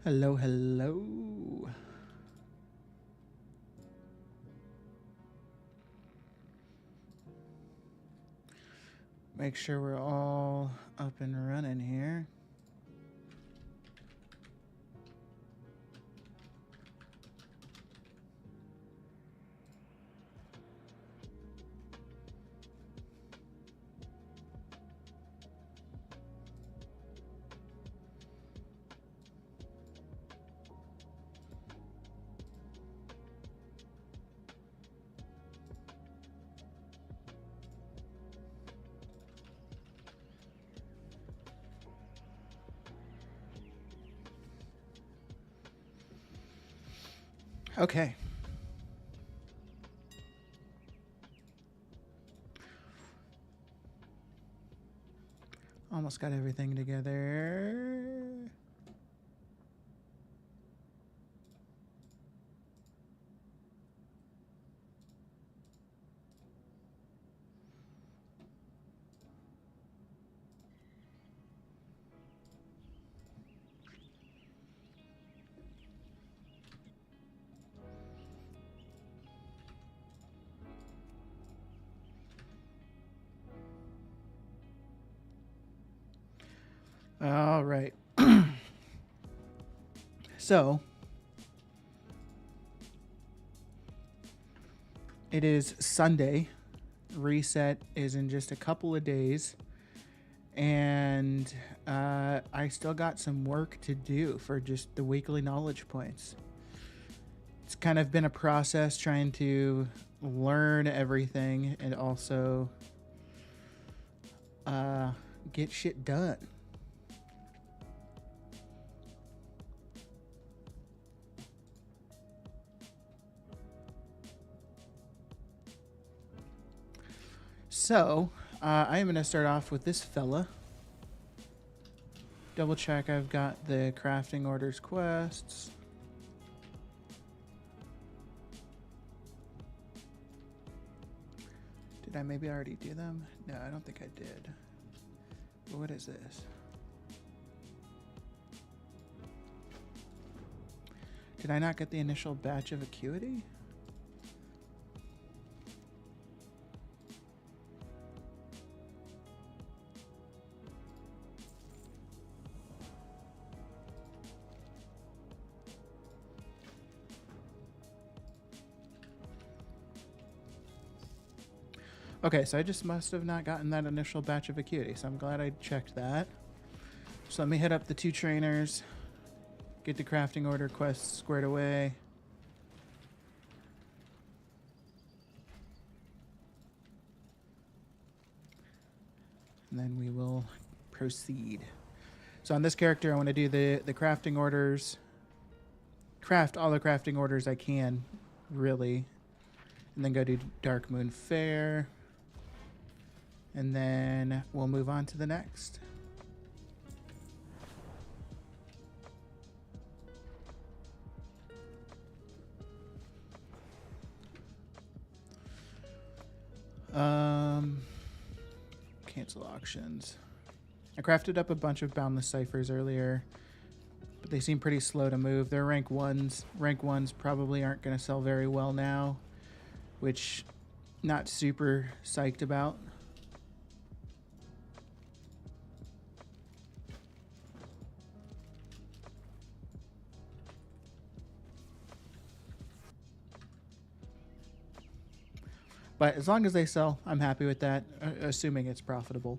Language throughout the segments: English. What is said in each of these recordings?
Hello, hello. Make sure we're all up and running here. Okay. Almost got everything together. All right. So, it is Sunday. Reset is in just a couple of days. And I still got some work to do for just the weekly knowledge points. It's kind of been a process trying to learn everything and also get shit done. So, I am going to start off with this fella. Double check I've got the crafting orders quests. Did I maybe already do them? No, I don't think I did. But what is this? Did I not get the initial batch of acuity? Okay, so I just must have not gotten that initial batch of acuity, so I'm glad I checked that. So let me hit up the 2 trainers, get the crafting order quests squared away. And then we will proceed. So on this character, I want to do the crafting orders. Craft all the crafting orders I can, really. And then go to Darkmoon Faire. And then we'll move on to the next. Cancel auctions. I crafted up a bunch of Boundless Ciphers earlier, but they seem pretty slow to move. They're rank 1s. Rank 1s probably aren't going to sell very well now, which not super psyched about. But as long as they sell, I'm happy with that, assuming it's profitable.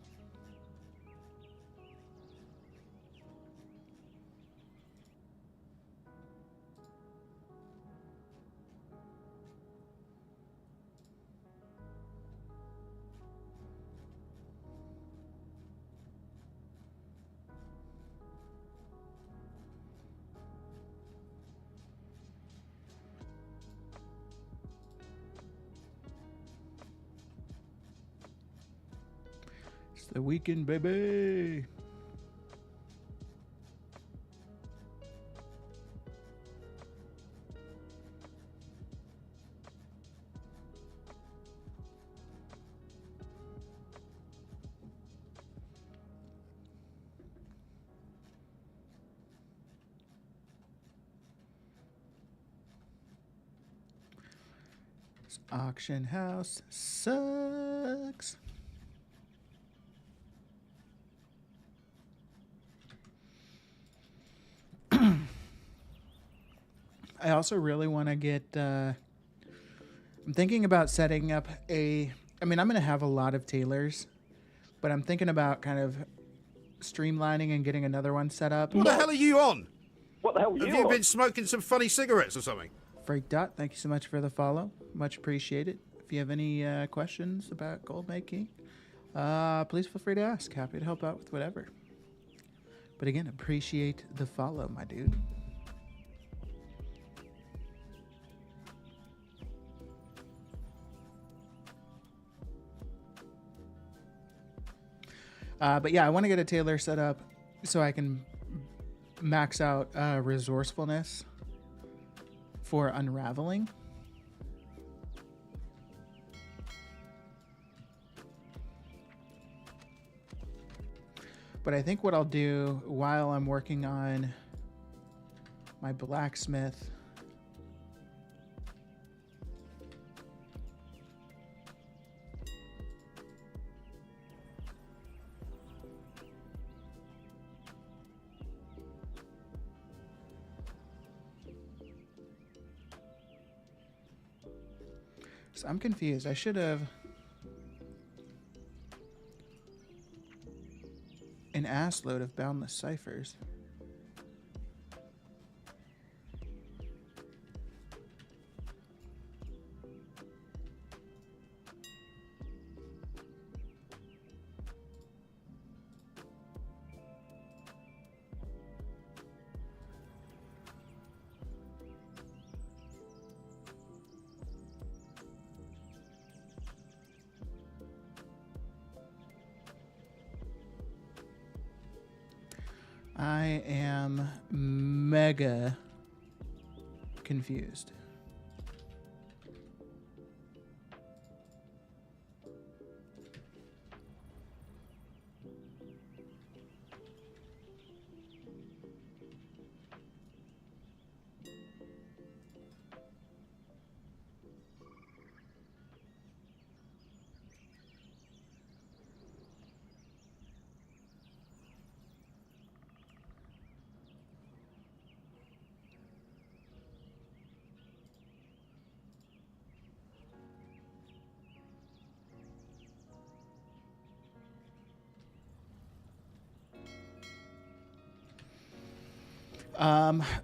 It's the weekend, baby. This auction house sucks. I also really want to get. I'm thinking about setting up a. I mean, I'm going to have a lot of tailors, but I'm thinking about kind of streamlining and getting another one set up. What the hell are you on? What the hell are Have you you on? been smoking some funny cigarettes or something? Freak Dot, thank you so much for the follow. Much appreciated. If you have any questions about gold making, please feel free to ask. Happy to help out with whatever. But again, appreciate the follow, my dude. But yeah, I want to get a tailor set up so I can max out resourcefulness for unraveling. But I think what I'll do while I'm working on my blacksmith so I'm confused. I should have an ass load of boundless ciphers. I am mega confused.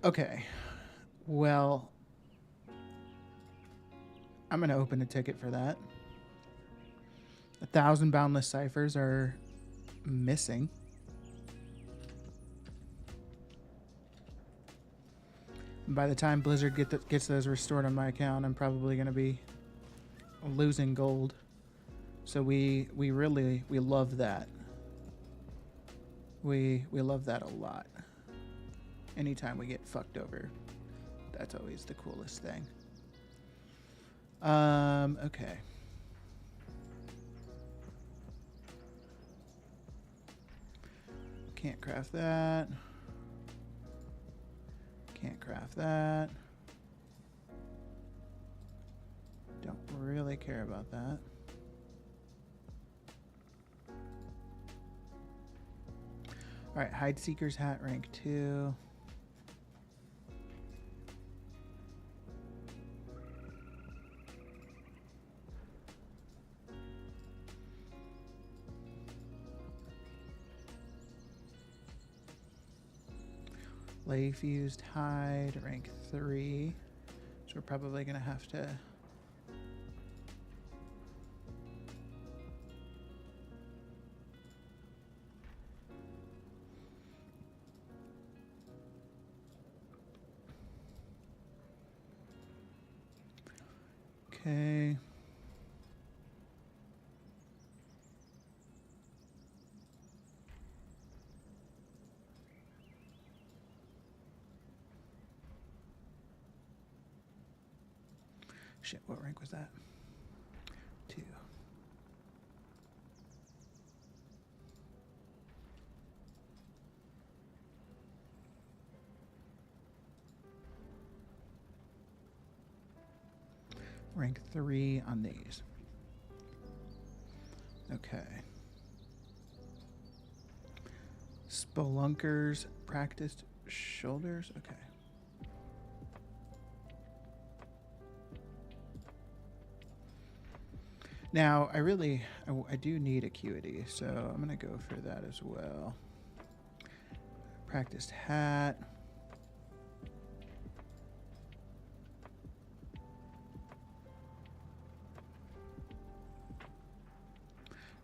Okay. Well, I'm going to open a ticket for that. 1,000 boundless ciphers are missing. And by the time Blizzard gets those restored on my account, I'm probably going to be losing gold. So we love that. We love that a lot. Anytime we get fucked over, that's always the coolest thing. Okay. Can't craft that. Can't craft that. Don't really care about that. All right, Hide Seeker's hat rank 2. Lay Fused Hide, rank 3. So we're probably going to have to... Okay. Shit, what rank was that? 2. Rank 3 on these. Okay. Spelunkers practiced shoulders. Okay. Now, I do need acuity, so I'm going to go for that as well. Practiced hat.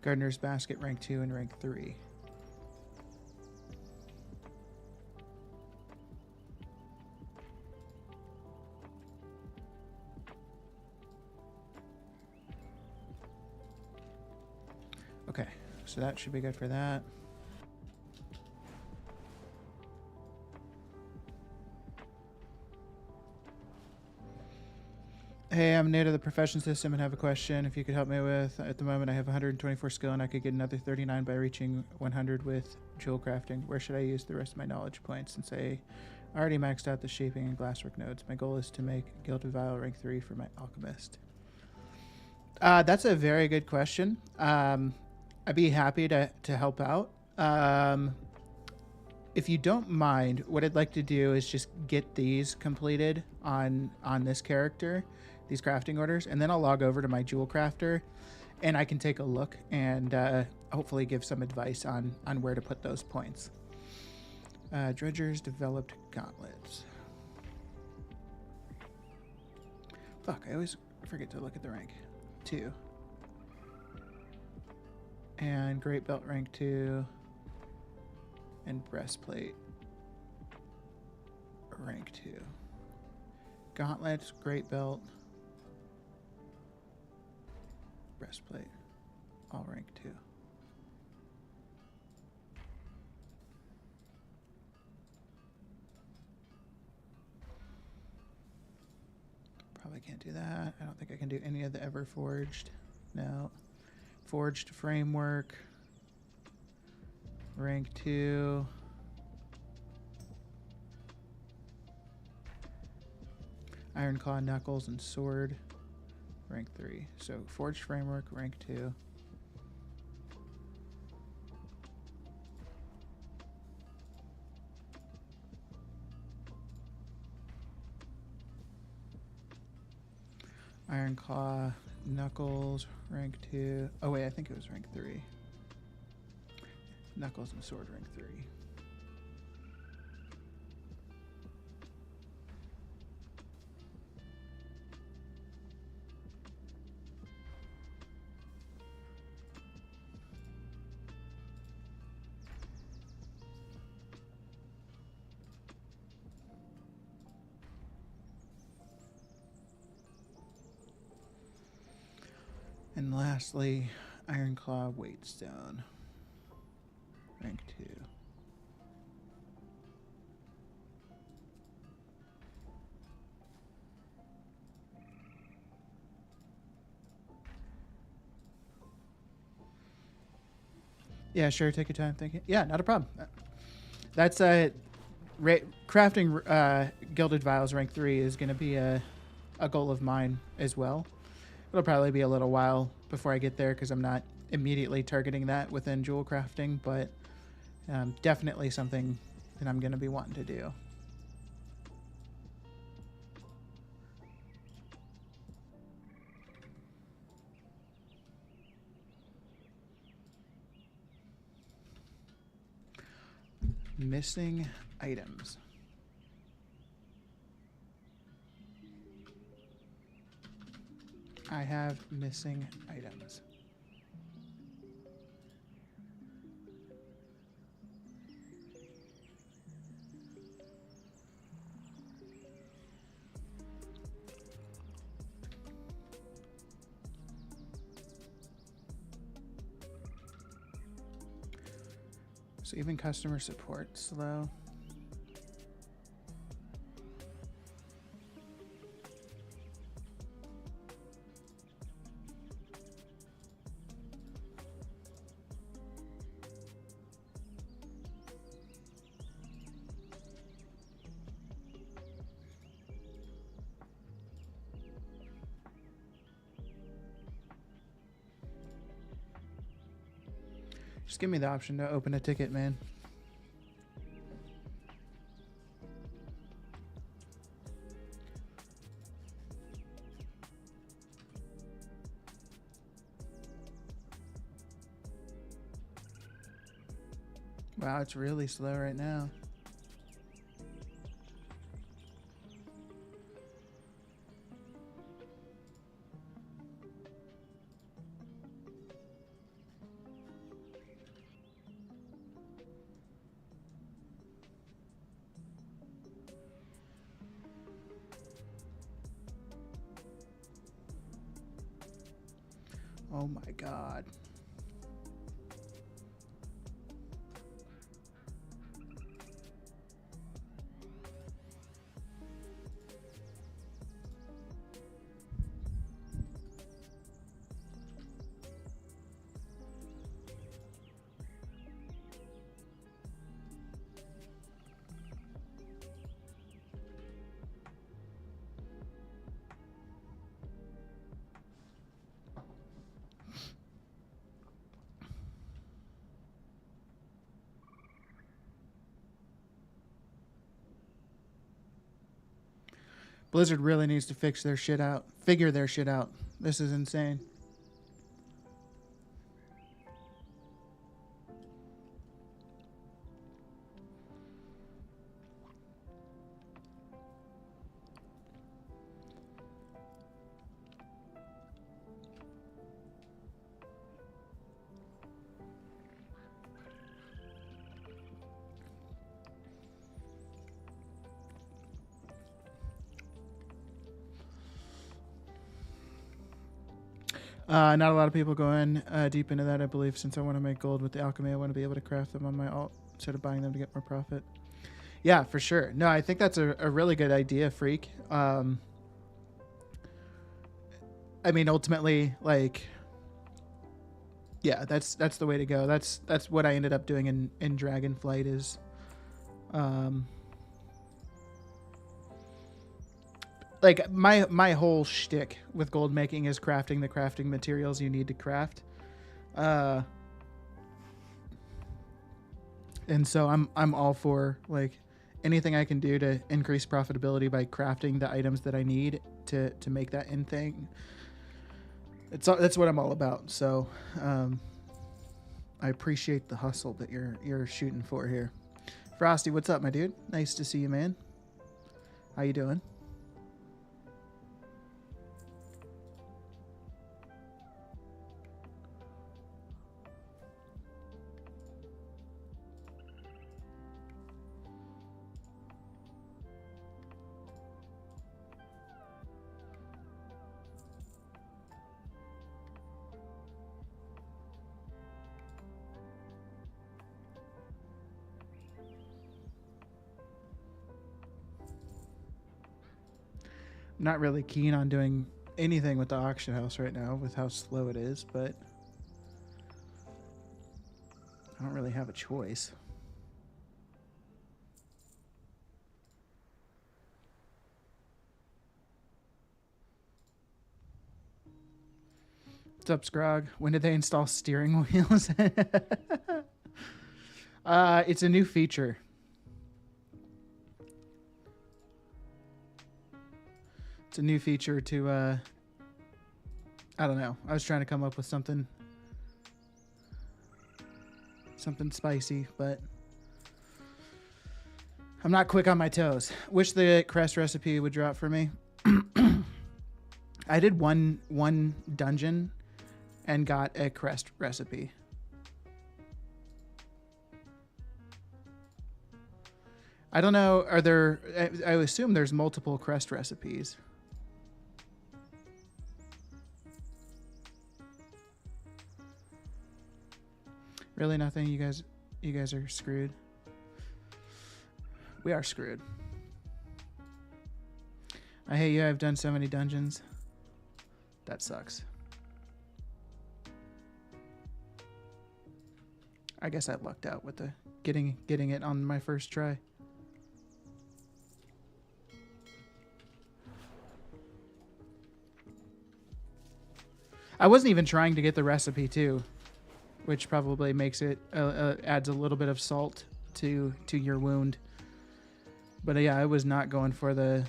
Gardener's basket, rank 2 and rank 3. Okay, so that should be good for that. Hey, I'm new to the profession system and have a question if you could help me with. At the moment, I have 124 skill and I could get another 39 by reaching 100 with jewel crafting. Where should I use the rest of my knowledge points since I already maxed out the shaping and glasswork nodes? My goal is to make Gilded Vial rank 3 for my alchemist. That's a very good question. I'd be happy to help out. If you don't mind, what I'd like to do is just get these completed on this character, these crafting orders, and then I'll log over to my jewel crafter and I can take a look and hopefully give some advice on where to put those points. Dredger's developed gauntlets. Fuck, I always forget to look at the rank. 2. And great belt rank 2. And breastplate rank 2. Gauntlets, great belt, breastplate, all rank 2. Probably can't do that. I don't think I can do any of the Everforged. No. Forged framework. Rank 2. Iron Claw, Knuckles, and Sword. Rank 3. So Forged Framework, rank 2. Iron Claw, Knuckles, rank 2. Oh wait, I think it was rank 3. Knuckles and Sword, rank 3. And lastly, Iron Claw Weightstone, rank 2. Yeah, sure. Take your time thinking. Yeah, not a problem. That's crafting Gilded Vials rank 3 is going to be a goal of mine as well. It'll probably be a little while before I get there because I'm not immediately targeting that within jewel crafting, but definitely something that I'm going to be wanting to do. Missing items. I have missing items. So even customer support slow. Just give me the option to open a ticket, man. Wow, it's really slow right now. Oh my God. Blizzard really needs to figure their shit out. This is insane. Not a lot of people go in deep into that, I believe. Since I want to make gold with the alchemy, I want to be able to craft them on my alt instead of buying them to get more profit. Yeah, for sure. No, I think that's a really good idea, Freak. I mean, ultimately, like, yeah, that's the way to go. That's what I ended up doing in Dragonflight is, like my whole shtick with gold making is crafting the crafting materials you need to craft. And so I'm all for like anything I can do to increase profitability by crafting the items that I need to make that end thing. That's what I'm all about. So I appreciate the hustle that you're shooting for here. Frosty, what's up, my dude? Nice to see you, man. How you doing? Not really keen on doing anything with the auction house right now with how slow it is, but I don't really have a choice. What's up, Scrog? When did they install steering wheels? It's a new feature. It's a new feature to, I don't know. I was trying to come up with something spicy, but I'm not quick on my toes. Wish the crest recipe would drop for me. I did one dungeon and got a crest recipe. I don't know. Are there? I assume there's multiple crest recipes. Really nothing. You guys are screwed. We are screwed. I hate you. I've done so many dungeons. That sucks. I guess I lucked out with the getting it on my first try. I wasn't even trying to get the recipe too. which probably makes it adds a little bit of salt to your wound. But yeah, I was not going for the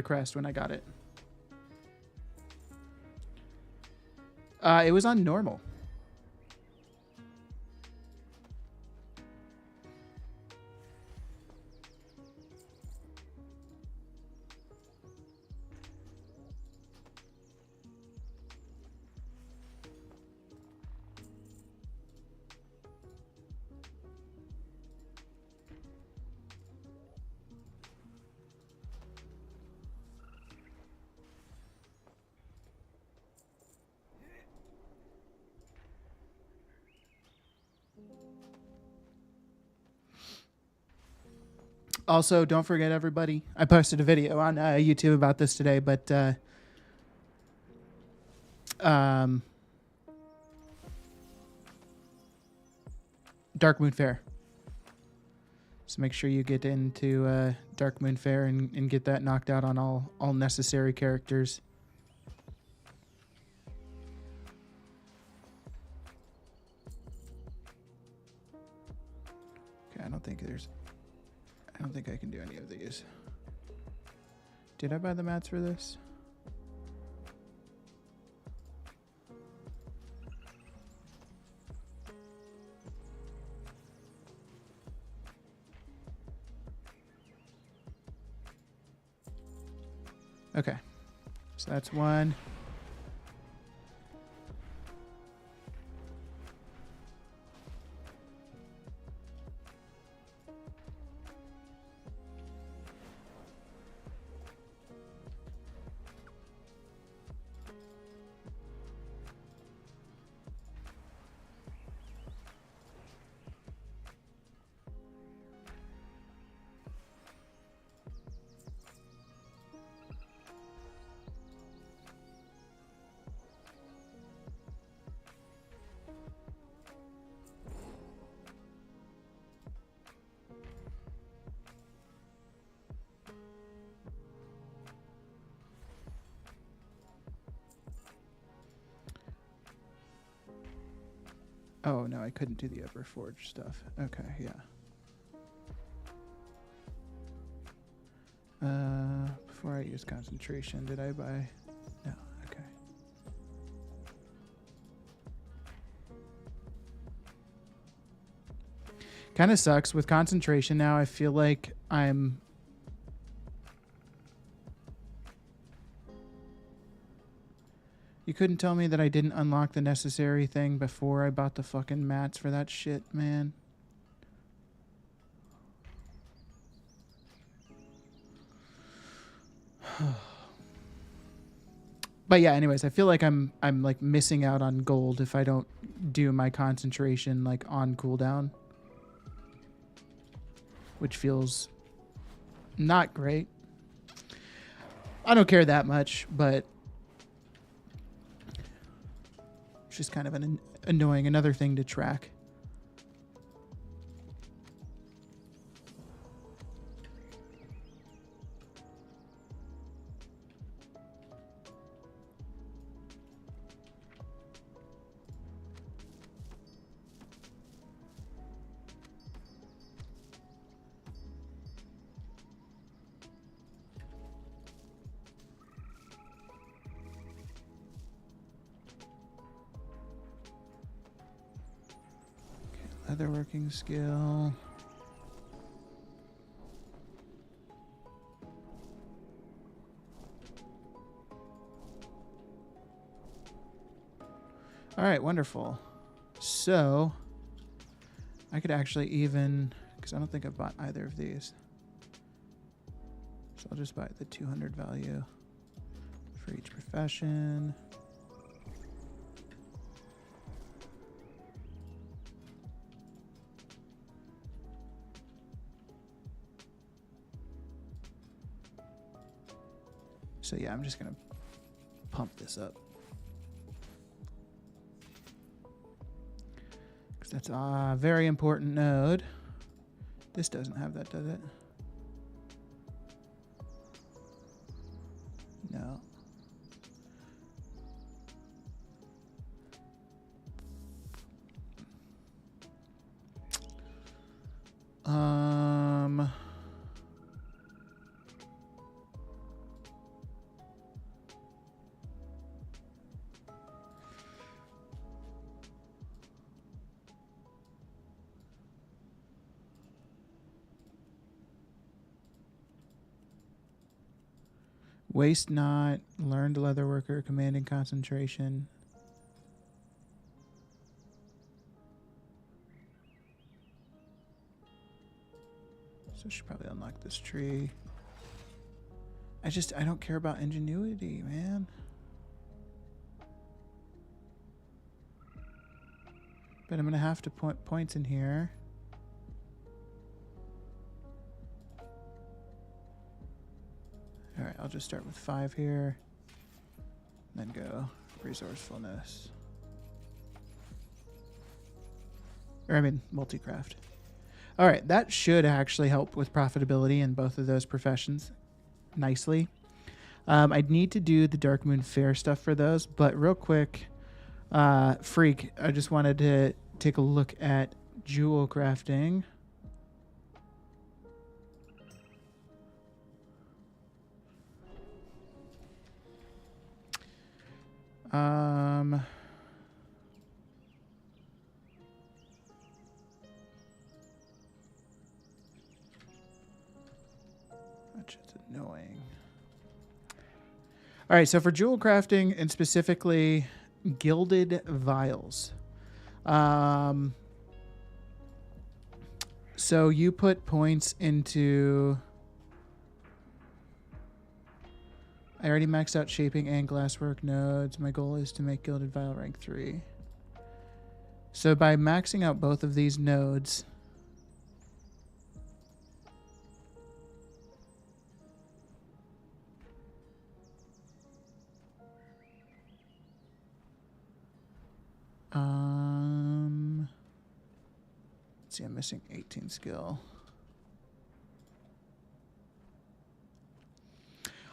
crest when I got it. It was on normal. Also, don't forget, everybody, I posted a video on YouTube about this today, but Dark Moon Fair. So make sure you get into Dark Moon Fair and get that knocked out on all necessary characters. Okay, I don't think I can do any of these. Did I buy the mats for this? Okay. So that's one. Oh, no, I couldn't do the Everforge stuff. Okay, yeah. Before I use concentration, did I buy? No, okay. Kind of sucks. With concentration now, I feel like I'm... You couldn't tell me that I didn't unlock the necessary thing before I bought the fucking mats for that shit, man. But yeah, anyways, I feel like I'm like missing out on gold if I don't do my concentration like on cooldown, which feels not great. I don't care that much, but it's just kind of an annoying another thing to track. Leatherworking skill. All right, wonderful. So I could actually even, because I don't think I've bought either of these. So I'll just buy the 200 value for each profession. So yeah, I'm just going to pump this up. Because that's a very important node. This doesn't have that, does it? Um... Waste not, learned leatherworker, commanding concentration. So I should probably unlock this tree. I don't care about ingenuity, man. But I'm gonna have to put points in here. Alright, I'll just start with 5 here. Then go resourcefulness. Or I mean, multi-craft. Alright, that should actually help with profitability in both of those professions nicely. I'd need to do the Darkmoon Faire stuff for those, but real quick, Freak, I just wanted to take a look at jewel crafting. Which is annoying. All right, so for jewel crafting and specifically gilded vials. So you put points into... I already maxed out shaping and glasswork nodes. My goal is to make gilded vial rank 3. So by maxing out both of these nodes... let's see, I'm missing 18 skill.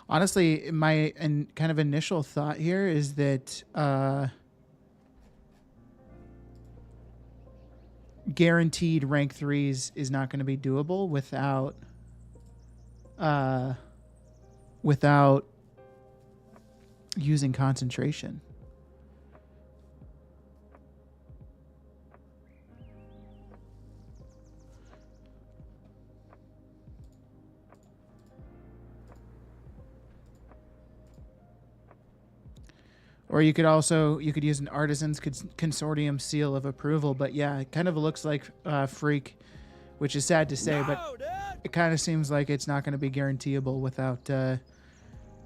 Honestly, my kind of initial thought here is that guaranteed rank 3s is not going to be doable without using concentration. Or you could use an Artisan's Consortium seal of approval. But yeah, it kind of looks like Freak, which is sad to say, but it kind of seems like it's not going to be guaranteeable without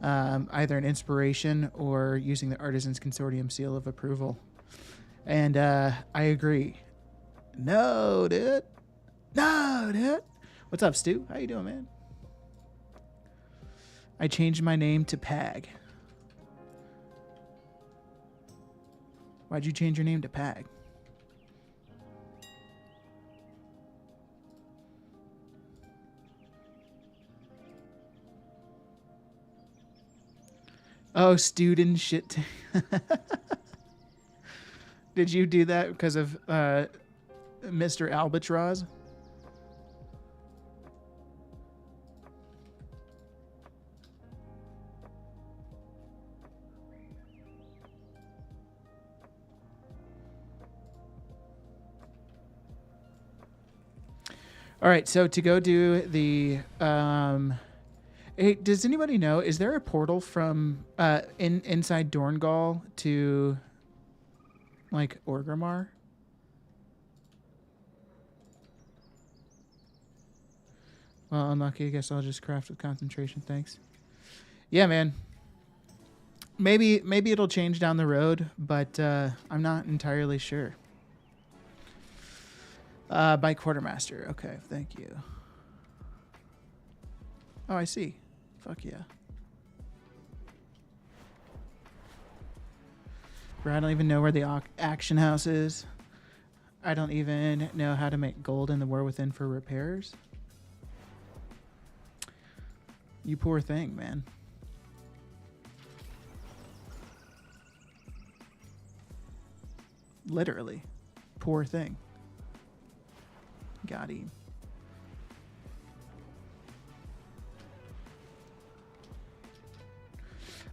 either an inspiration or using the Artisan's Consortium seal of approval. And I agree. No, dude. No, dude. What's up, Stu? How you doing, man? I changed my name to Pag. Why'd you change your name to Pag? Oh, student shit. Did you do that because of Mr. Albatross? All right, so to go do the hey, does anybody know, is there a portal from inside Dorngall to like Orgrimmar? Well, unlucky. I guess I'll just craft with concentration. Thanks. Yeah, man. Maybe it'll change down the road, but I'm not entirely sure. By Quartermaster. Okay, thank you. Oh, I see. Fuck yeah. Bro, I don't even know where the action house is. I don't even know how to make gold in the War Within for repairs. You poor thing, man. Literally. Poor thing. Got him.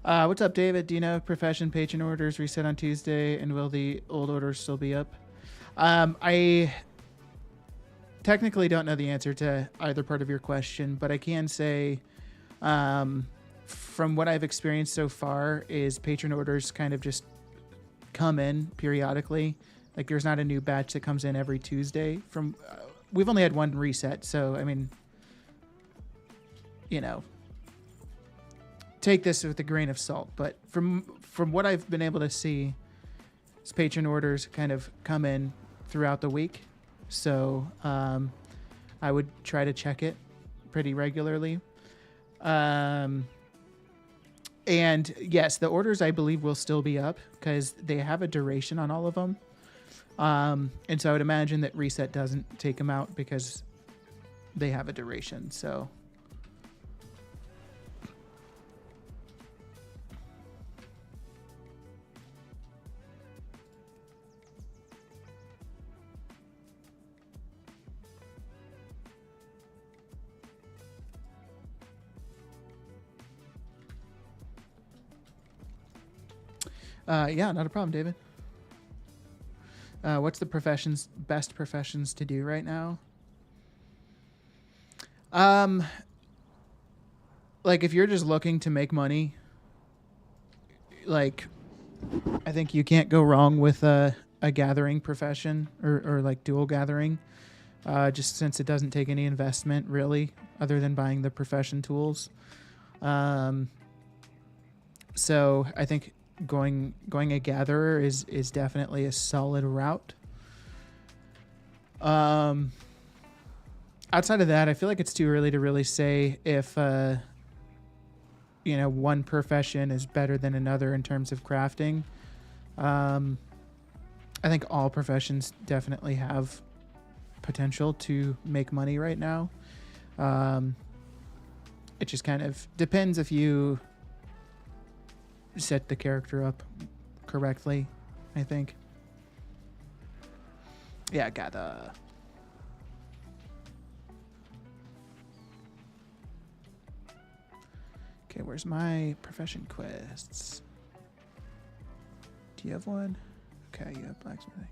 What's up, David? Do you know if profession patron orders reset on Tuesday, and will the old orders still be up? I technically don't know the answer to either part of your question, but I can say, from what I've experienced so far, is patron orders kind of just come in periodically. Like there's not a new batch that comes in every Tuesday. We've only had one reset, so I mean, take this with a grain of salt. But from what I've been able to see, is patron orders kind of come in throughout the week. So I would try to check it pretty regularly. And yes, the orders I believe will still be up because they have a duration on all of them. And so I would imagine that reset doesn't take them out because they have a duration. So yeah, not a problem, David. What's the best professions to do right now? Like if you're just looking to make money, like I think you can't go wrong with a gathering profession or like dual gathering, just since it doesn't take any investment really other than buying the profession tools. So I think going a gatherer is definitely a solid route. Outside of that, I feel like it's too early to really say if one profession is better than another in terms of crafting. I think all professions definitely have potential to make money right now. It just kind of depends if you set the character up correctly, I think. Yeah, gather. Okay, where's my profession quests? Do you have one? Okay, you have blacksmithing.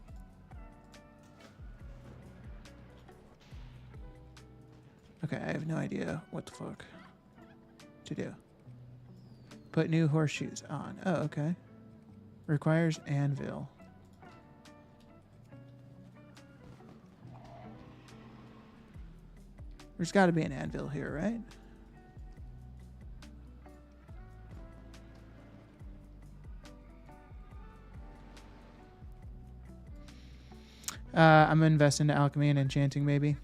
Okay, I have no idea what the fuck to do. Put new horseshoes on. Oh, okay. Requires anvil. There's got to be an anvil here, right? I'm gonna invest into alchemy and enchanting, maybe.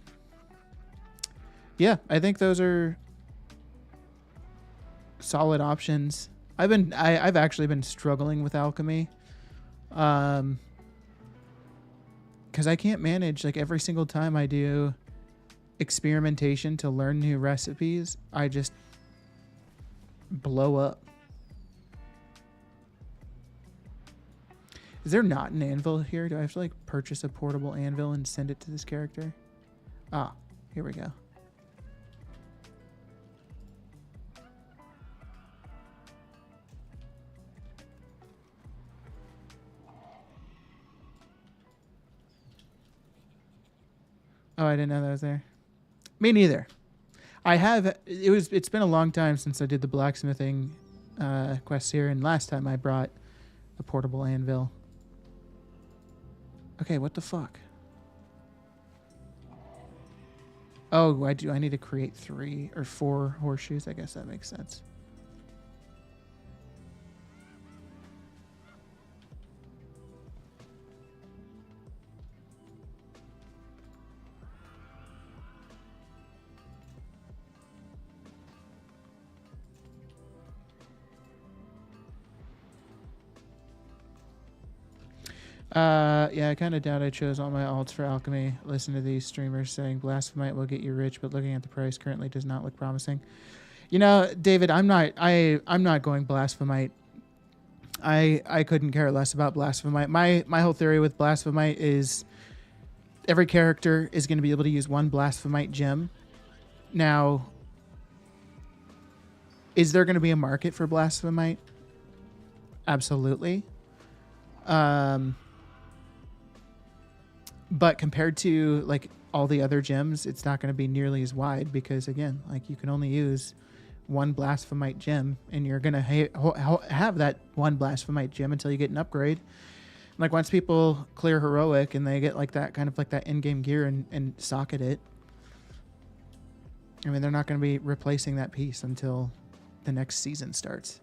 Yeah, I think those are solid options. I've actually been struggling with alchemy, because I can't manage, like, every single time I do experimentation to learn new recipes, I just blow up. Is there not an anvil here? Do I have to like purchase a portable anvil and send it to this character? Ah, here we go. Oh, I didn't know that was there. Me neither. It's been a long time since I did the blacksmithing quest here, and last time I brought a portable anvil. Okay, what the fuck? Oh, I need to create 3 or 4 horseshoes. I guess that makes sense. Yeah, I kind of doubt I chose all my alts for alchemy. Listen to these streamers saying Blasphemite will get you rich, but looking at the price currently does not look promising. You know, David, I'm not going Blasphemite. I couldn't care less about Blasphemite. My whole theory with Blasphemite is every character is going to be able to use one Blasphemite gem. Now, is there going to be a market for Blasphemite? Absolutely. But compared to like all the other gems, it's not going to be nearly as wide because again, like you can only use one blasphemite gem, and you're going to have that one blasphemite gem until you get an upgrade. Like once people clear heroic and they get like that kind of like that in-game gear and socket it, I mean, they're not going to be replacing that piece until the next season starts.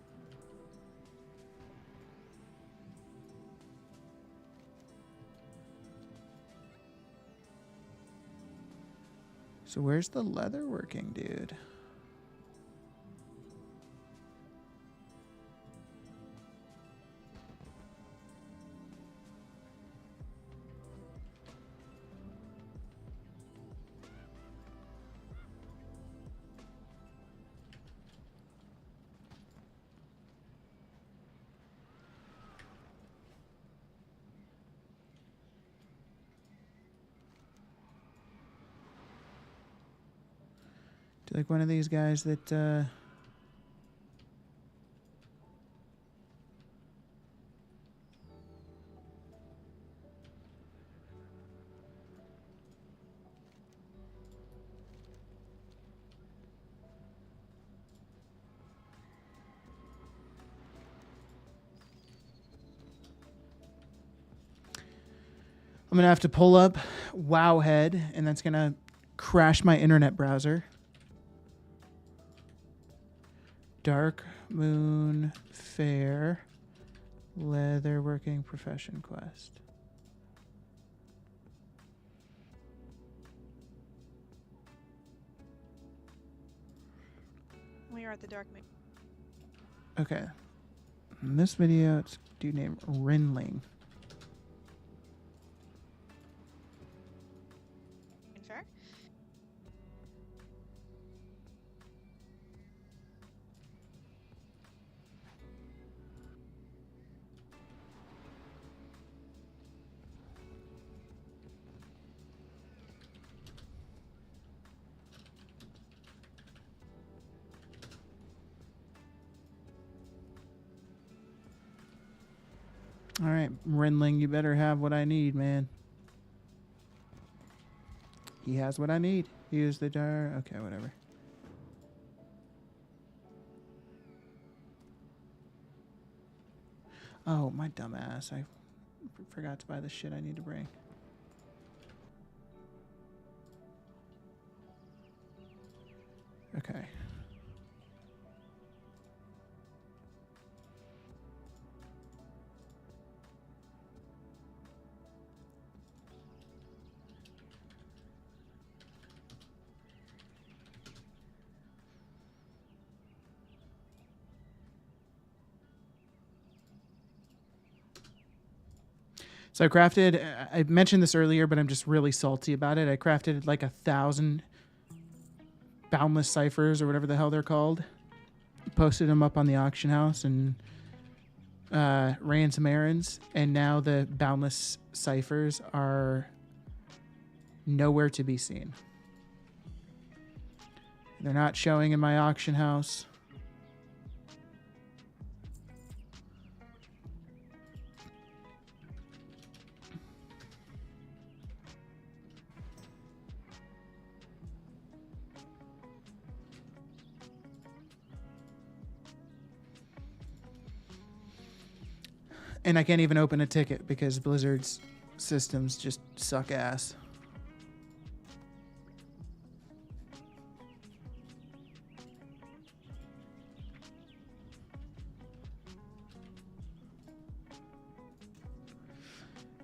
So where's the leather working, dude? Do you like one of these guys that I'm going to have to pull up Wowhead, and that's going to crash my internet browser. Dark Moon Fair Leatherworking Profession Quest. We are at the Dark Moon. Okay. In this video, it's a dude named Rinling. Fair. All right, Rinling, you better have what I need, man. He has what I need. Use the jar. Okay, whatever. Oh, my dumb ass. I forgot to buy the shit I need to bring. Okay. So I crafted, I mentioned this earlier, but I'm just really salty about it. I crafted like 1,000 boundless ciphers or whatever the hell they're called. Posted them up on the auction house and ran some errands. And now the boundless ciphers are nowhere to be seen. They're not showing in my auction house. And I can't even open a ticket because Blizzard's systems just suck ass.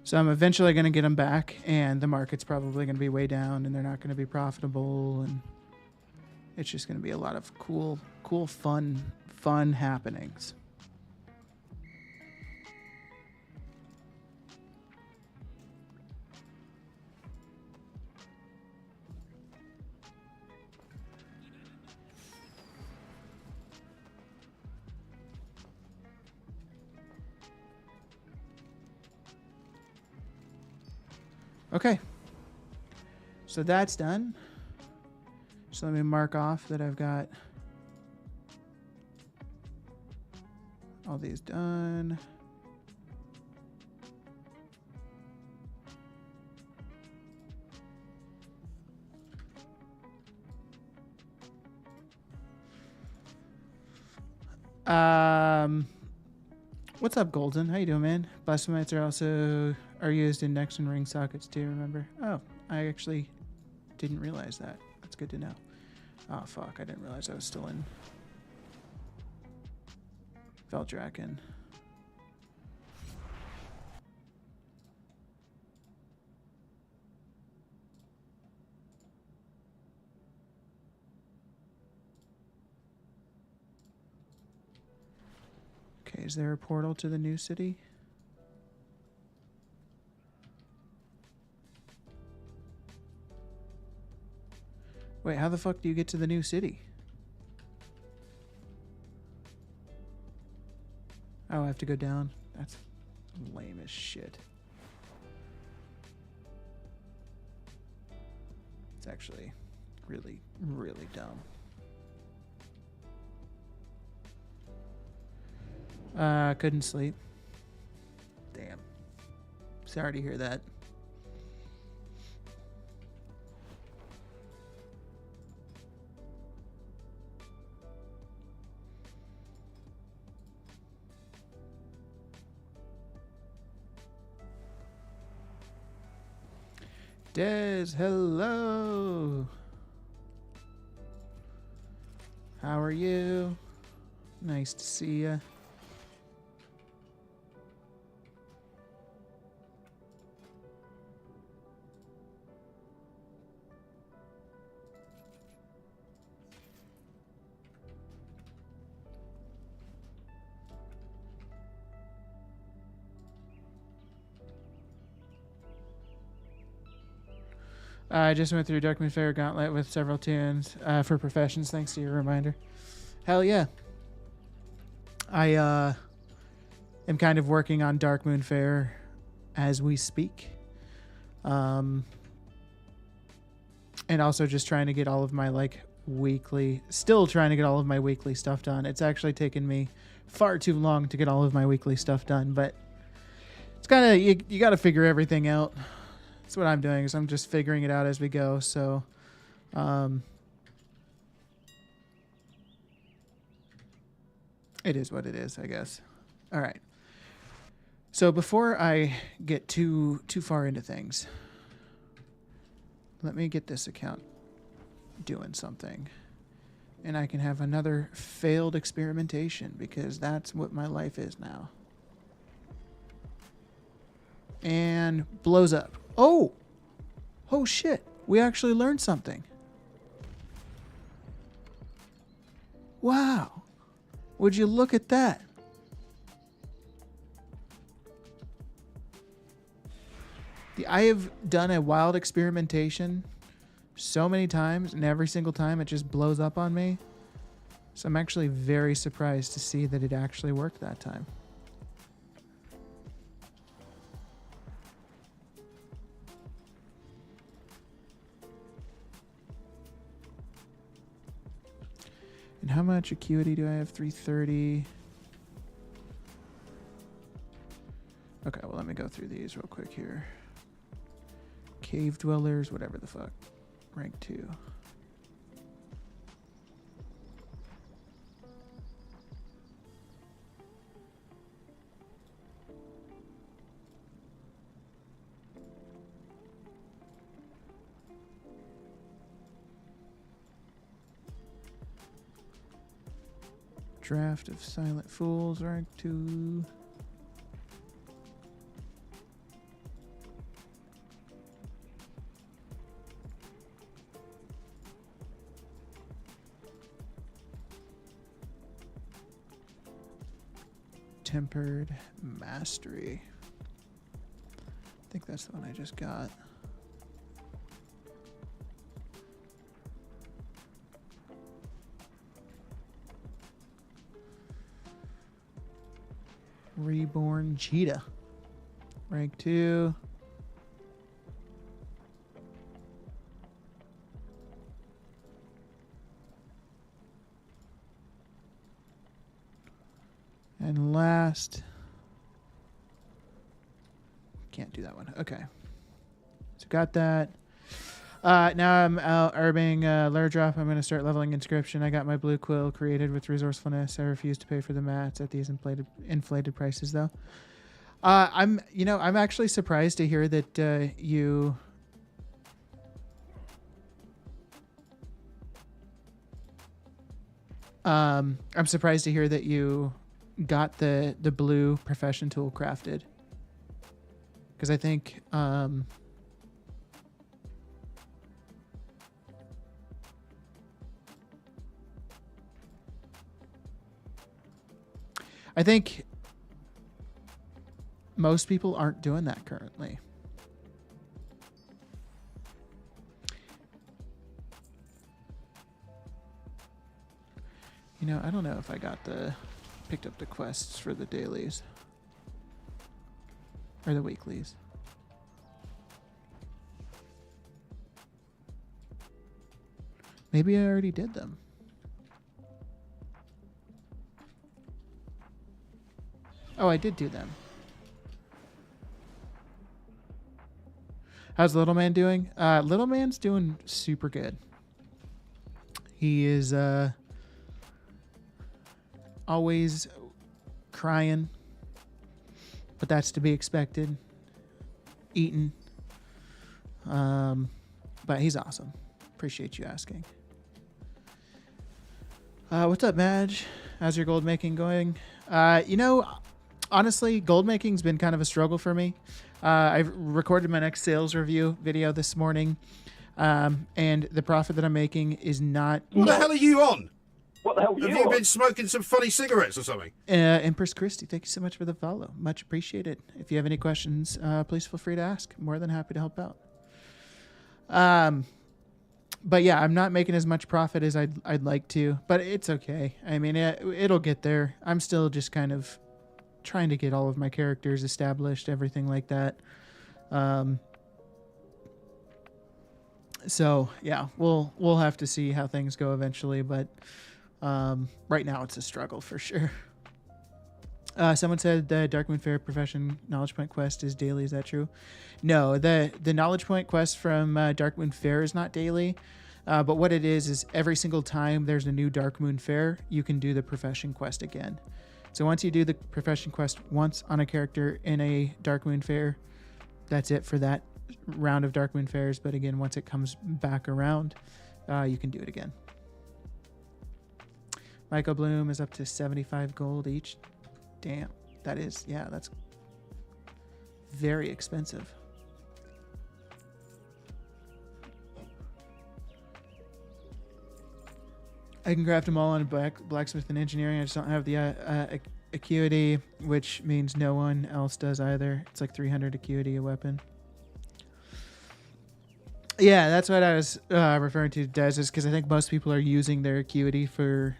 So I'm eventually going to get them back, and the market's probably going to be way down, and they're not going to be profitable, and it's just going to be a lot of cool, fun happenings. Okay, so that's done. So let me mark off that I've got all these done. What's up, Golden? How you doing, man? Blastomites are used in next and ring sockets too. Remember? Oh, I actually didn't realize that. That's good to know. Oh fuck! I didn't realize I was still in Veldraken. Okay, is there a portal to the new city? Wait, how the fuck do you get to the new city? Oh, I have to go down? That's lame as shit. It's actually really, really dumb. Couldn't sleep. Damn. Sorry to hear that. Des, hello. How are you? Nice to see ya. I just went through Darkmoon Faire Gauntlet with several tunes for professions, thanks to your reminder. Hell yeah. I am kind of working on Darkmoon Faire as we speak. And also just trying to get all of my still trying to get all of my weekly stuff done. It's actually taken me far too long to get all of my weekly stuff done, but it's kind of, you got to figure everything out. That's what I'm doing, is I'm just figuring it out as we go. So, it is what it is, I guess. All right. So before I get too far into things, let me get this account doing something, and I can have another failed experimentation, because that's what my life is now. And blows up. Oh shit, we actually learned something. Wow, would you look at that? I have done a wild experimentation so many times, and every single time it just blows up on me. So I'm actually very surprised to see that it actually worked that time. And how much acuity do I have? 330. Okay, well, let me go through these real quick here. Cave Dwellers, whatever the fuck. Rank 2. Draft of Silent Fools, rank 2. Tempered Mastery. I think that's the one I just got. Reborn Cheetah. Rank 2. And quest. Can't do that one. Okay. So got that. Now I'm out herbing Lair Drop. I'm going to start leveling Inscription. I got my blue quill created with resourcefulness. I refuse to pay for the mats at these inflated prices, though. I'm actually surprised to hear that you. I'm surprised to hear that you got the blue profession tool crafted. Because I think most people aren't doing that currently. You know, I don't know if I picked up the quests for the dailies. Or the weeklies. Maybe I already did them. Oh, I did do them. How's Little Man doing? Little Man's doing super good. He is always crying. But that's to be expected. Eating. But he's awesome. Appreciate you asking. What's up, Madge? How's your gold making going? Honestly, gold making's been kind of a struggle for me. I've recorded my next sales review video this morning. And the profit that I'm making is not... What the hell are you on? What the hell Have you been smoking some funny cigarettes or something? Empress Christie, thank you so much for the follow. Much appreciated. If you have any questions, please feel free to ask. More than happy to help out. But yeah, I'm not making as much profit as I'd like to, but it's okay. I mean, it'll get there. I'm still just kind of trying to get all of my characters established, everything like that. So yeah, we'll have to see how things go eventually, but right now it's a struggle for sure. Someone said the Darkmoon Fair Profession Knowledge Point quest is daily. Is that true? No, the Knowledge Point quest from Darkmoon Fair is not daily. But what it is every single time there's a new Darkmoon Fair, you can do the Profession quest again. So once you do the Profession quest once on a character in a Darkmoon Fair, that's it for that round of Darkmoon Fairs. But again, once it comes back around, you can do it again. Michael Bloom is up to 75 gold each. Damn, that's very expensive. I can craft them all on blacksmith and engineering. I just don't have the acuity, which means no one else does either. It's like 300 acuity a weapon. Yeah, that's what I was referring to, Des, is because I think most people are using their acuity for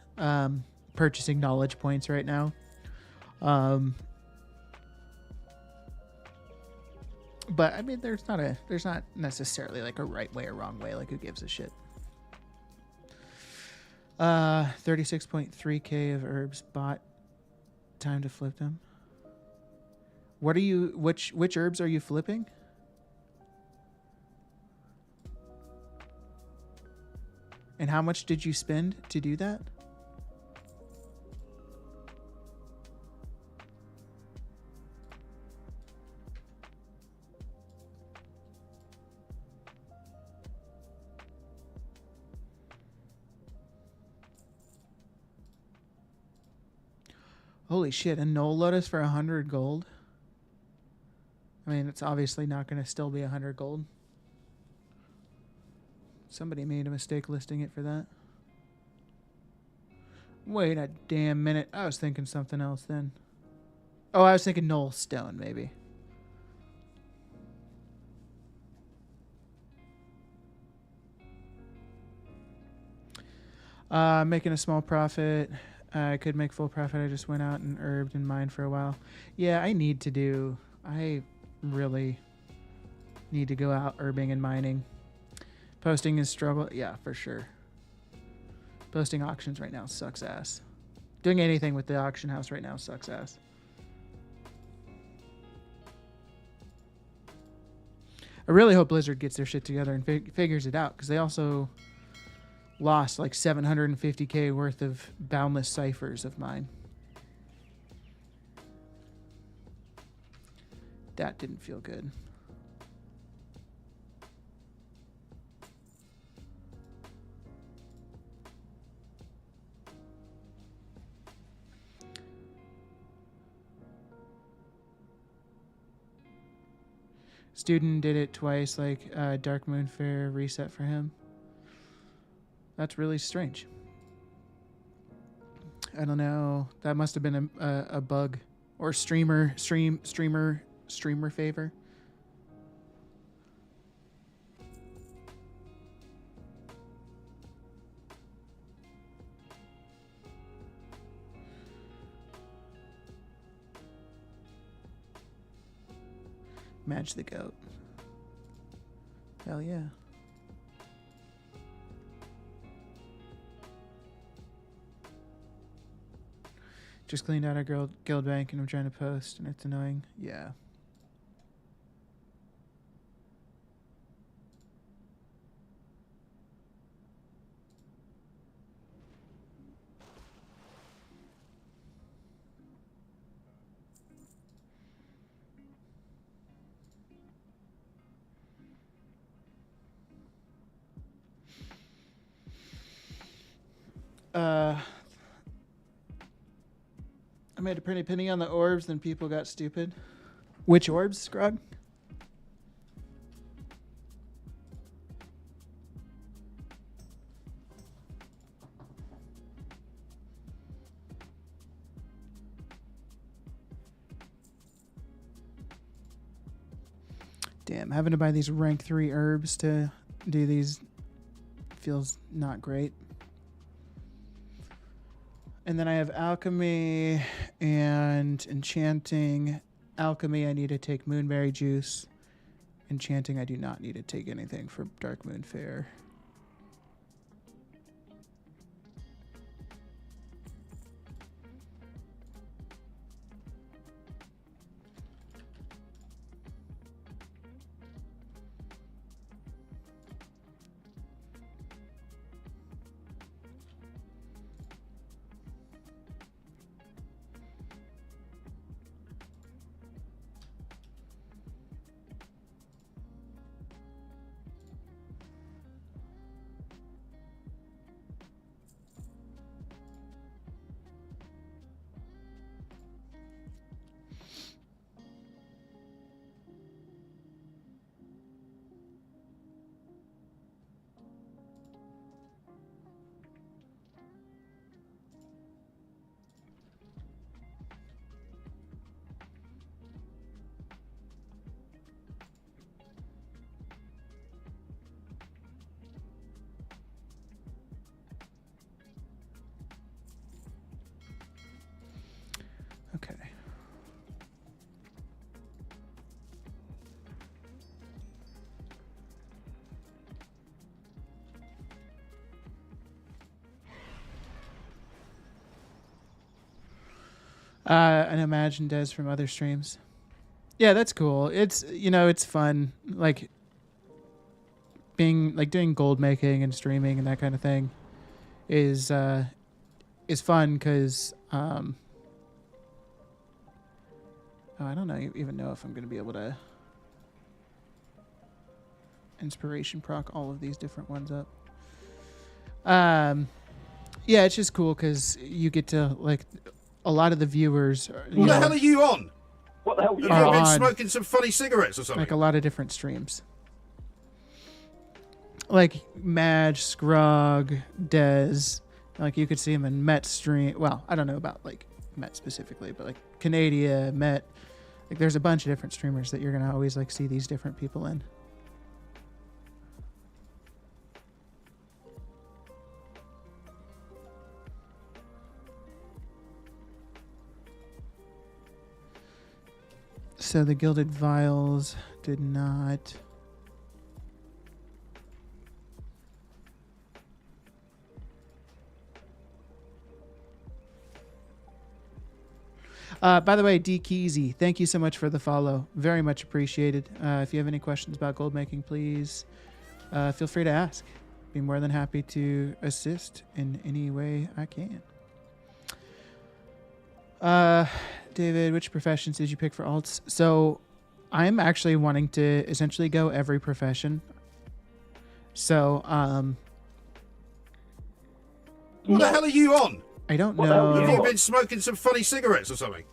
purchasing knowledge points right now. But I mean, there's not necessarily like a right way or wrong way. Like, who gives a shit? 36.3k of herbs bought. Time to flip them. Which herbs are you flipping? And how much did you spend to do that? Holy shit, a Null Lotus for 100 gold? I mean, it's obviously not going to still be 100 gold. Somebody made a mistake listing it for that. Wait a damn minute. I was thinking something else then. Oh, I was thinking Null Stone, maybe. Making a small profit. I could make full profit. I just went out and herbed and mined for a while. Yeah, I really need to go out herbing and mining. Posting is struggle. Yeah, for sure. Posting auctions right now sucks ass. Doing anything with the auction house right now sucks ass. I really hope Blizzard gets their shit together and figures it out, because they also lost like 750k worth of boundless ciphers of mine. That didn't feel good. Student did it twice, like Dark Moon Fair reset for him. That's really strange. I don't know. That must have been a bug or streamer favor. Madge the goat. Hell yeah. Just cleaned out our guild bank and I'm trying to post and it's annoying. Yeah. I made a pretty penny on the orbs, then people got stupid. Which orbs, Grog? Damn, having to buy these rank 3 herbs to do these feels not great. And then I have alchemy and enchanting. Alchemy, I need to take moonberry juice. Enchanting, I do not need to take anything for Dark Moon Fair. Okay. And Imagine Des from other streams. Yeah, that's cool. It's, you know, it's fun. Like being like doing gold making and streaming and that kind of thing is fun because oh, I don't even know if I'm going to be able to inspiration proc all of these different ones up. Yeah, it's just cool because you get to, like, a lot of the viewers. What the hell are you on? What the hell? Have you been smoking some funny cigarettes or something? Like a lot of different streams. Like Madge, Scrog, Dez. Like you could see him in Met stream. Well, I don't know about like Met specifically, but like Canadia, Met. Like there's a bunch of different streamers that you're gonna always like see these different people in. So the Gilded Vials did not. By the way, D Keezy, thank you so much for the follow. Very much appreciated. If you have any questions about gold making, please feel free to ask. Be more than happy to assist in any way I can. David, which professions did you pick for alts? So I'm actually wanting to essentially go every profession. So, What the hell are you on? I don't Have know. you been smoking some funny cigarettes or something?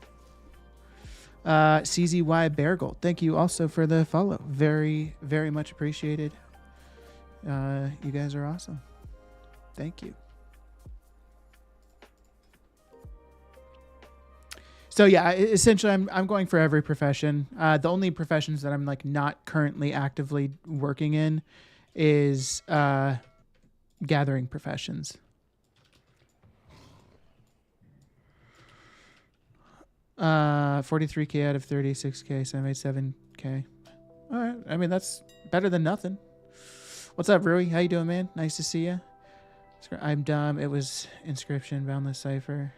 CZY Beargold, thank you also for the follow. Very, very much appreciated. You guys are awesome. Thank you. So yeah, essentially I'm going for every profession. The only professions that I'm like not currently actively working in is gathering professions. 43K out of 36K, so I made 7K. All right, I mean that's better than nothing. What's up, Rui? How you doing, man? Nice to see you. I'm dumb. It was Inscription, Boundless Cipher.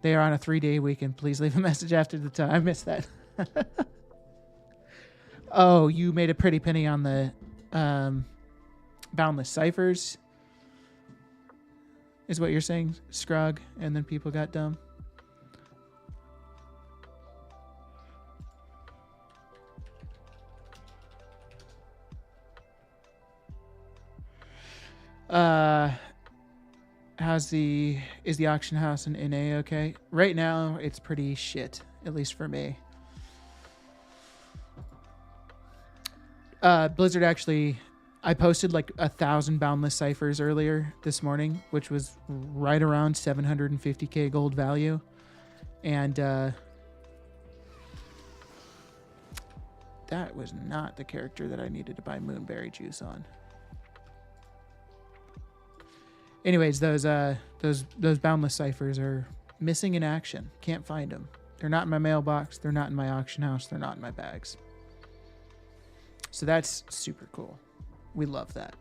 They are on a 3-day weekend. Please leave a message after the time. I missed that. Oh, you made a pretty penny on the Boundless Ciphers, is what you're saying, Scrog, and then people got dumb. Is the auction house in NA okay? Right now, it's pretty shit, at least for me. Blizzard actually, I posted like 1,000 Boundless Ciphers earlier this morning, which was right around 750k gold value. And that was not the character that I needed to buy Moonberry juice on. Anyways, those Boundless Ciphers are missing in action. Can't find them. They're not in my mailbox. They're not in my auction house. They're not in my bags. So that's super cool. We love that.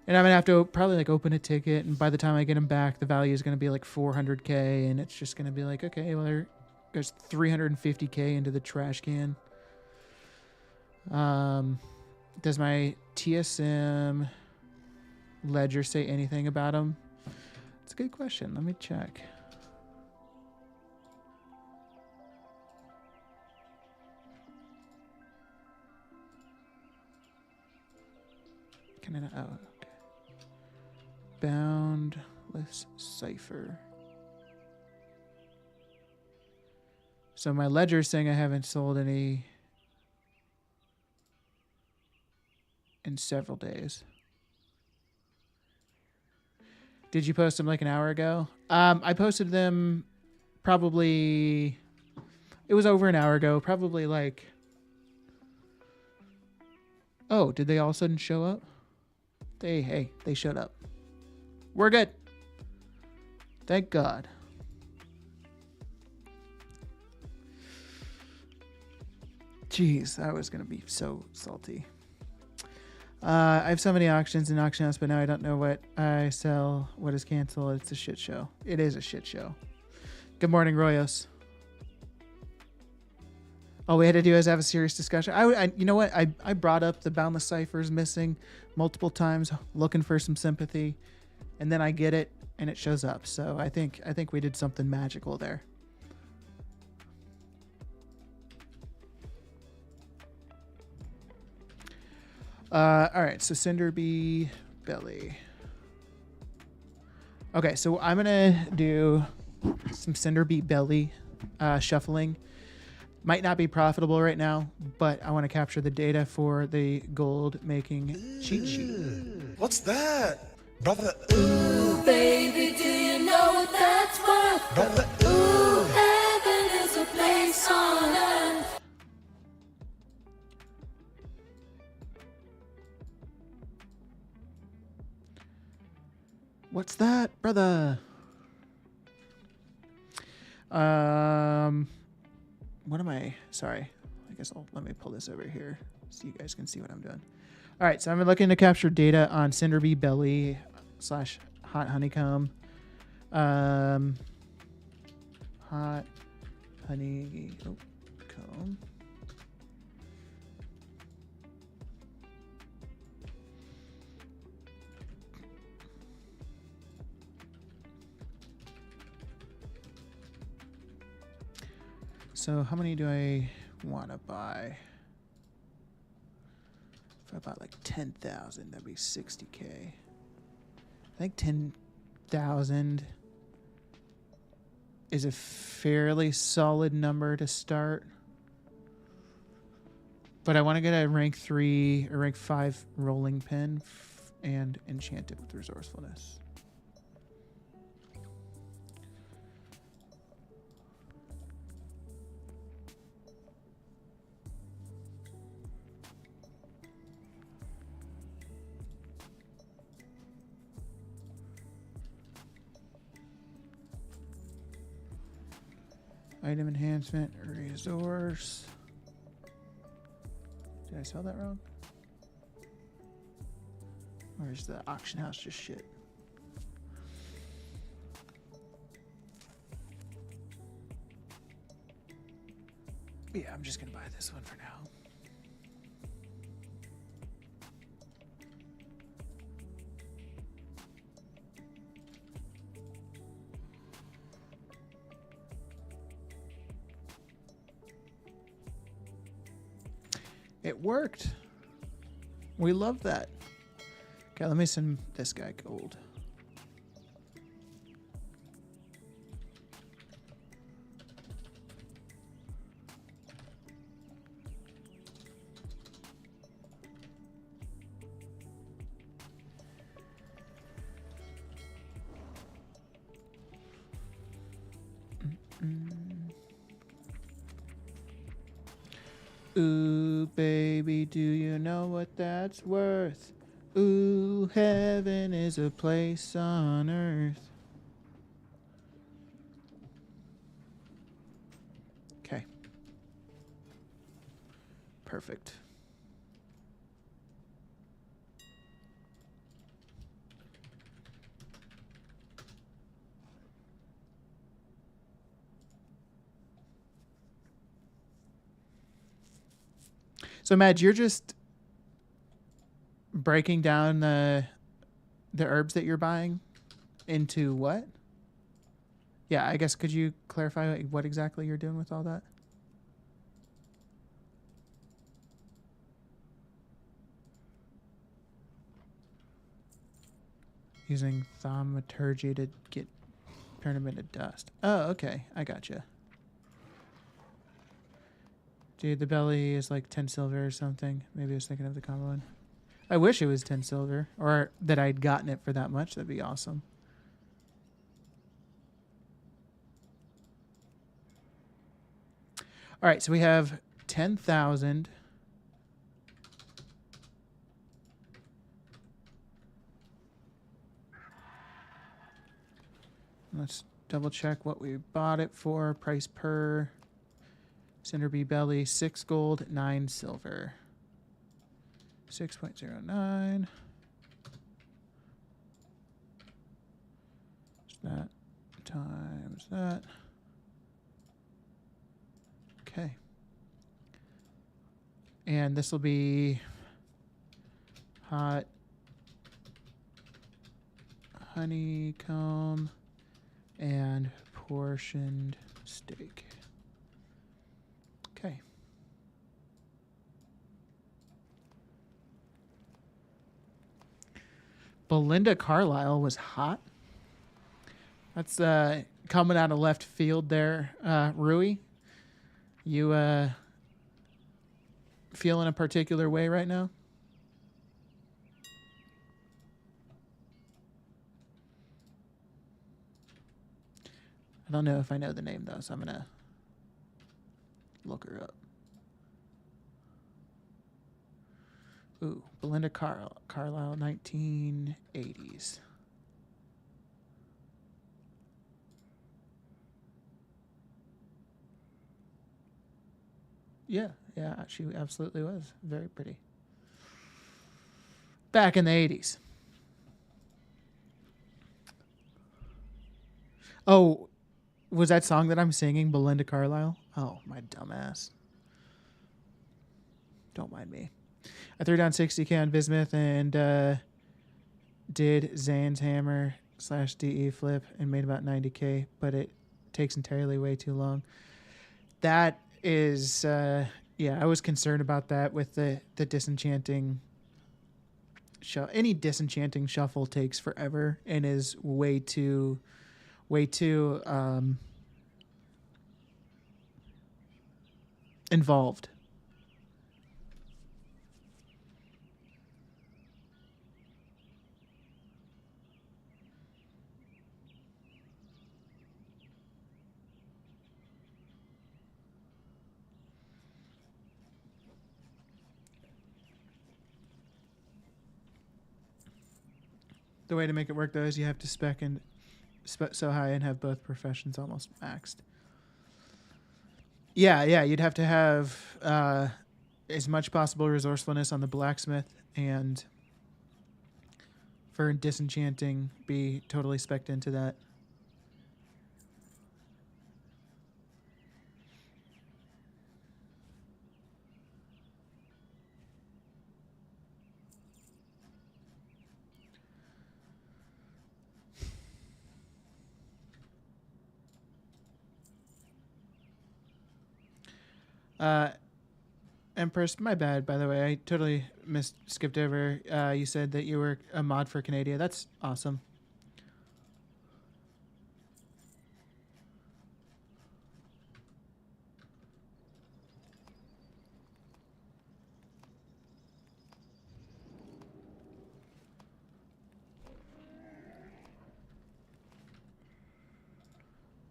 And I'm going to have to probably like open a ticket, and by the time I get them back, the value is going to be like 400k, and it's just going to be like, okay, well, there's 350k into the trash can. Does my TSM ledger say anything about them? It's a good question. Let me check. Can I not? Oh, okay. Boundless Cipher. So my ledger is saying I haven't sold any in several days. Did you post them like an hour ago? I posted them probably, it was over an hour ago, probably like, oh, did they all of a sudden show up? They showed up. We're good. Thank God. Jeez, that was going to be so salty. I have so many auctions in Auction House, but now I don't know what I sell, what is canceled. It's a shit show. It is a shit show. Good morning, Royos. All we had to do is have a serious discussion. You know what? I brought up the Boundless Ciphers missing multiple times, looking for some sympathy, and then I get it, and it shows up. So I think we did something magical there. All right, so Cinderbee Belly. Okay, so I'm gonna do some Cinderbee Belly shuffling. Might not be profitable right now, but I want to capture the data for the gold making cheat sheet. What's that? Brother, Ooh, baby, do you know what that's worth? brother, Ooh, heaven is a place on earth. What's that, brother? What am I? Sorry. I guess let me pull this over here so you guys can see what I'm doing. All right, so I'm looking to capture data on Cinderbee Belly / hot honeycomb. Hot honeycomb. So how many do I want to buy? If I bought like 10,000, that'd be 60K. I think 10,000 is a fairly solid number to start. But I want to get a rank 3 or rank 5 rolling pin and enchant it with resourcefulness. Item enhancement, resource. Did I sell that wrong? Or is the auction house just shit? Yeah, I'm just gonna buy this one for now. It worked. We love that. Okay, let me send this guy gold. Ooh, baby, do you know what that's worth? Ooh, heaven is a place on earth. Okay. Perfect. So, Madge, you're just breaking down the herbs that you're buying into what? Yeah, I guess could you clarify what exactly you're doing with all that? Using thaumaturgy to turn them into dust. Oh, okay. I gotcha. Dude, the belly is like 10 silver or something. Maybe I was thinking of the combo one. I wish it was 10 silver, or that I'd gotten it for that much. That'd be awesome. All right, so we have 10,000. Let's double check what we bought it for. Price per Cinder Bee Belly, 6 gold, 9 silver. 6.09. That times that. Okay. And this will be hot honeycomb and portioned steak. Okay. Belinda Carlisle was hot. That's coming out of left field there, Rui. You feeling a particular way right now? I don't know if I know the name though, so I'm gonna look her up. Ooh, Belinda Carlisle, 1980s. Yeah, she absolutely was. Very pretty. Back in the 80s. Oh, was that song that I'm singing Belinda Carlisle? Oh, my dumbass. Don't mind me. I threw down 60k on Bismuth and did Zan's hammer / DE flip and made about 90k, but it takes entirely way too long. That is, I was concerned about that with the disenchanting. Any disenchanting shuffle takes forever and is way too involved. The way to make it work, though, is you have to spec so high and have both professions almost maxed. Yeah, you'd have to have as much possible resourcefulness on the blacksmith, and for disenchanting, be totally spec'd into that. Empress, my bad, by the way. I totally skipped over. You said that you were a mod for Canada. That's awesome.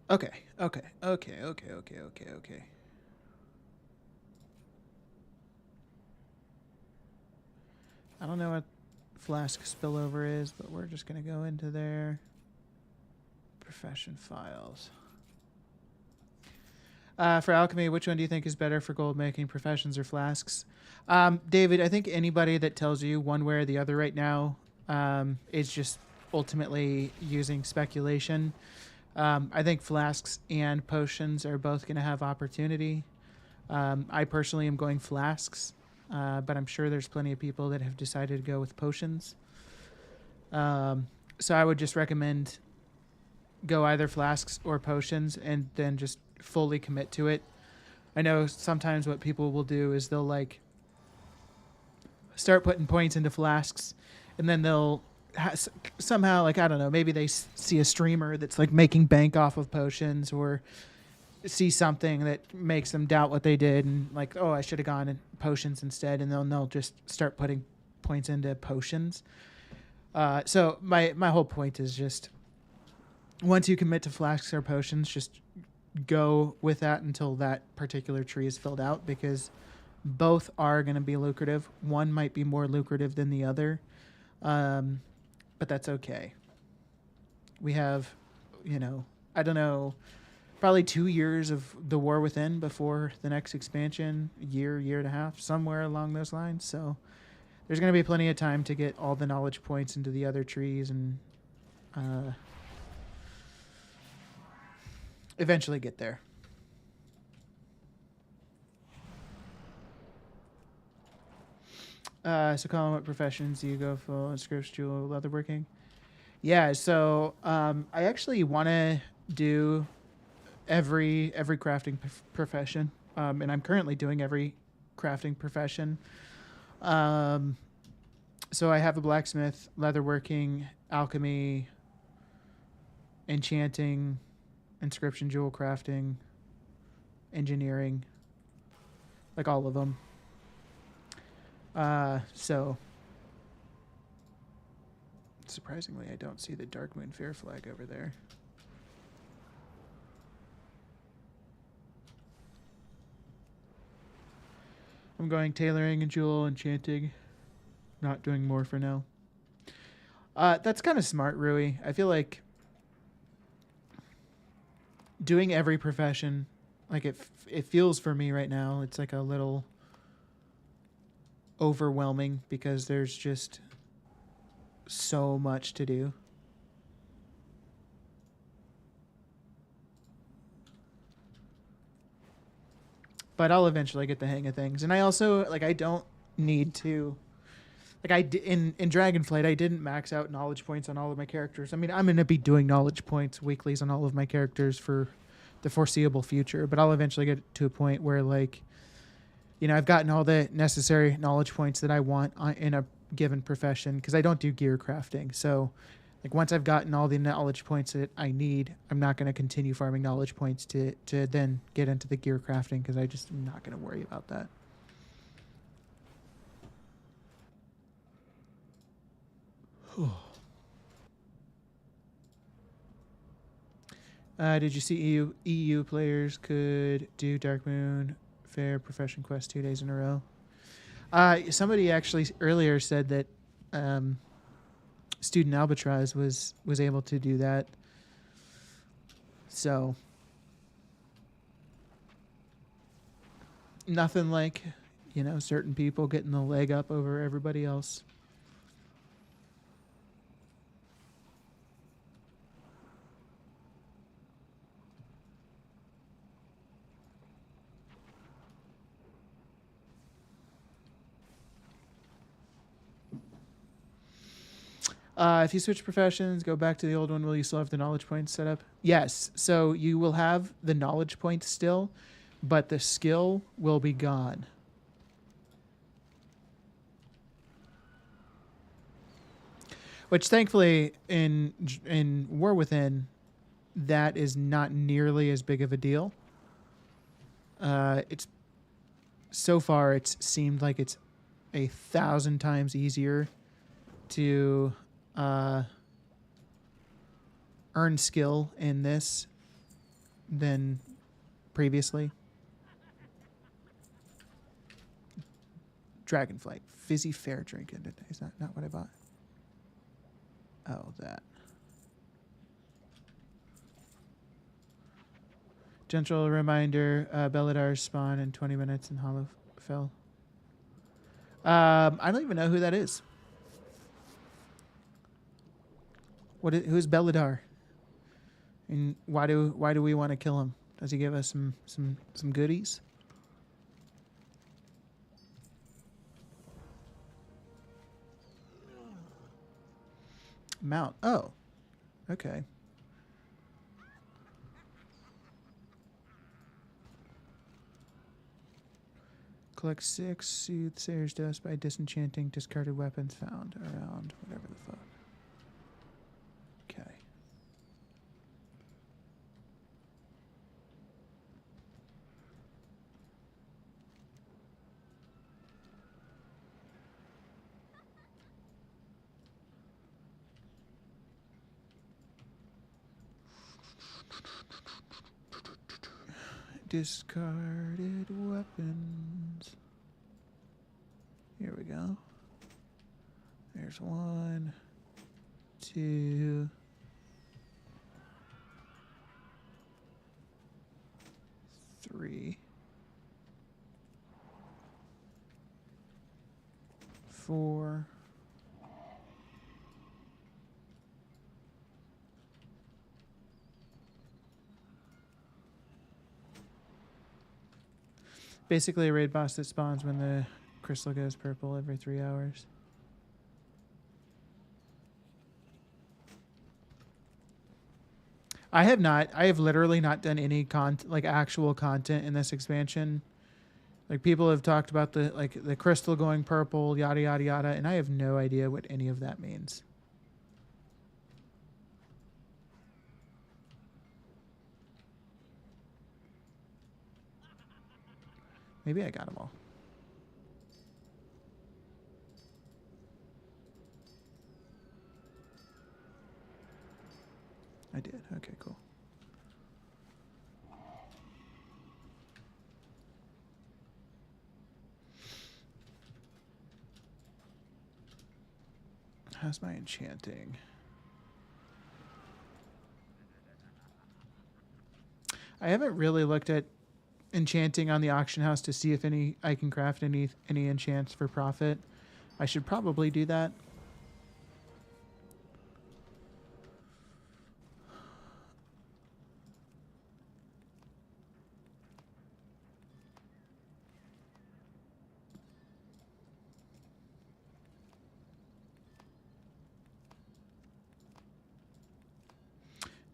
Okay. I don't know what flask spillover is, but we're just going to go into there. Profession files. For alchemy, which one do you think is better for gold making, professions or flasks? David, I think anybody that tells you one way or the other right now is just ultimately using speculation. I think flasks and potions are both going to have opportunity. I personally am going flasks. But I'm sure there's plenty of people that have decided to go with potions. So I would just recommend go either flasks or potions and then just fully commit to it. I know sometimes what people will do is they'll like start putting points into flasks, and then they'll somehow, like, I don't know, maybe they see a streamer that's like making bank off of potions, or see something that makes them doubt what they did and like, oh, I should have gone in potions instead, and they'll just start putting points into potions. So my whole point is just once you commit to flasks or potions, just go with that until that particular tree is filled out, because both are going to be lucrative. One might be more lucrative than the other, but that's okay. We have, I don't know, probably 2 years of the War Within before the next expansion, year and a half, somewhere along those lines. So there's going to be plenty of time to get all the knowledge points into the other trees and eventually get there. So Colin, what professions do you go for? Scripts, jewel, leatherworking? Yeah, so I actually want to do every crafting profession, and I'm currently doing every crafting profession. So I have a blacksmith, leatherworking, alchemy, enchanting, inscription, jewel crafting, engineering, like all of them. So surprisingly, I don't see the Dark Moon Fair flag over there. I'm going tailoring and jewel enchanting. Not doing more for now. That's kind of smart, Rui. I feel like doing every profession, like it feels for me right now, it's like a little overwhelming because there's just so much to do. but I'll eventually get the hang of things. And I also like I don't need to like in Dragonflight I didn't max out knowledge points on all of my characters. I mean, I'm going to be doing knowledge points weeklies on all of my characters for the foreseeable future, but I'll eventually get to a point where like I've gotten all the necessary knowledge points that I want in a given profession because I don't do gear crafting. So like once I've gotten all the knowledge points that I need, I'm not going to continue farming knowledge points to then get into the gear crafting because I just am not going to worry about that. Did you see EU players could do Dark Moon Fair Profession Quest 2 days in a row? Somebody actually earlier said that Student Albatross was able to do that. So nothing like, certain people getting the leg up over everybody else. If you switch professions, go back to the old one, will you still have the knowledge points set up? Yes. So you will have the knowledge points still, but the skill will be gone. Which thankfully in War Within, that is not nearly as big of a deal. It's so far it's seemed like it's 1,000 times easier to earn skill in this than previously. Dragonflight. Fizzy fair drink. Is that not what I bought? Oh, that. Gentle reminder, Belladars spawn in 20 minutes in Hollowfell. I don't even know who that is. Who's Belladar? And why do we want to kill him? Does he give us some goodies? Mount. Oh. Okay. Collect 6 Soothsayer's Dust by disenchanting discarded weapons found around whatever the fuck. Okay. Discarded weapons. Here we go. There's 1, 2, 3, 4. Basically a raid boss that spawns when the crystal goes purple every 3 hours. I have literally not done any actual content in this expansion. Like people have talked about the crystal going purple, yada yada yada, and I have no idea what any of that means. Maybe I got them all. I did. Okay, cool. How's my enchanting? I haven't really looked at enchanting on the auction house to see if I can craft any enchants for profit. I should probably do that.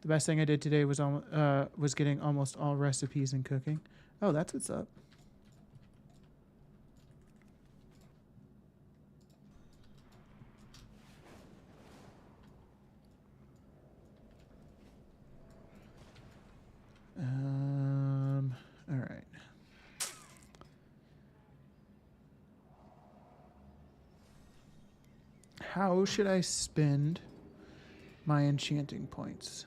The best thing I did today was getting almost all recipes in cooking. Oh, that's what's up. All right. How should I spend my enchanting points?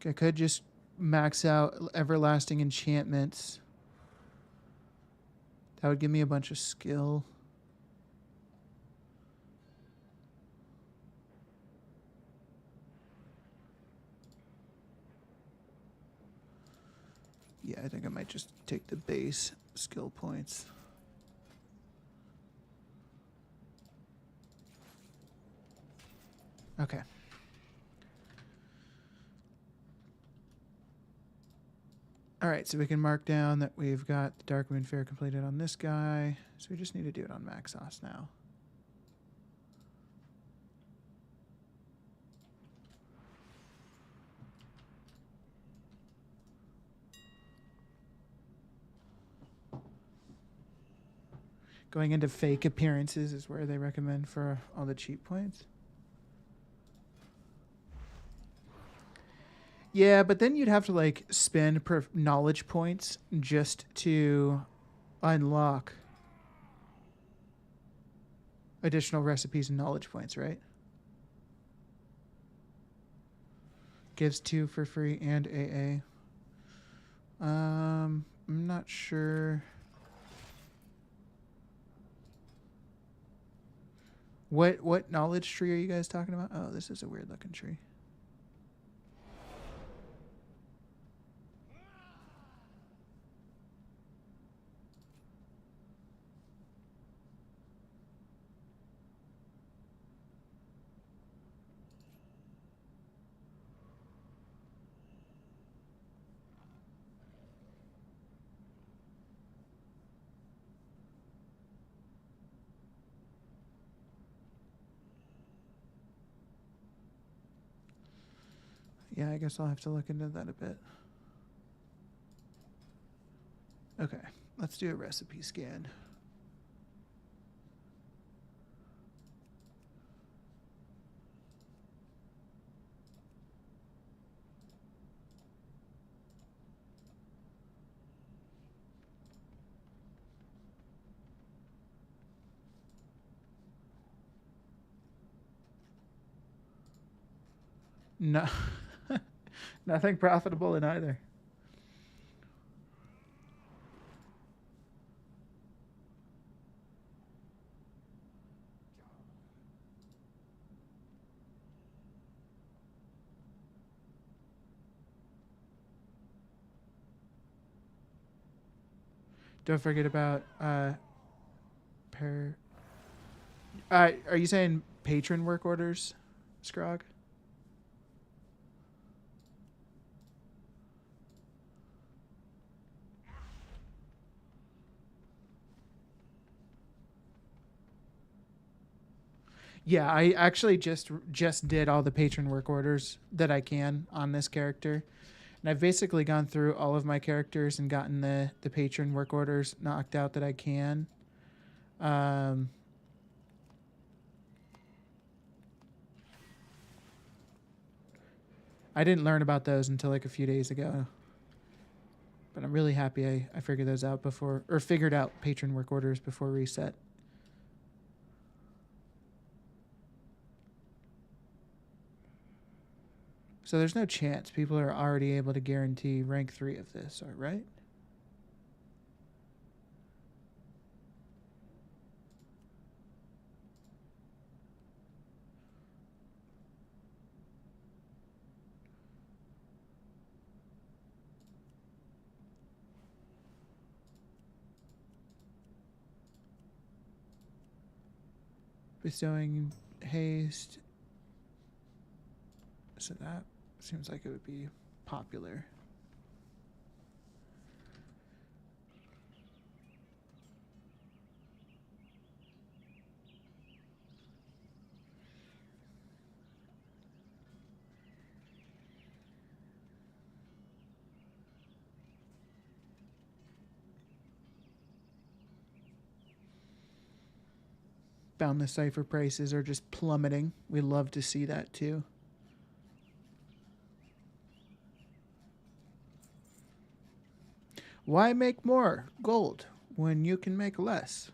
I could just max out everlasting enchantments. That would give me a bunch of skill. Yeah, I think I might just take the base skill points. Okay. All right, so we can mark down that we've got the Darkmoon Fair completed on this guy. So we just need to do it on Maxos now. Going into fake appearances is where they recommend for all the cheat points. Yeah, but then you'd have to like spend knowledge points just to unlock additional recipes and knowledge points, right? Gives 2 for free and AA. I'm not sure. What knowledge tree are you guys talking about? Oh, this is a weird looking tree. Yeah, I guess I'll have to look into that a bit. Okay, let's do a recipe scan. No, nothing profitable in either. Don't forget about are you saying patron work orders, Scrog? Yeah, I actually just did all the patron work orders that I can on this character. And I've basically gone through all of my characters and gotten the patron work orders knocked out that I can. I didn't learn about those until like a few days ago. But I'm really happy I figured those out figured out patron work orders before reset. So there's no chance people are already able to guarantee rank 3 of this, right? Bestowing haste. So that seems like it would be popular. Boundless Cipher prices are just plummeting. We love to see that too. Why make more gold when you can make less?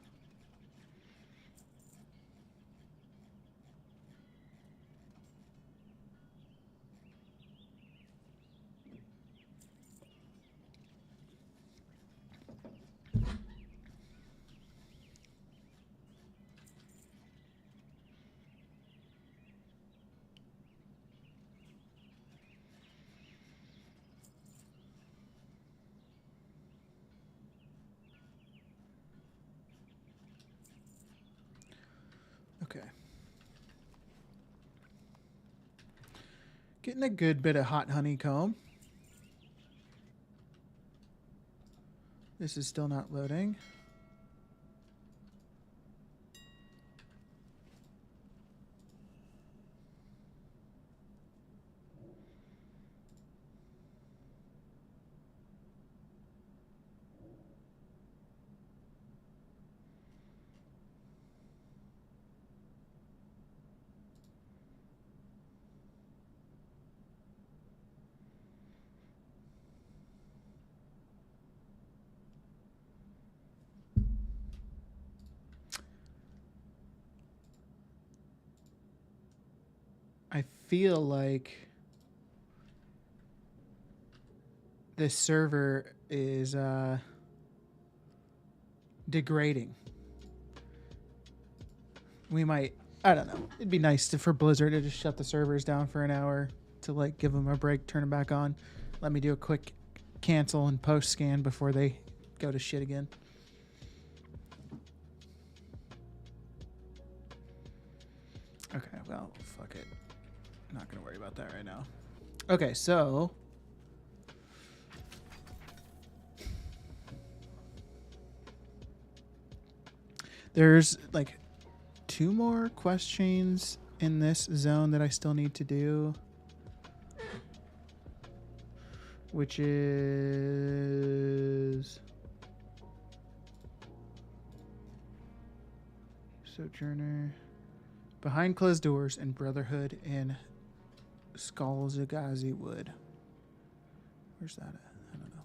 Okay. Getting a good bit of hot honeycomb. This is still not loading. I feel like this server is degrading. We might, I don't know. It'd be nice for Blizzard to just shut the servers down for an hour to like give them a break, turn them back on. Let me do a quick cancel and post scan before they go to shit again. Okay, well, fuck it. I'm not going to worry about that right now. Okay, so there's like 2 more quest chains in this zone that I still need to do, which is Sojourner, Behind Closed Doors, and Brotherhood in Skalzagazi Wood. Where's that at? I don't know.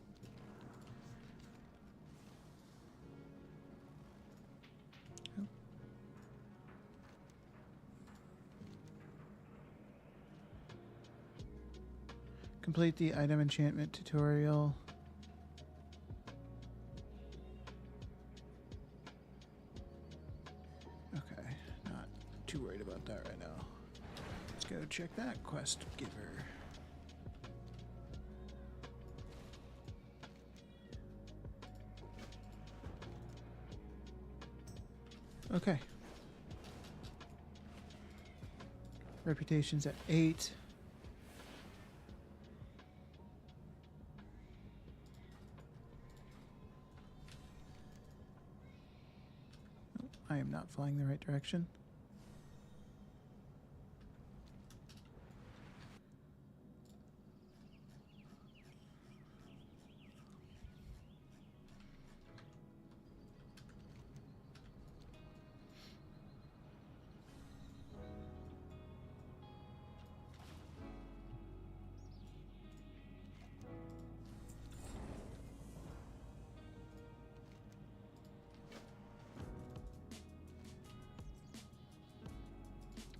Oh. Complete the item enchantment tutorial. Okay, not too worried about that right now. Let's go check that quest giver. Okay. Reputation's at 8. Oh, I am not flying the right direction.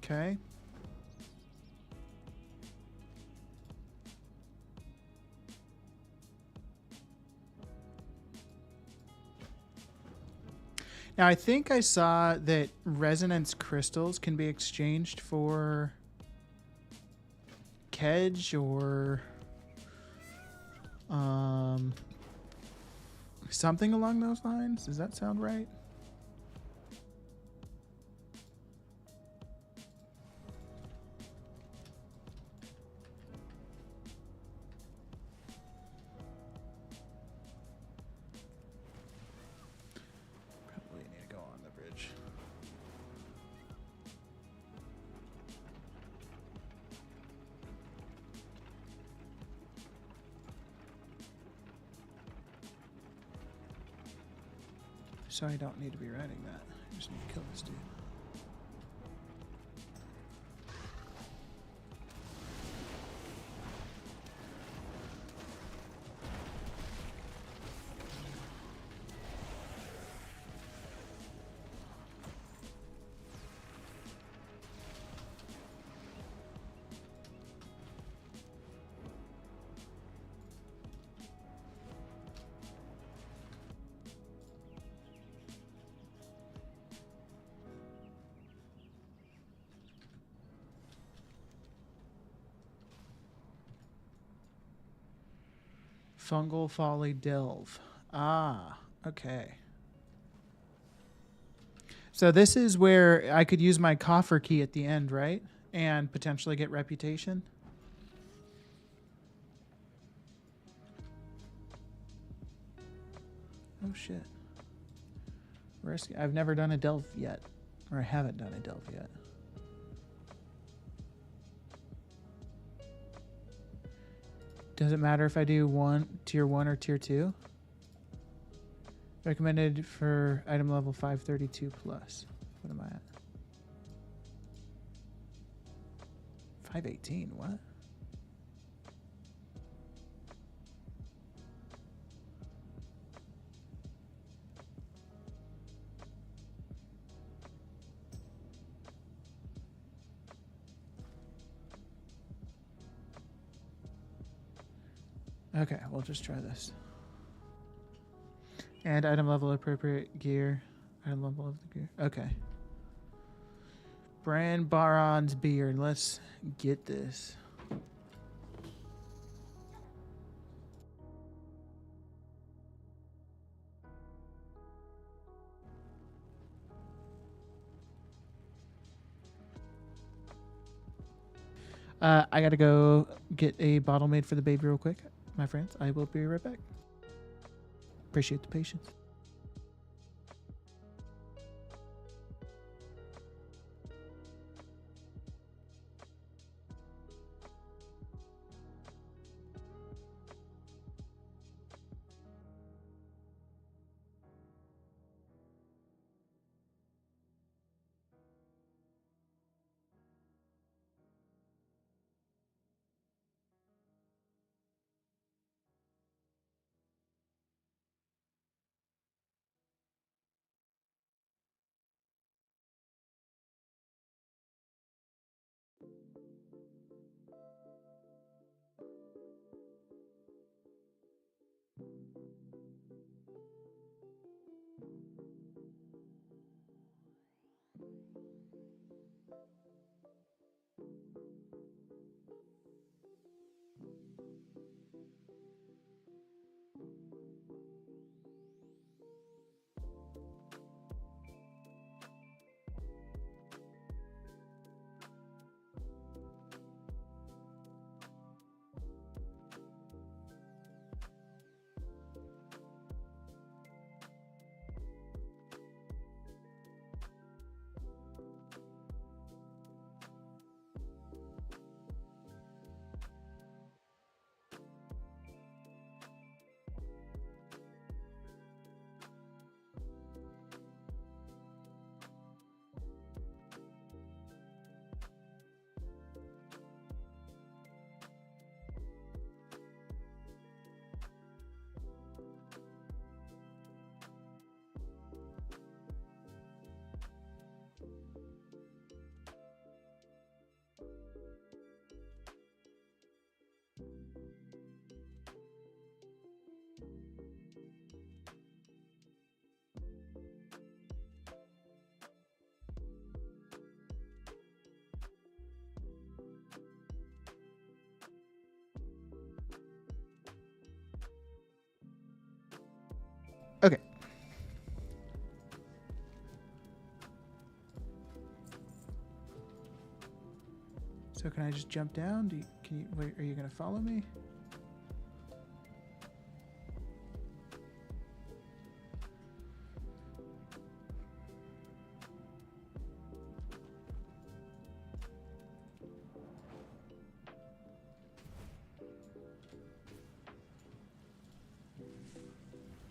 Okay. Now, I think I saw that resonance crystals can be exchanged for Kedge or something along those lines. Does that sound right? So I don't need to be writing that. I just need to kill this dude. Fungal Folly Delve. Ah, okay. So this is where I could use my coffer key at the end, right? And potentially get reputation. Oh shit. I've never done a delve yet. Or I haven't done a delve yet. Does it matter if I do tier 1 or tier 2? Recommended for item level 532 plus. What am I at? 518, what? Okay, we'll just try this. And item level appropriate gear. Item level of the gear. Okay. Brand Baron's beard. Let's get this. I gotta go get a bottle made for the baby real quick, my friends. I will be right back. Appreciate the patience. Okay. So can I just jump down? Wait, are you gonna follow me?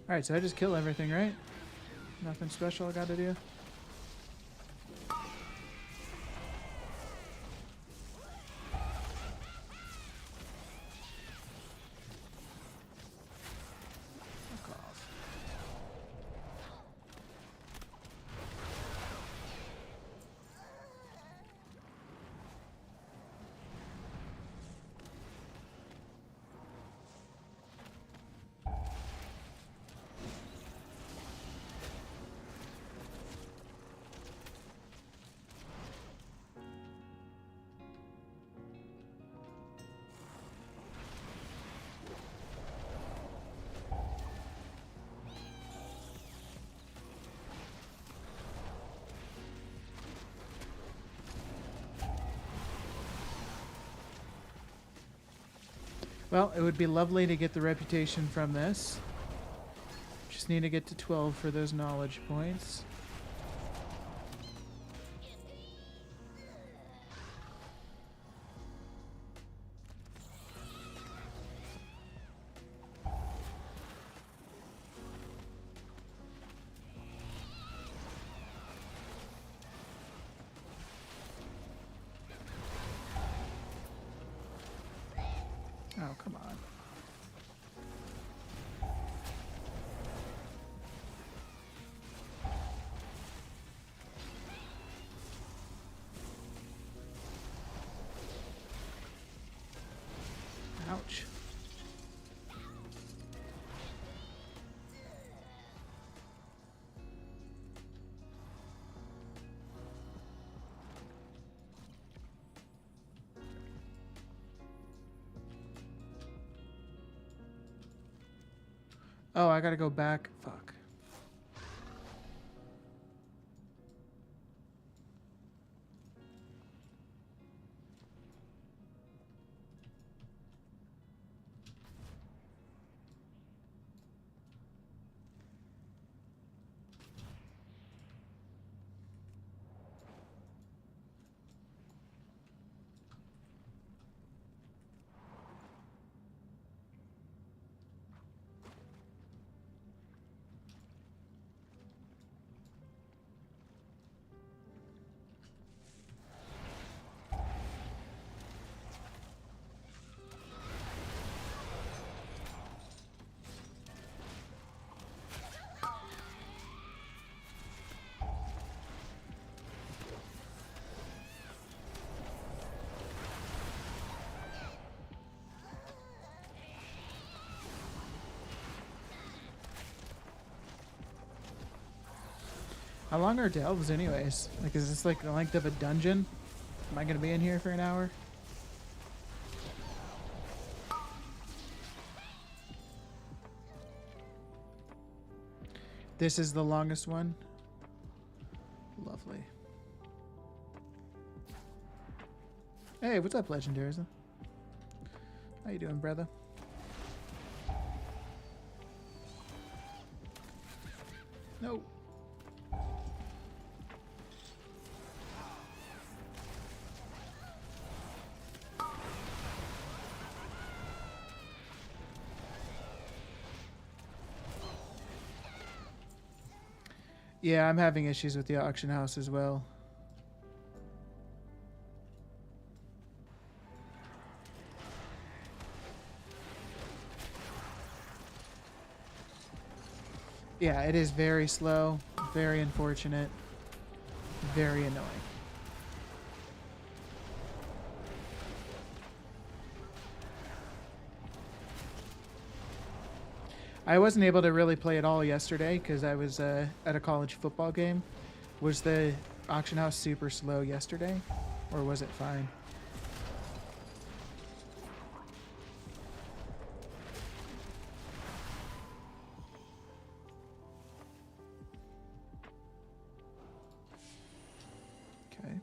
Alright, so I just kill everything, right? Nothing special I gotta do? Fuck off. Well, it would be lovely to get the reputation from this. Just need to get to 12 for those knowledge points. Oh, come on. Ouch. Oh, I gotta go back. Fuck. How long are delves anyways? Like, is this like the length of a dungeon? Am I gonna be in here for an hour? This is the longest one. Lovely. Hey, what's up, Legendaries? How you doing, brother? No. Yeah, I'm having issues with the auction house as well. Yeah, it is very slow, very unfortunate, very annoying. I wasn't able to really play at all yesterday because I was at a college football game. Was the auction house super slow yesterday, or was it fine? Okay.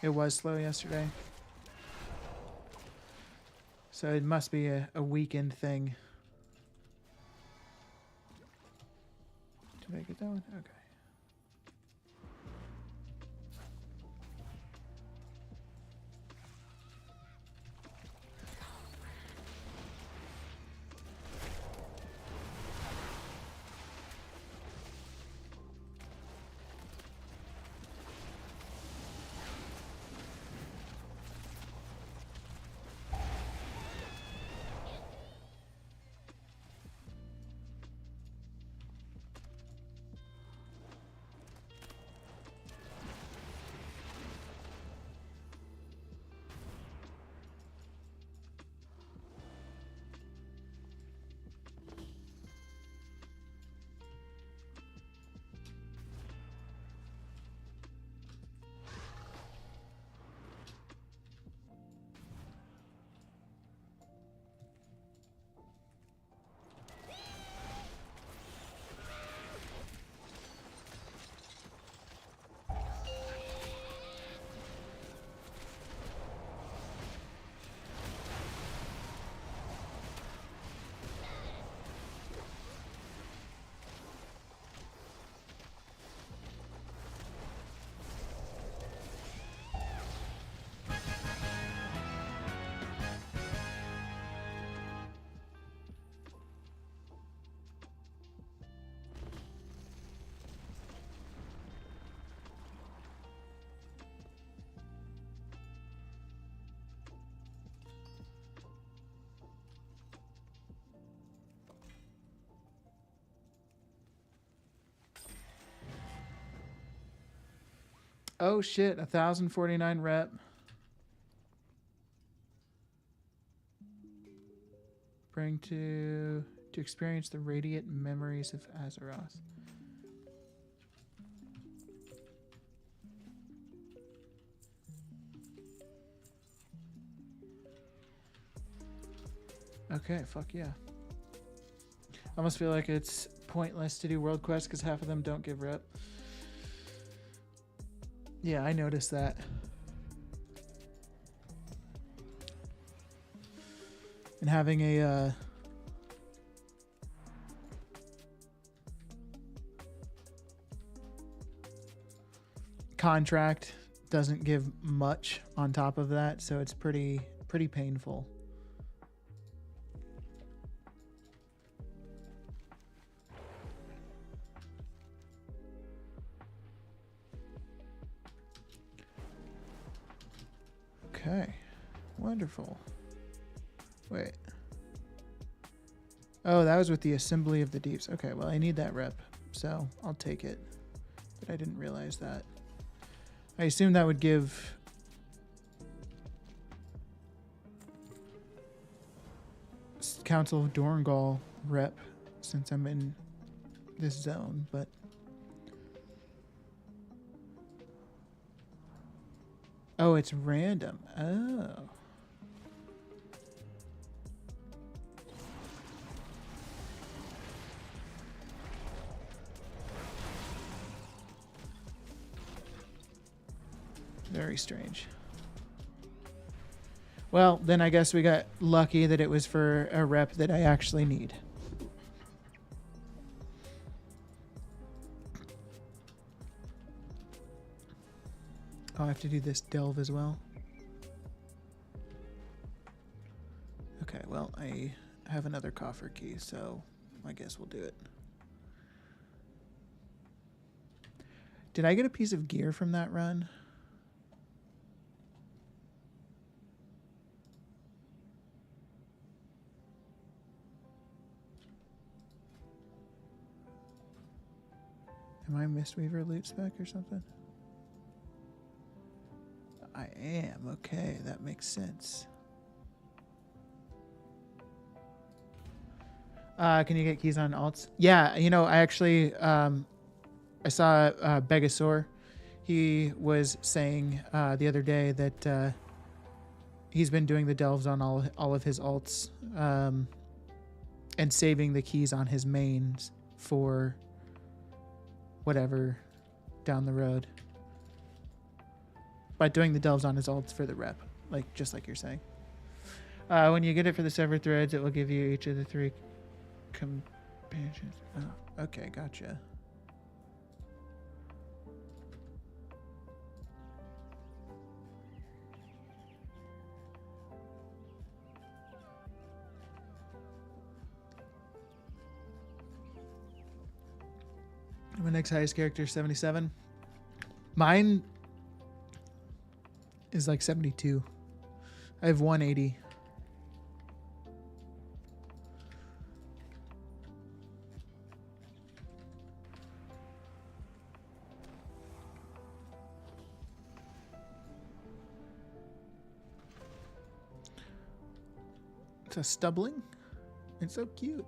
It was slow yesterday. So it must be a weekend thing. Did I get that one? Okay. Oh shit, 1,049 rep. Bring to experience the radiant memories of Azeroth. Okay, fuck yeah. I almost feel like it's pointless to do world quests because half of them don't give rep. Yeah, I noticed that. And having a contract doesn't give much on top of that, so it's pretty painful. Okay, wonderful. Wait. Oh, that was with the Assembly of the Deeps. Okay, well, I need that rep, so I'll take it. But I didn't realize that. I assume that would give Council of Dorangal rep since I'm in this zone, but oh, it's random. Oh. Very strange. Well, then I guess we got lucky that it was for a rep that I actually need. Oh, I have to do this delve as well. Okay, well, I have another coffer key, so I guess we'll do it. Did I get a piece of gear from that run? Am I Mistweaver loot spec or something? I am. Okay, that makes sense. Can you get keys on alts? Yeah, you know, I actually I saw Begasaur. He was saying the other day that he's been doing the delves on all of his alts and saving the keys on his mains for whatever down the road. But doing the delves on his alts for the rep, like just like you're saying. When you get it for the severed threads, it will give you each of the 3 companions. Oh, okay, gotcha. My next highest character is 77. Mine is like 72. I have 180. It's a stubbling. It's so cute.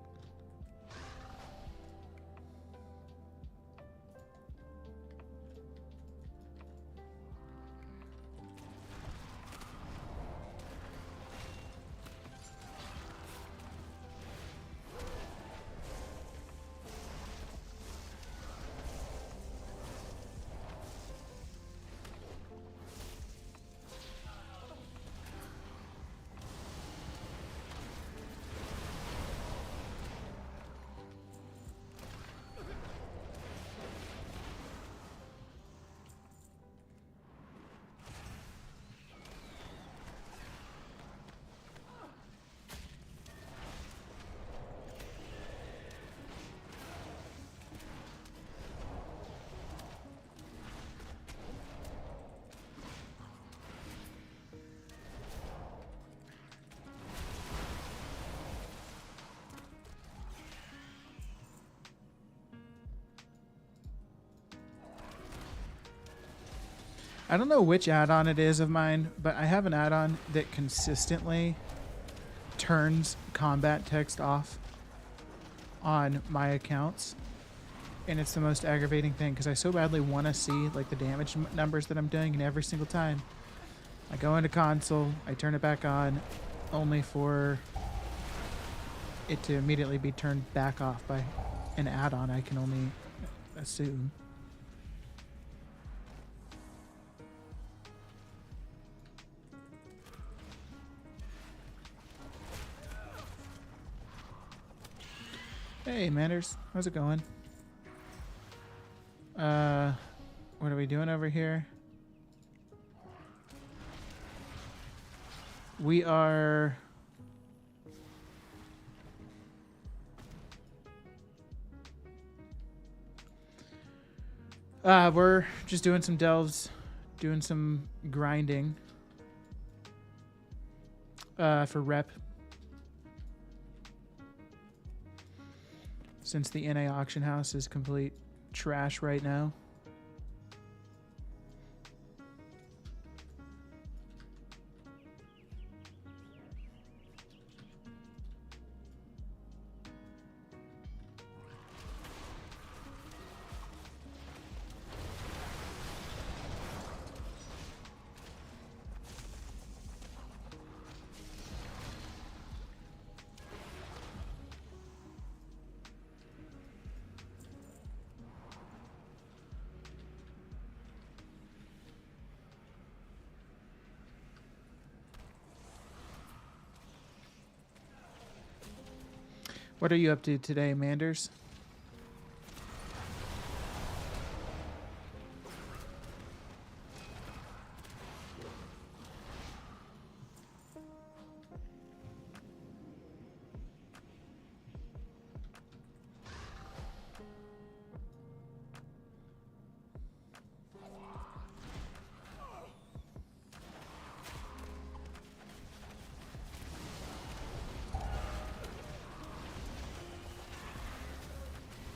I don't know which add-on it is of mine, but I have an add-on that consistently turns combat text off on my accounts. And it's the most aggravating thing because I so badly want to see like the damage numbers that I'm doing, and every single time I go into console, I turn it back on, only for it to immediately be turned back off by an add-on, I can only assume. Hey, Manders. How's it going? What are we doing over here? We are... we're just doing some delves, doing some grinding for rep. Since the NA auction house is complete trash right now. What are you up to today, Manders?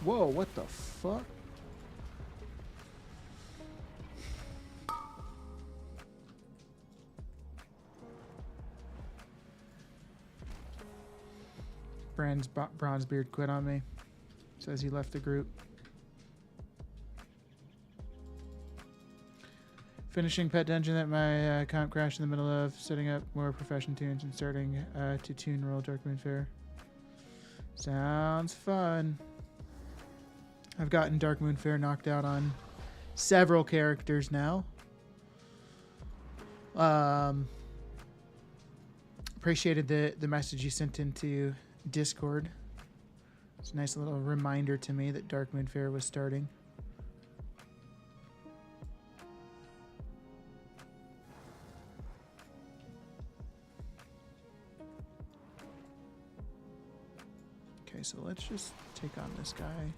Whoa, what the fuck? Bronzebeard quit on me. Says he left the group. Finishing pet dungeon that my comp crashed in the middle of. Setting up more profession tunes and starting to tune Royal Darkmoon Faire. Sounds fun. I've gotten Darkmoon Faire knocked out on several characters now. Appreciated the message you sent into Discord. It's a nice little reminder to me that Darkmoon Faire was starting. Okay, so let's just take on this guy.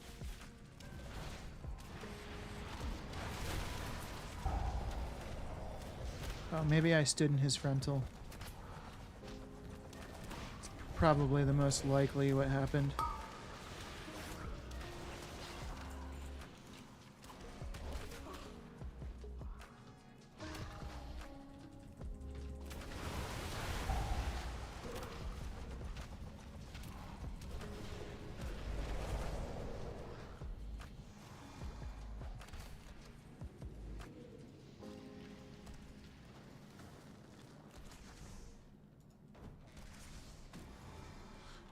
Oh, maybe I stood in his frontal. It's probably the most likely what happened.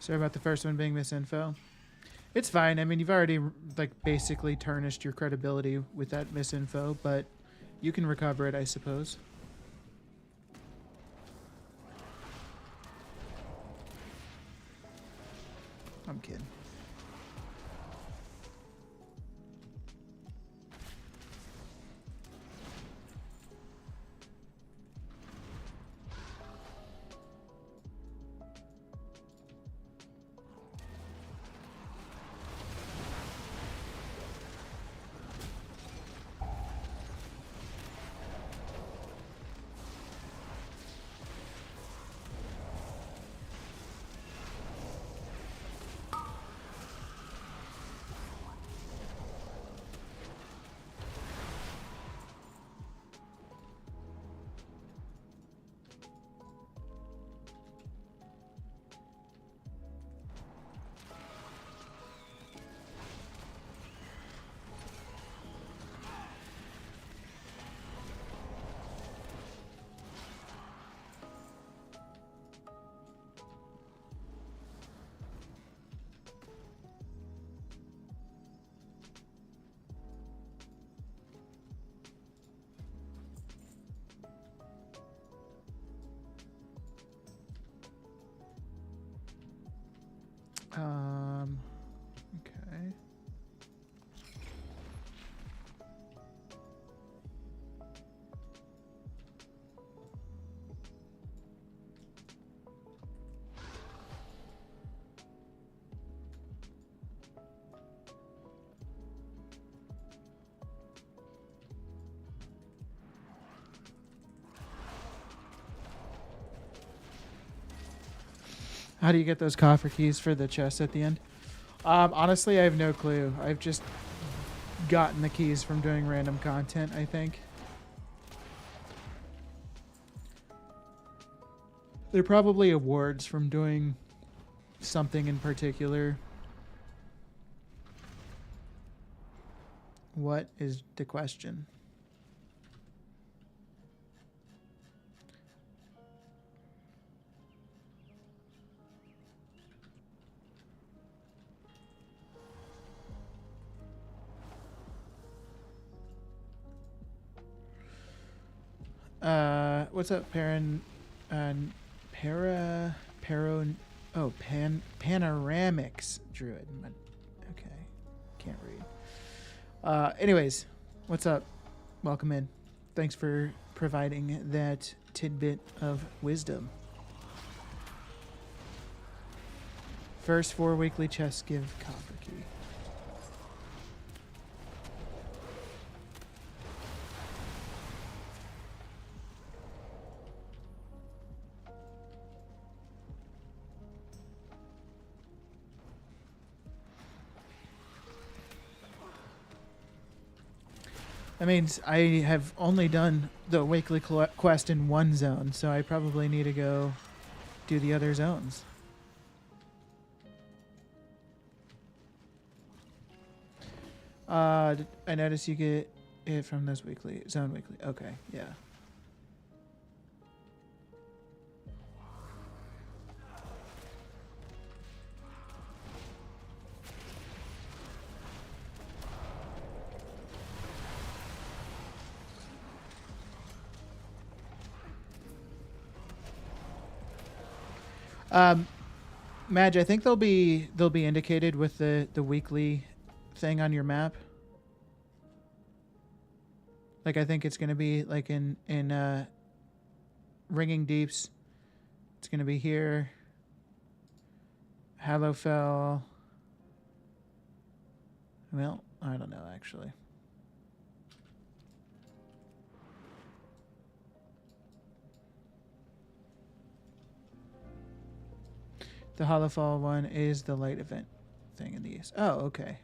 Sorry about the first one being misinfo. It's fine. I mean, you've already like basically tarnished your credibility with that misinfo, but you can recover it, I suppose. I'm kidding. Okay. How do you get those coffer keys for the chest at the end? Honestly, I have no clue. I've just gotten the keys from doing random content, I think. They're probably awards from doing something in particular. What is the question? What's up, Panoramics Druid. Okay, can't read. Anyways, what's up? Welcome in. Thanks for providing that tidbit of wisdom. First 4 weekly chests give copper key. That means I have only done the weekly quest in one zone, so I probably need to go do the other zones. I noticed you get it from this zone weekly. Okay, yeah. Madge, I think they'll be indicated with the weekly thing on your map. Like, I think it's gonna be like in Ringing Deeps. It's gonna be here. Hallowfell. Well, I don't know actually. The Hollowfall one is the light event thing in the east. Oh, okay.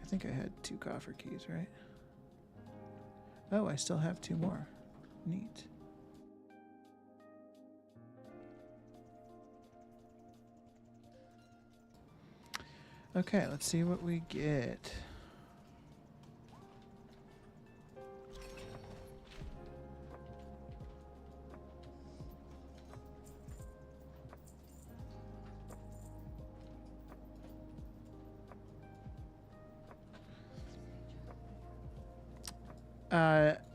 I think I had 2 coffer keys, right? Oh, I still have 2 more. Neat. Okay, let's see what we get.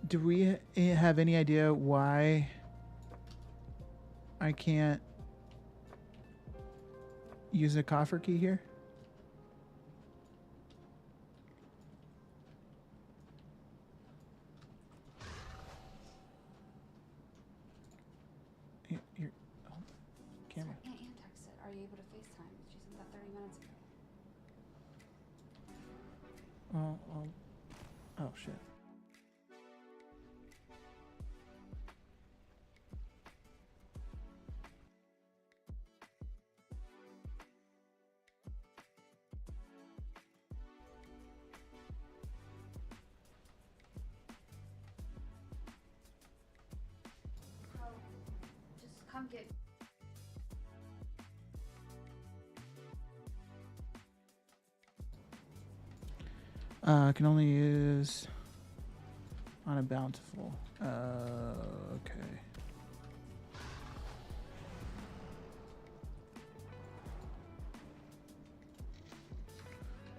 Do we have any idea why I can't use a coffer key here? Camera. Aunt Ann texted, are you able to FaceTime? She sent that 30 minutes ago. Oh shit. come get. Can only use on a bountiful. Okay.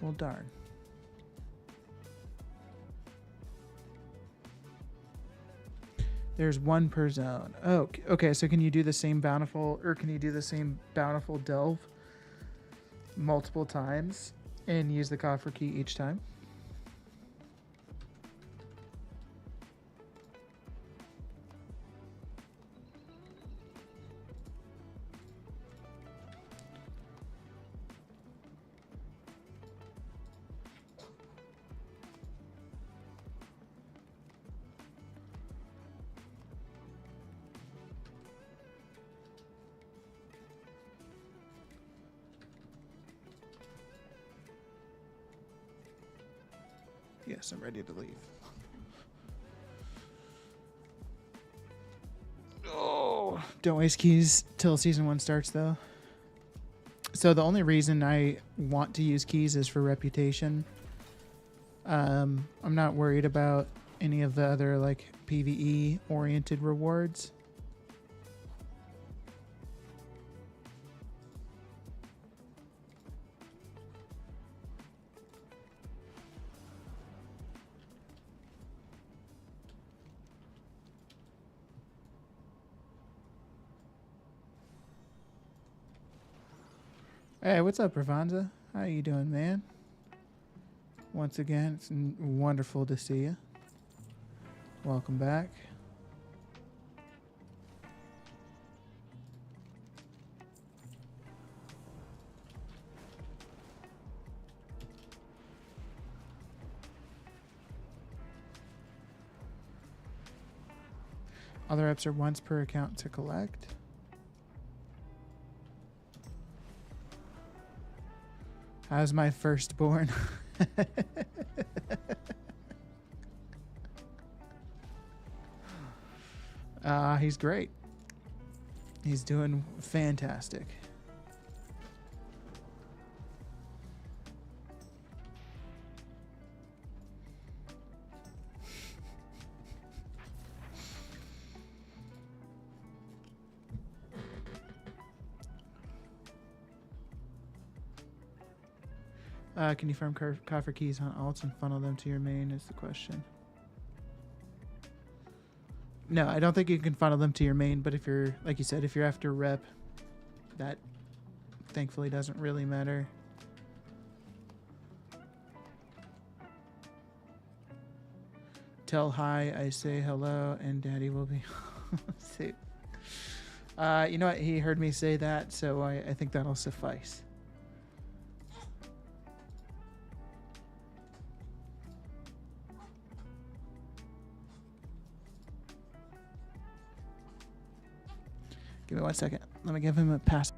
Well, darn. There's one per zone. Oh, okay. So can you do the same bountiful, or can you do the same bountiful delve multiple times and use the coffer key each time? Yes, I'm ready to leave. Oh, don't waste keys till season 1 starts, though. So the only reason I want to use keys is for reputation. I'm not worried about any of the other like PvE oriented rewards. Hey, what's up, Ravanza? How you doing, man? Once again, it's wonderful to see you. Welcome back. Other reps are once per account to collect. How's my firstborn? He's great. He's doing fantastic. Can you farm coffer keys on alts and funnel them to your main is the question. No, I don't think you can funnel them to your main, but if you're, like you said, if you're after rep, that thankfully doesn't really matter. Tell hi, I say hello, and daddy will be... See. You know what? He heard me say that, so I think that'll suffice. Give me 1 second. Let me give him a pass.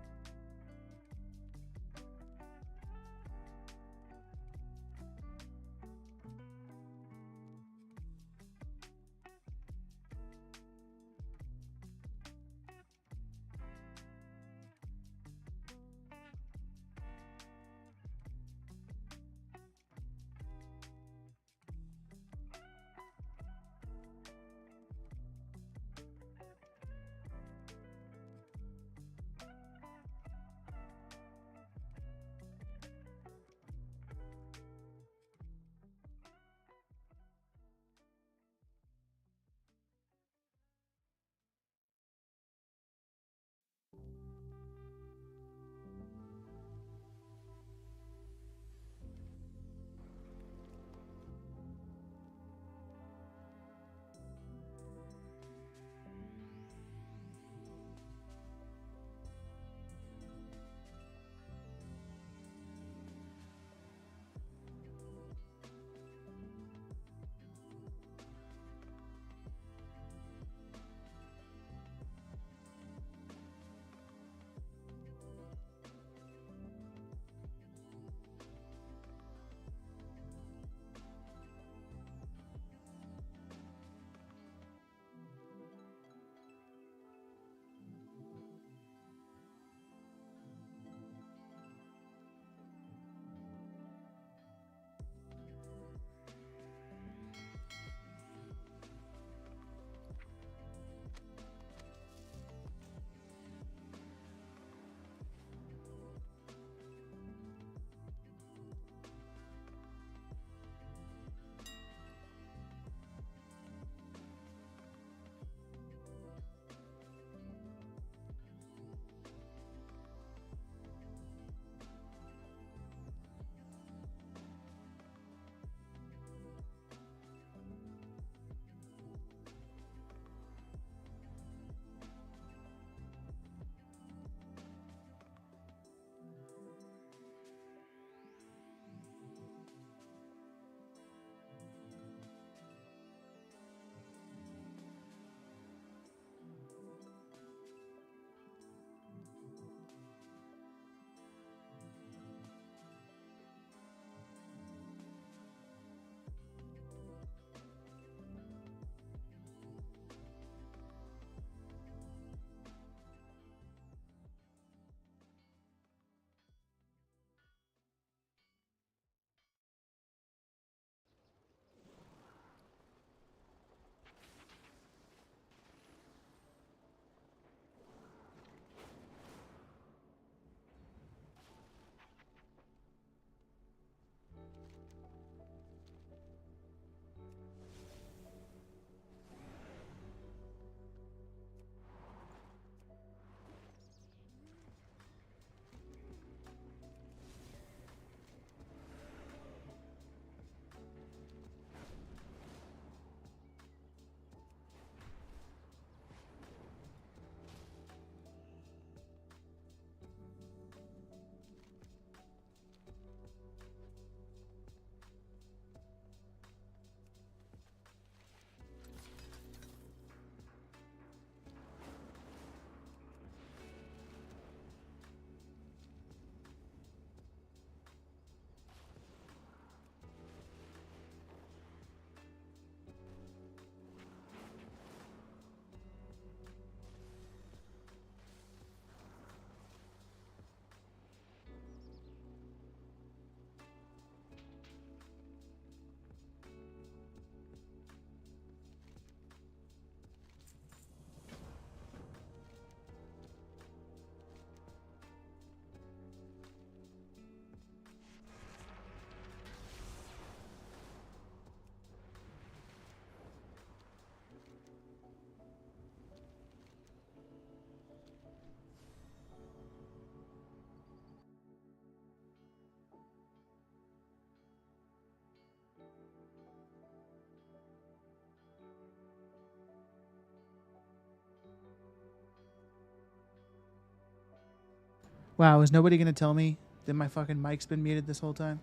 Wow, is nobody gonna tell me that my fucking mic's been muted this whole time?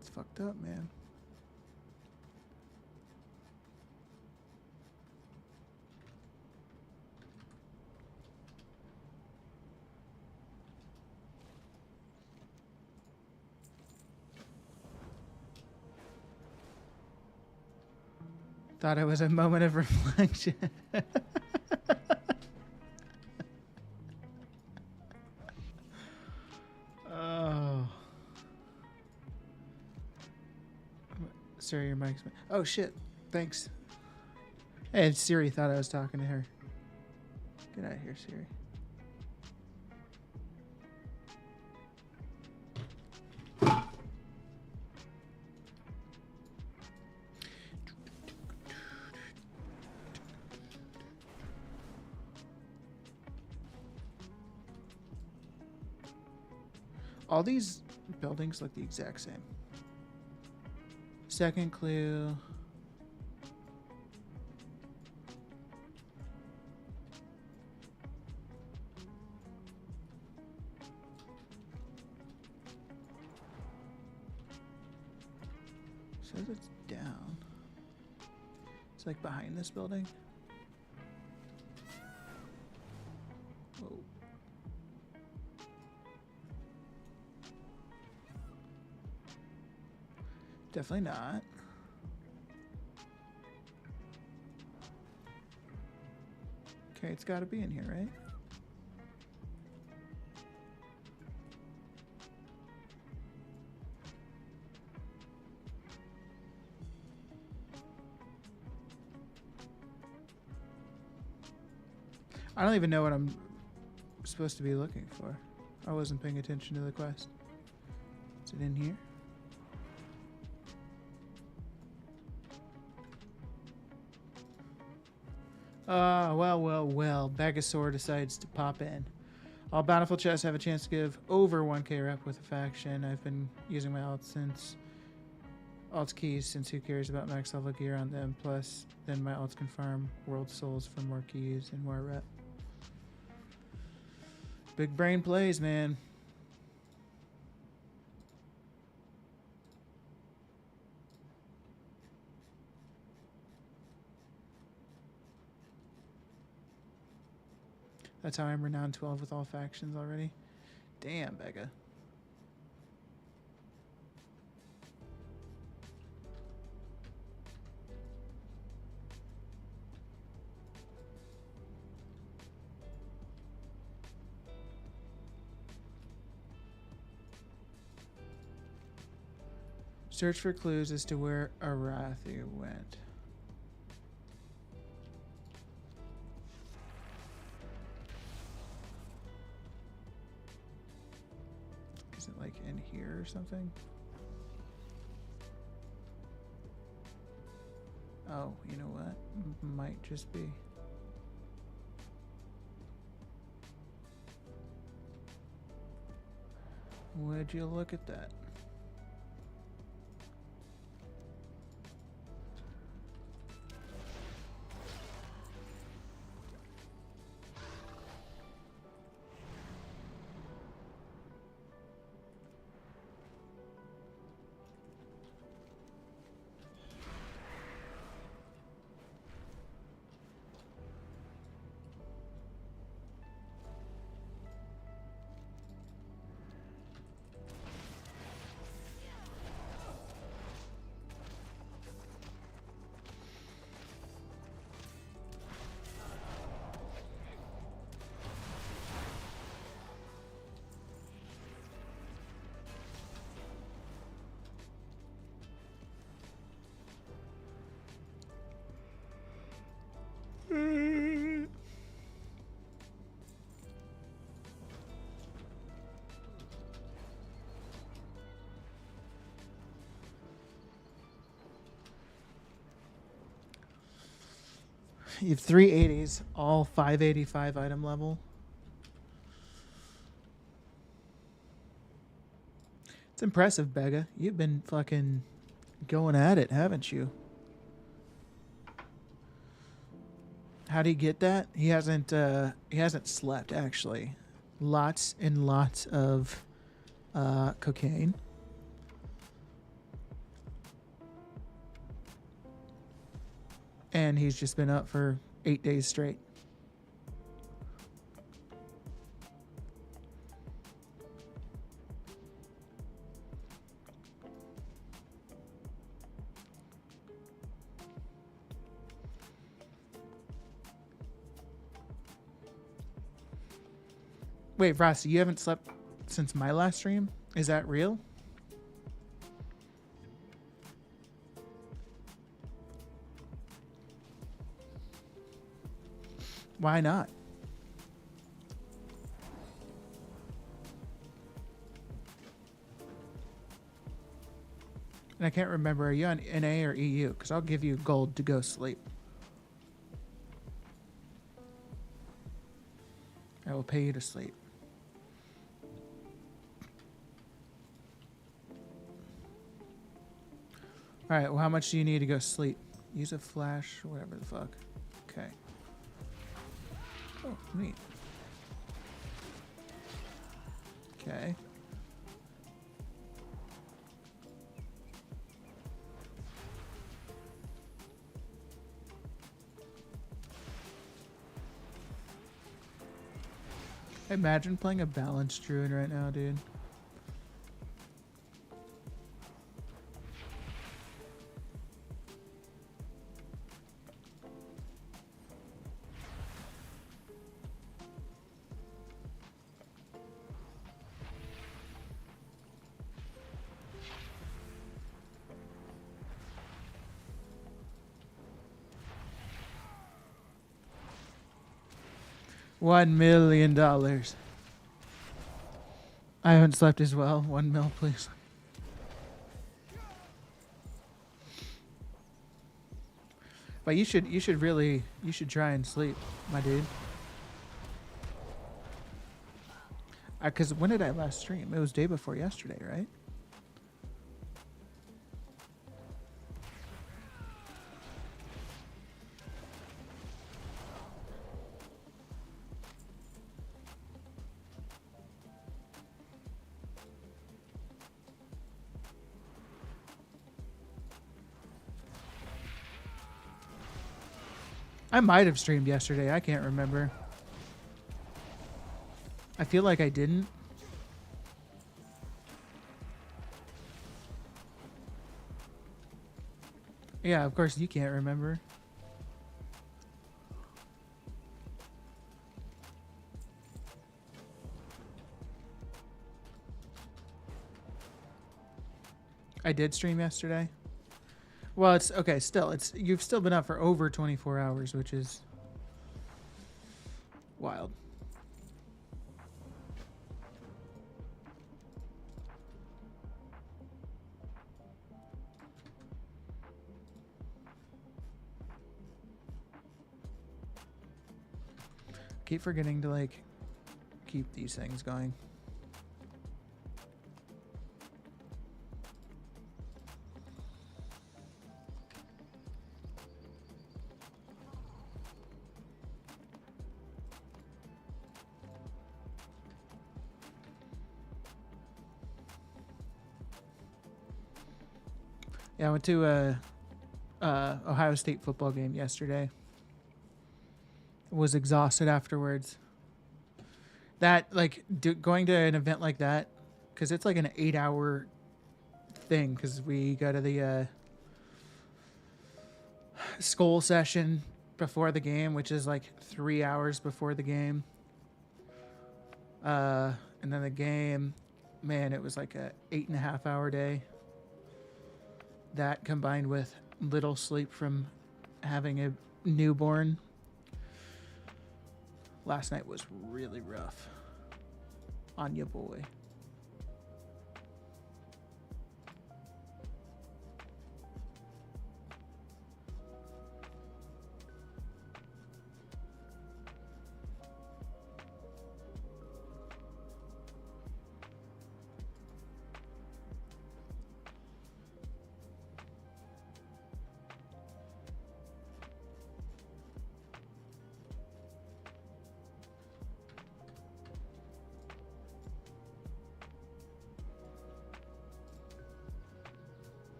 It's fucked up, man. Thought it was a moment of reflection. Oh. Siri, your mic's... Oh, shit. Thanks. Hey, Siri thought I was talking to her. Get out of here, Siri. All these buildings look the exact same. Second clue. Says it's down. It's like behind this building. Whoa. Definitely not. Okay, it's got to be in here, right? I don't even know what I'm supposed to be looking for. I wasn't paying attention to the quest. Is it in here? Well. Bagasaur decides to pop in. All bountiful chests have a chance to give over 1k rep with a faction. I've been using my alt keys since who cares about max level gear on them. Plus, then my alts can farm world souls for more keys and more rep. Big brain plays, man. That's how I'm renowned 12 with all factions already. Damn, Becca. Search for clues as to where Arathi went. Is it like in here or something? Oh, you know what? Might just be. Would you look at that? You have 380s, all 585 item level. It's impressive, Bega. You've been fucking going at it, haven't you? How'd he get that? He hasn't slept actually. Lots and lots of cocaine. And he's just been up for 8 days straight. Wait, Frosty, you haven't slept since my last stream? Is that real? Why not? And I can't remember, are you on NA or EU? Because I'll give you gold to go sleep. I will pay you to sleep. All right, well, how much do you need to go sleep? Use a flash, or whatever the fuck. Okay. Oh, neat. Okay. Imagine playing a balanced druid right now, dude. $1 million. I haven't slept as well. 1 mil, please. But you should try and sleep, my dude. Cause when did I last stream? It was day before yesterday, right? I might have streamed yesterday. I can't remember. I feel like I didn't. Yeah, of course you can't remember. I did stream yesterday. Well, it's okay. Still, you've still been up for over 24 hours, which is wild. Keep forgetting to like keep these things going. Yeah, I went to a Ohio State football game yesterday. Was exhausted afterwards. That going to an event like that, because it's like an 8-hour thing. Because we go to the school session before the game, which is like 3 hours before the game. And then the game, man, it was like a 8.5-hour day. That combined with little sleep from having a newborn. Last night was really rough on ya boy.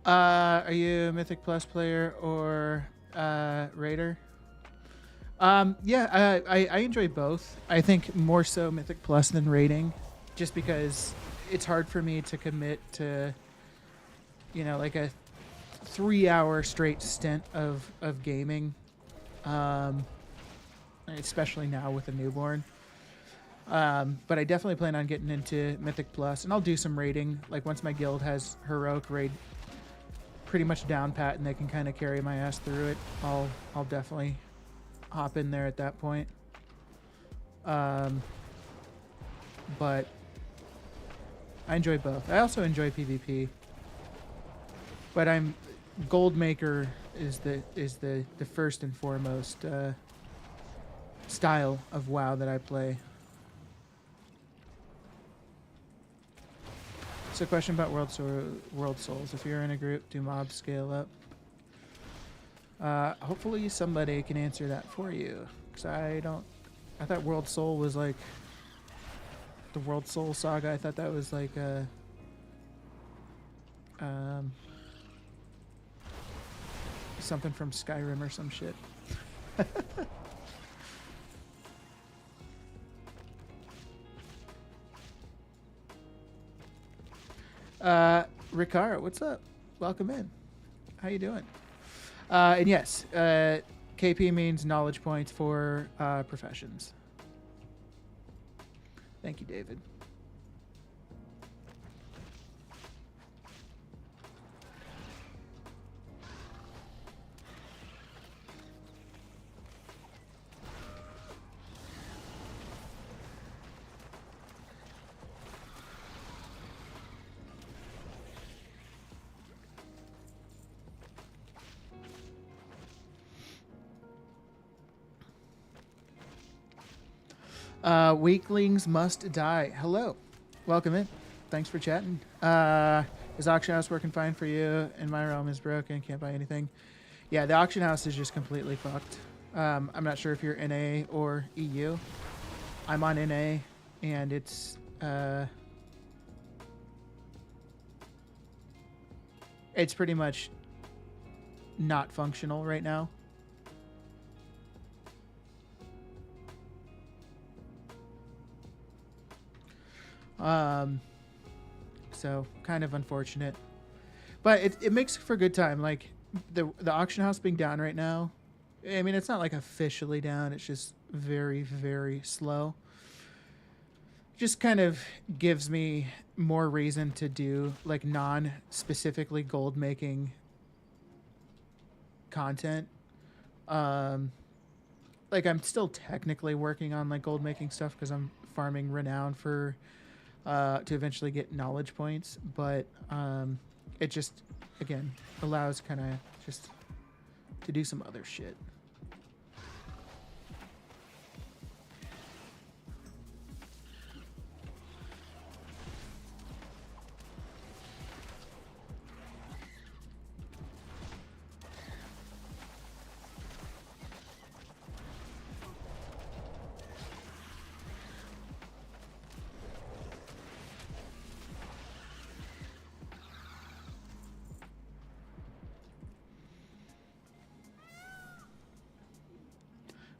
Are you a Mythic Plus player or Raider? Yeah, I enjoy both. I think more so Mythic Plus than raiding, just because it's hard for me to commit to, like a 3-hour straight stint of gaming, especially now with a newborn. But I definitely plan on getting into Mythic Plus, and I'll do some raiding. Like once my guild has heroic raid pretty much down pat, and they can kind of carry my ass through it, I'll definitely hop in there at that point. But I enjoy both. I also enjoy PvP, but gold maker is the first and foremost style of WoW that I play. So, question about World Souls. If you're in a group, do mobs scale up? Hopefully somebody can answer that for you, because I thought World Soul was like the World Soul Saga. I thought that was like a something from Skyrim or some shit. Ricard, what's up? Welcome in. How you doing? And yes, KP means knowledge points for professions. Thank you, David. Weaklings must die. Hello. Welcome in. Thanks for chatting. Is auction house working fine for you? And my realm is broken. Can't buy anything. Yeah, the auction house is just completely fucked. I'm not sure if you're NA or EU. I'm on NA, and it's pretty much not functional right now. So kind of unfortunate, but it makes for a good time. Like the auction house being down right now, I mean, it's not like officially down. It's just very, very slow. Just kind of gives me more reason to do like non-specifically gold making content. Like I'm still technically working on like gold making stuff because I'm farming renown for to eventually get knowledge points, but it just again allows kind of just to do some other shit.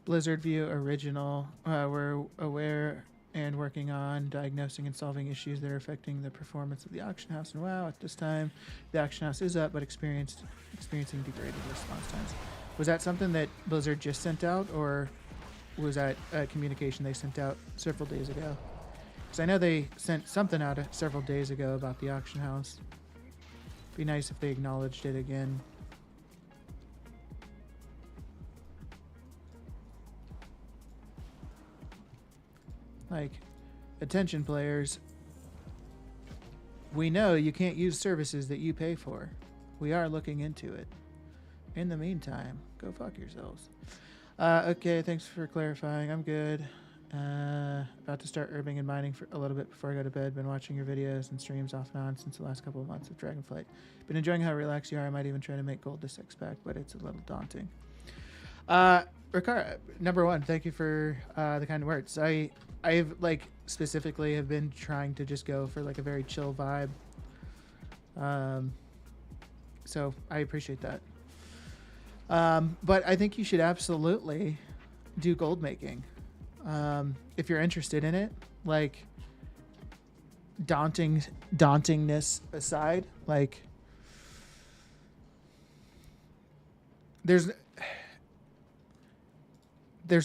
Blizzard View original. We're aware and working on diagnosing and solving issues that are affecting the performance of the auction house. And WoW, at this time, the auction house is up, but experiencing degraded response times. Was that something that Blizzard just sent out, or was that a communication they sent out several days ago? Because I know they sent something out several days ago about the auction house. Be nice if they acknowledged it again. Like, attention players, we know you can't use services that you pay for. We are looking into it. In the meantime, go fuck yourselves. Okay, thanks for clarifying. I'm good. About to start herbing and mining for a little bit before I go to bed. Been watching your videos and streams off and on since the last couple of months of Dragonflight. Been enjoying how relaxed you are. I might even try to make gold to 6-pack, but it's a little daunting. Ricard, number one, thank you for the kind words. I've like specifically have been trying to just go for like a very chill vibe. So I appreciate that. But I think you should absolutely do gold making. If you're interested in it, like dauntingness aside, like there's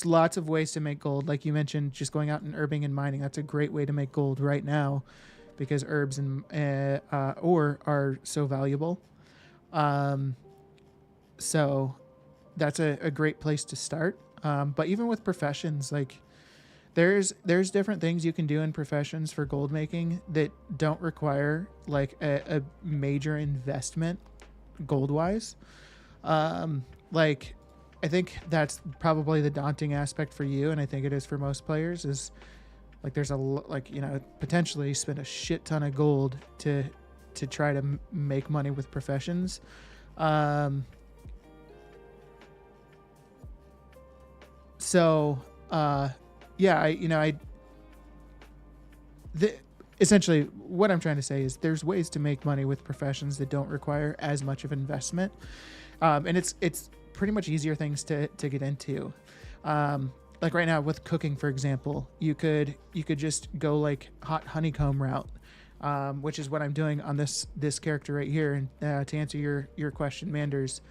lots of ways to make gold. Like you mentioned, just going out and herbing and mining. That's a great way to make gold right now because herbs and ore are so valuable. So that's a great place to start. But even with professions, like there's different things you can do in professions for gold making that don't require like a major investment gold wise. Like I think that's probably the daunting aspect for you, and I think it is for most players, is like there's potentially spend a shit ton of gold to try to make money with professions. Essentially what I'm trying to say is there's ways to make money with professions that don't require as much of investment. And it's pretty much easier things to get into. Like right now with cooking, for example, you could just go like hot honeycomb route, which is what I'm doing on this character right here. And to answer your question, Manders,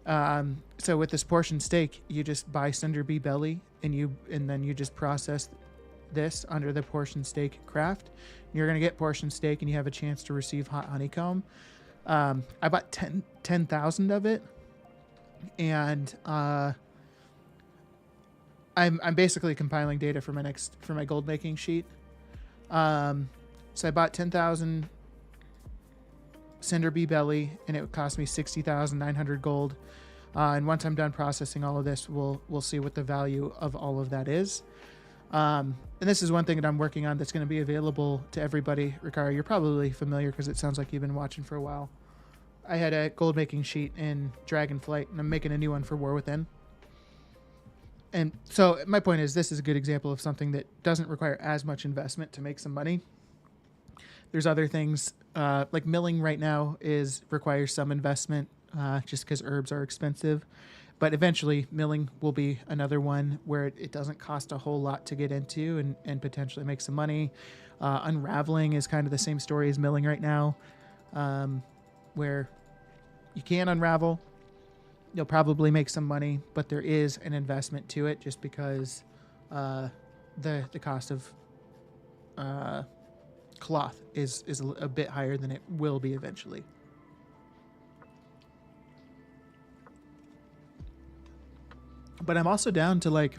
so with this portion steak, you just buy Cinder Bee belly and then you just process this under the portion steak craft. You're going to get portion steak and you have a chance to receive hot honeycomb. I bought 10,000 of it, and I'm basically compiling data for my gold making sheet. So I bought 10,000 Cinder Bee belly, and it would cost me 60,900 gold. And once I'm done processing all of this, we'll see what the value of all of that is. And this is one thing that I'm working on that's going to be available to everybody. Ricardo, you're probably familiar because it sounds like you've been watching for a while. I had a gold making sheet in Dragonflight, and I'm making a new one for War Within. And so my point is, this is a good example of something that doesn't require as much investment to make some money. There's other things like milling right now requires some investment just because herbs are expensive. But eventually, milling will be another one where it doesn't cost a whole lot to get into and potentially make some money. Unraveling is kind of the same story as milling right now, where you can unravel. You'll probably make some money, but there is an investment to it just because the cost of cloth is a bit higher than it will be eventually. But I'm also down to like,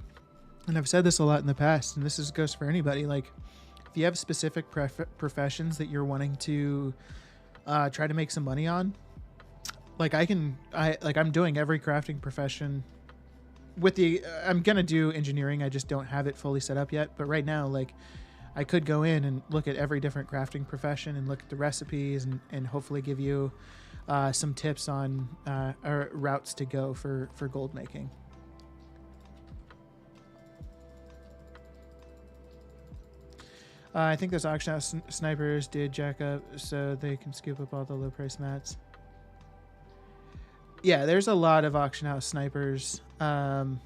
and I've said this a lot in the past, and this goes for anybody, like if you have specific professions that you're wanting to try to make some money on, like I'm doing every crafting profession I'm going to do engineering. I just don't have it fully set up yet. But right now, like I could go in and look at every different crafting profession and look at the recipes and hopefully give you some tips on routes to go for gold making. I think those auction house snipers did jack up so they can scoop up all the low price mats. Yeah, there's a lot of auction house snipers. And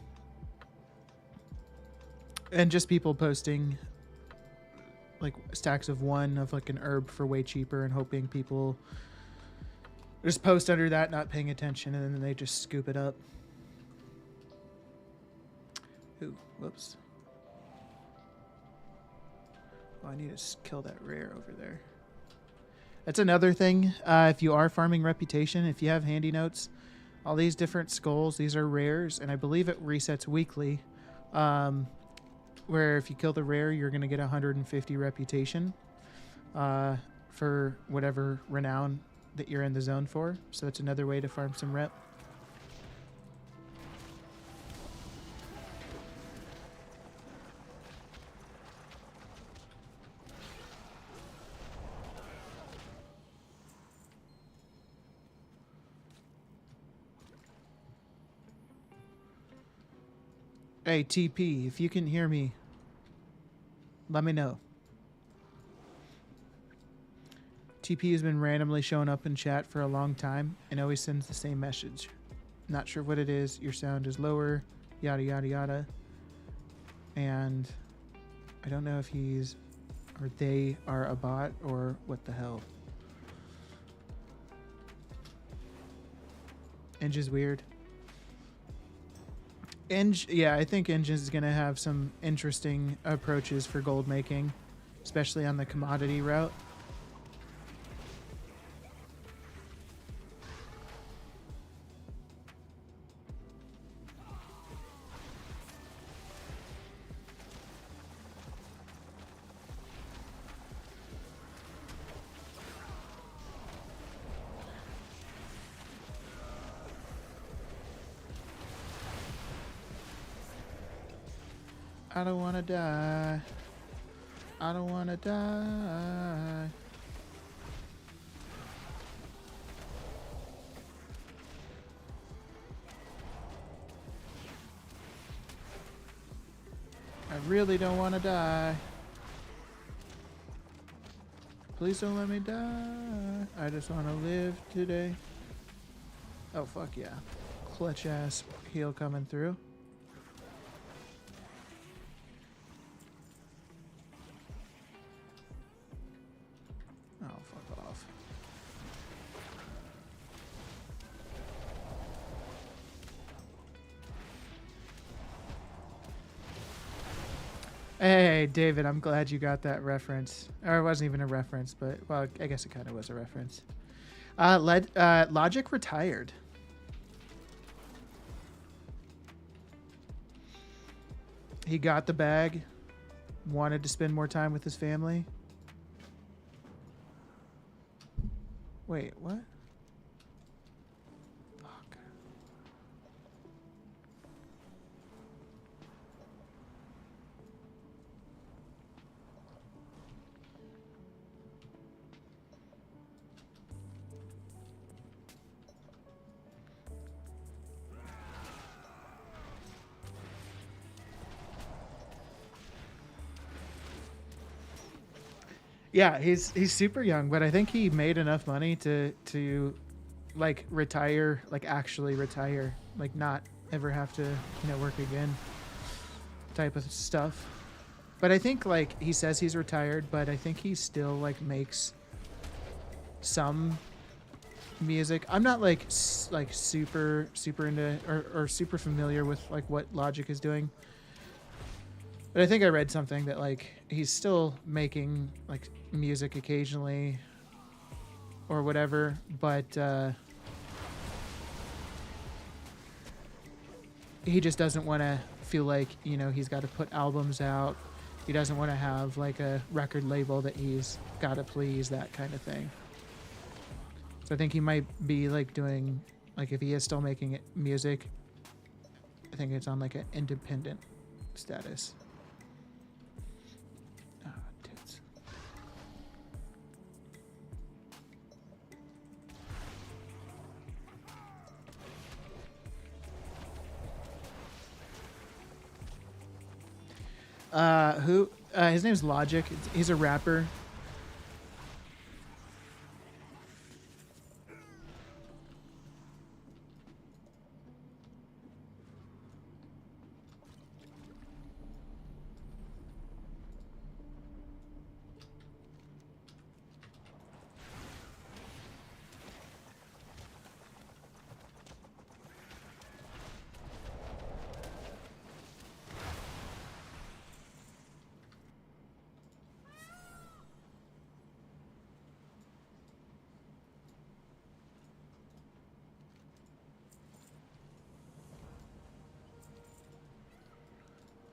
just people posting like stacks of one of like an herb for way cheaper and hoping people just post under that, not paying attention, and then they just scoop it up. Ooh, whoops. Oh, I need to kill that rare over there. That's another thing. If you are farming reputation, if you have handy notes, all these different skulls, these are rares, and I believe it resets weekly. Where if you kill the rare, you're going to get 150 reputation for whatever renown that you're in the zone for. So that's another way to farm some rep. Hey, TP, if you can hear me, let me know. TP has been randomly showing up in chat for a long time and always sends the same message. Not sure what it is. Your sound is lower, yada, yada, yada. And I don't know if he's or they are a bot or what the hell. Eng is weird. Yeah, I think Eng is going to have some interesting approaches for gold making, especially on the commodity route. I don't want to die. I don't want to die. I really don't want to die. Please don't let me die. I just want to live today. Oh, fuck yeah. Clutch ass heal coming through. Oh, fuck off. Hey, David, I'm glad you got that reference. Or it wasn't even a reference, but, well, I guess it kind of was a reference. Logic retired. He got the bag, wanted to spend more time with his family. Wait, what? Fuck. Yeah, he's super young, but I think he made enough money to like retire, like actually retire, like not ever have to, work again type of stuff. But I think like he says he's retired, but I think he still like makes some music. I'm not like super into or super familiar with like what Logic is doing. But I think I read something that like he's still making like music occasionally or whatever, but he just doesn't want to feel like, he's got to put albums out. He doesn't want to have like a record label that he's got to please, that kind of thing. So I think he might be like doing, like if he is still making music, I think it's on like an independent status. His name's Logic. He's a rapper.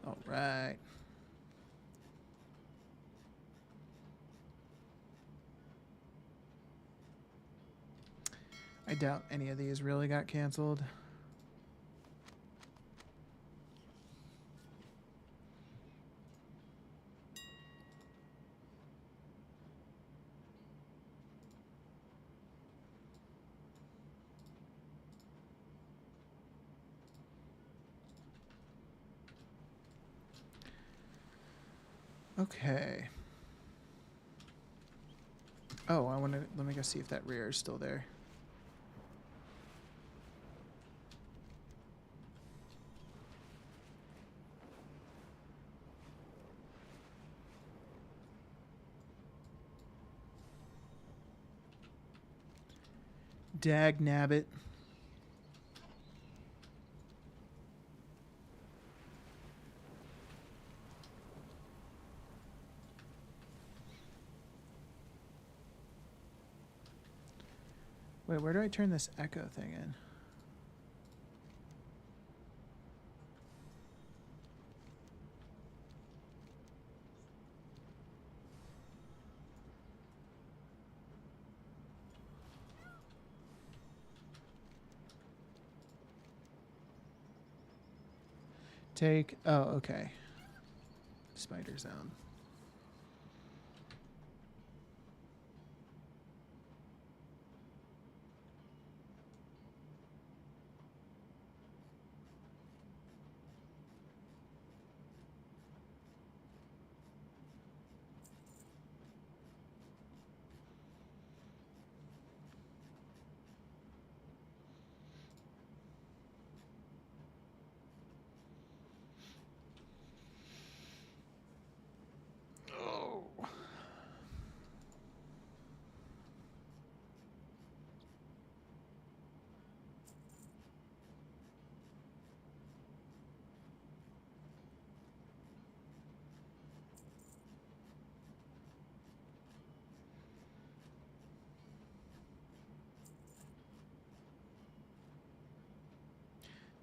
All right. I doubt any of these really got canceled. Okay. Oh, let me go see if that rear is still there. Dag nabbit. Wait, where do I turn this echo thing in? Oh, okay. Spider zone.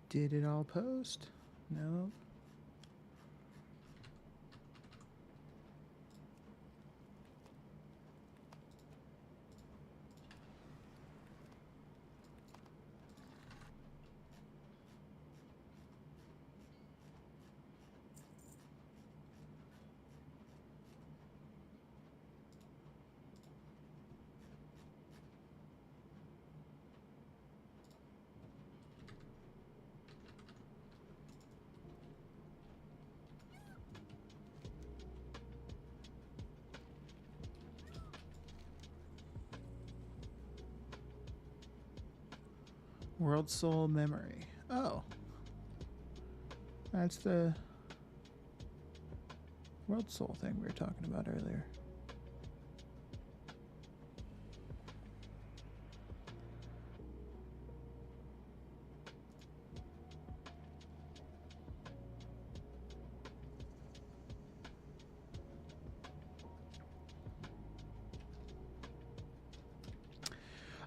Did it all post? No. World Soul Memory. Oh. That's the World Soul thing we were talking about earlier.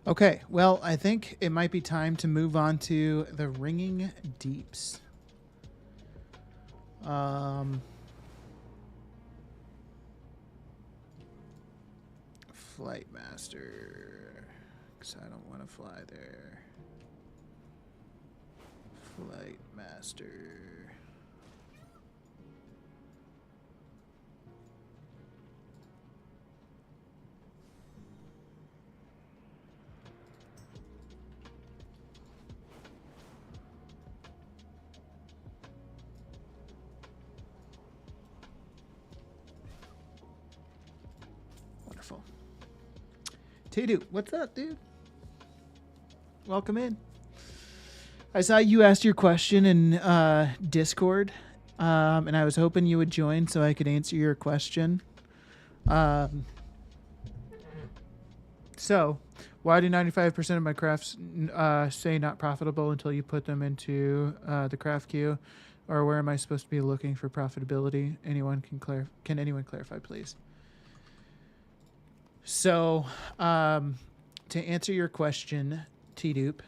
Okay, well, I think it might be time to move on to the Ringing Deeps. Flight Master, because I don't want to fly there. Flight Master. Wonderful. Tadu, what's up, dude? Welcome in. I saw you asked your question in Discord, and I was hoping you would join so I could answer your question. So, why do 95% of my crafts say not profitable until you put them into the craft queue? Or where am I supposed to be looking for profitability? Can anyone clarify, please? So, to answer your question, T-Dupe,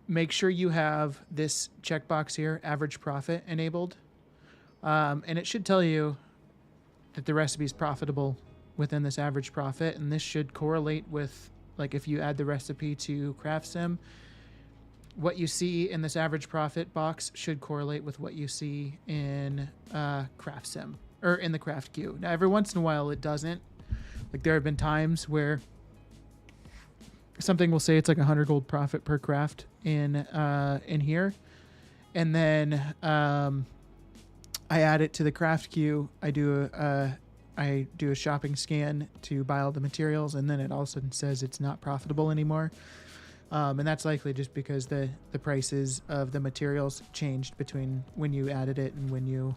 make sure you have this checkbox here, average profit, enabled. And it should tell you that the recipe is profitable within this average profit. And this should correlate with, like, if you add the recipe to CraftSim, what you see in this average profit box should correlate with what you see in CraftSim or in the craft queue. Now, every once in a while it doesn't. Like, there have been times where something will say it's like 100 gold profit per craft in here, and then I add it to the craft queue. I do I do a shopping scan to buy all the materials, and then it all of a sudden says it's not profitable anymore. And that's likely just because the prices of the materials changed between when you added it and when you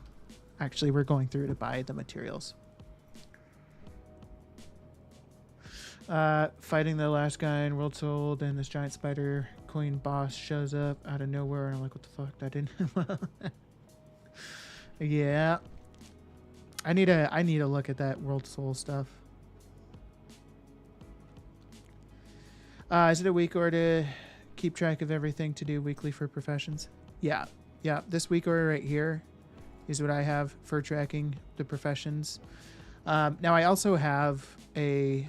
actually were going through to buy the materials. Fighting the last guy in World Soul, then this giant spider queen boss shows up out of nowhere, and I'm like, what the fuck? That didn't. Yeah. I need to look at that World Soul stuff. Is it a week or to keep track of everything to do weekly for professions? Yeah. This week or right here is what I have for tracking the professions. Now I also have a.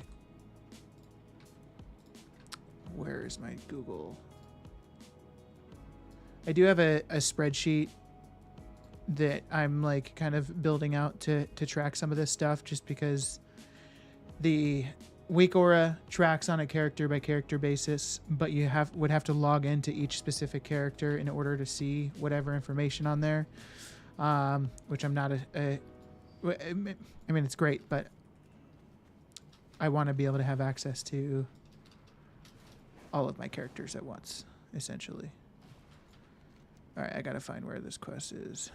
Where is my Google? I do have a spreadsheet that I'm like kind of building out to track some of this stuff, just because the week aura tracks on a character by character basis, but you would have to log into each specific character in order to see whatever information on there, which I'm not I mean, it's great, but I want to be able to have access to all of my characters at once, essentially. All right, I gotta find where this quest is.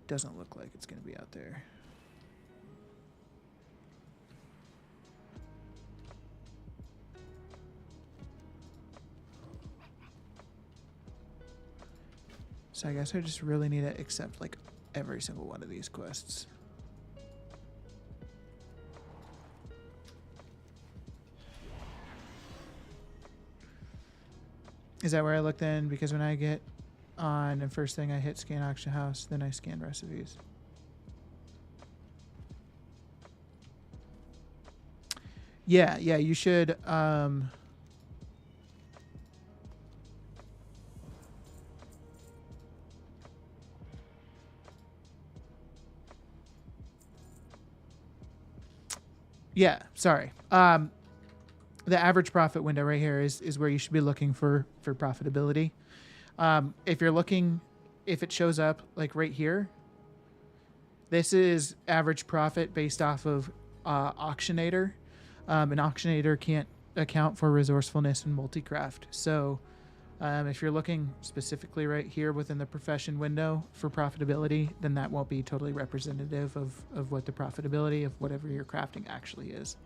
Doesn't look like it's gonna be out there. So I guess I just really need to accept like every single one of these quests. Is that where I look then? Because when I get on and first thing I hit scan auction house, then I scan recipes. Yeah, you should yeah, sorry. The average profit window right here is where you should be looking for profitability. If you're looking, if it shows up like right here, this is average profit based off of Auctionator. An Auctionator can't account for resourcefulness and multicraft. So if you're looking specifically right here within the profession window for profitability, then that won't be totally representative of what the profitability of whatever your crafting actually is.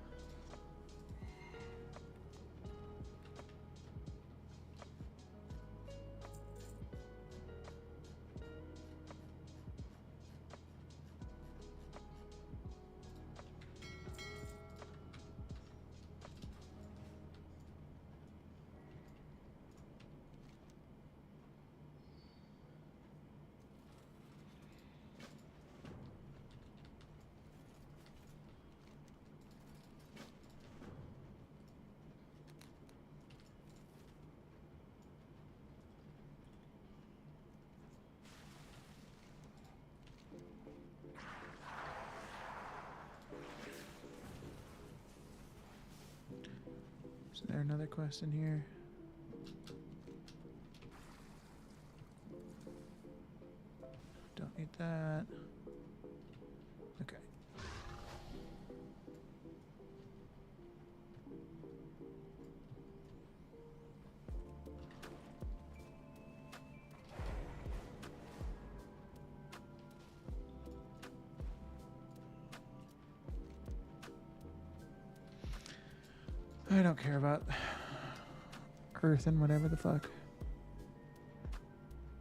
Is there another quest in here? Don't need that. Okay. I don't care about Earth and whatever the fuck.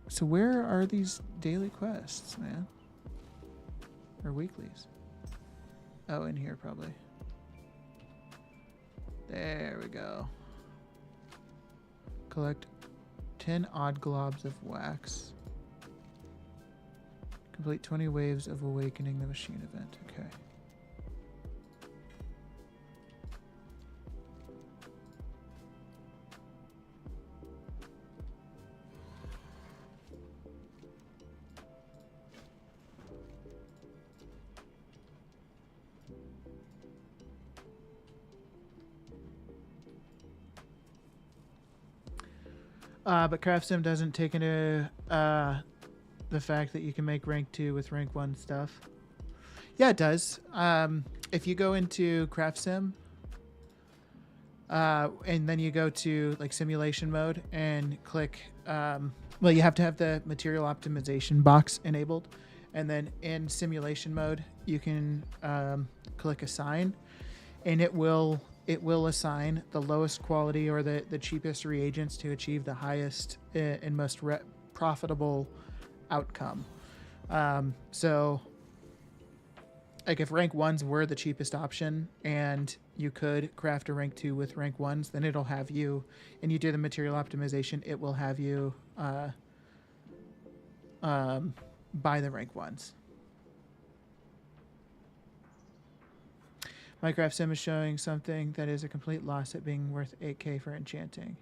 So where are these daily quests, man? Or weeklies? Oh, in here probably. There we go. Collect 10 odd globs of wax. Complete 20 waves of awakening the machine event. Okay. But CraftSim doesn't take into the the fact that you can make rank 2 with rank 1 stuff. Yeah, it does. If you go into Craft Sim, and then you go to like simulation mode and click, well, you have to have the material optimization box enabled. And then in simulation mode, you can click assign, and it will assign the lowest quality or the cheapest reagents to achieve the highest and most profitable outcome. So like if rank 1s were the cheapest option and you could craft a rank 2 with rank 1s, then it'll have you, and you do the material optimization, it will have you buy the rank 1s. Minecraft Sim is showing something that is a complete loss at being worth 8K for enchanting.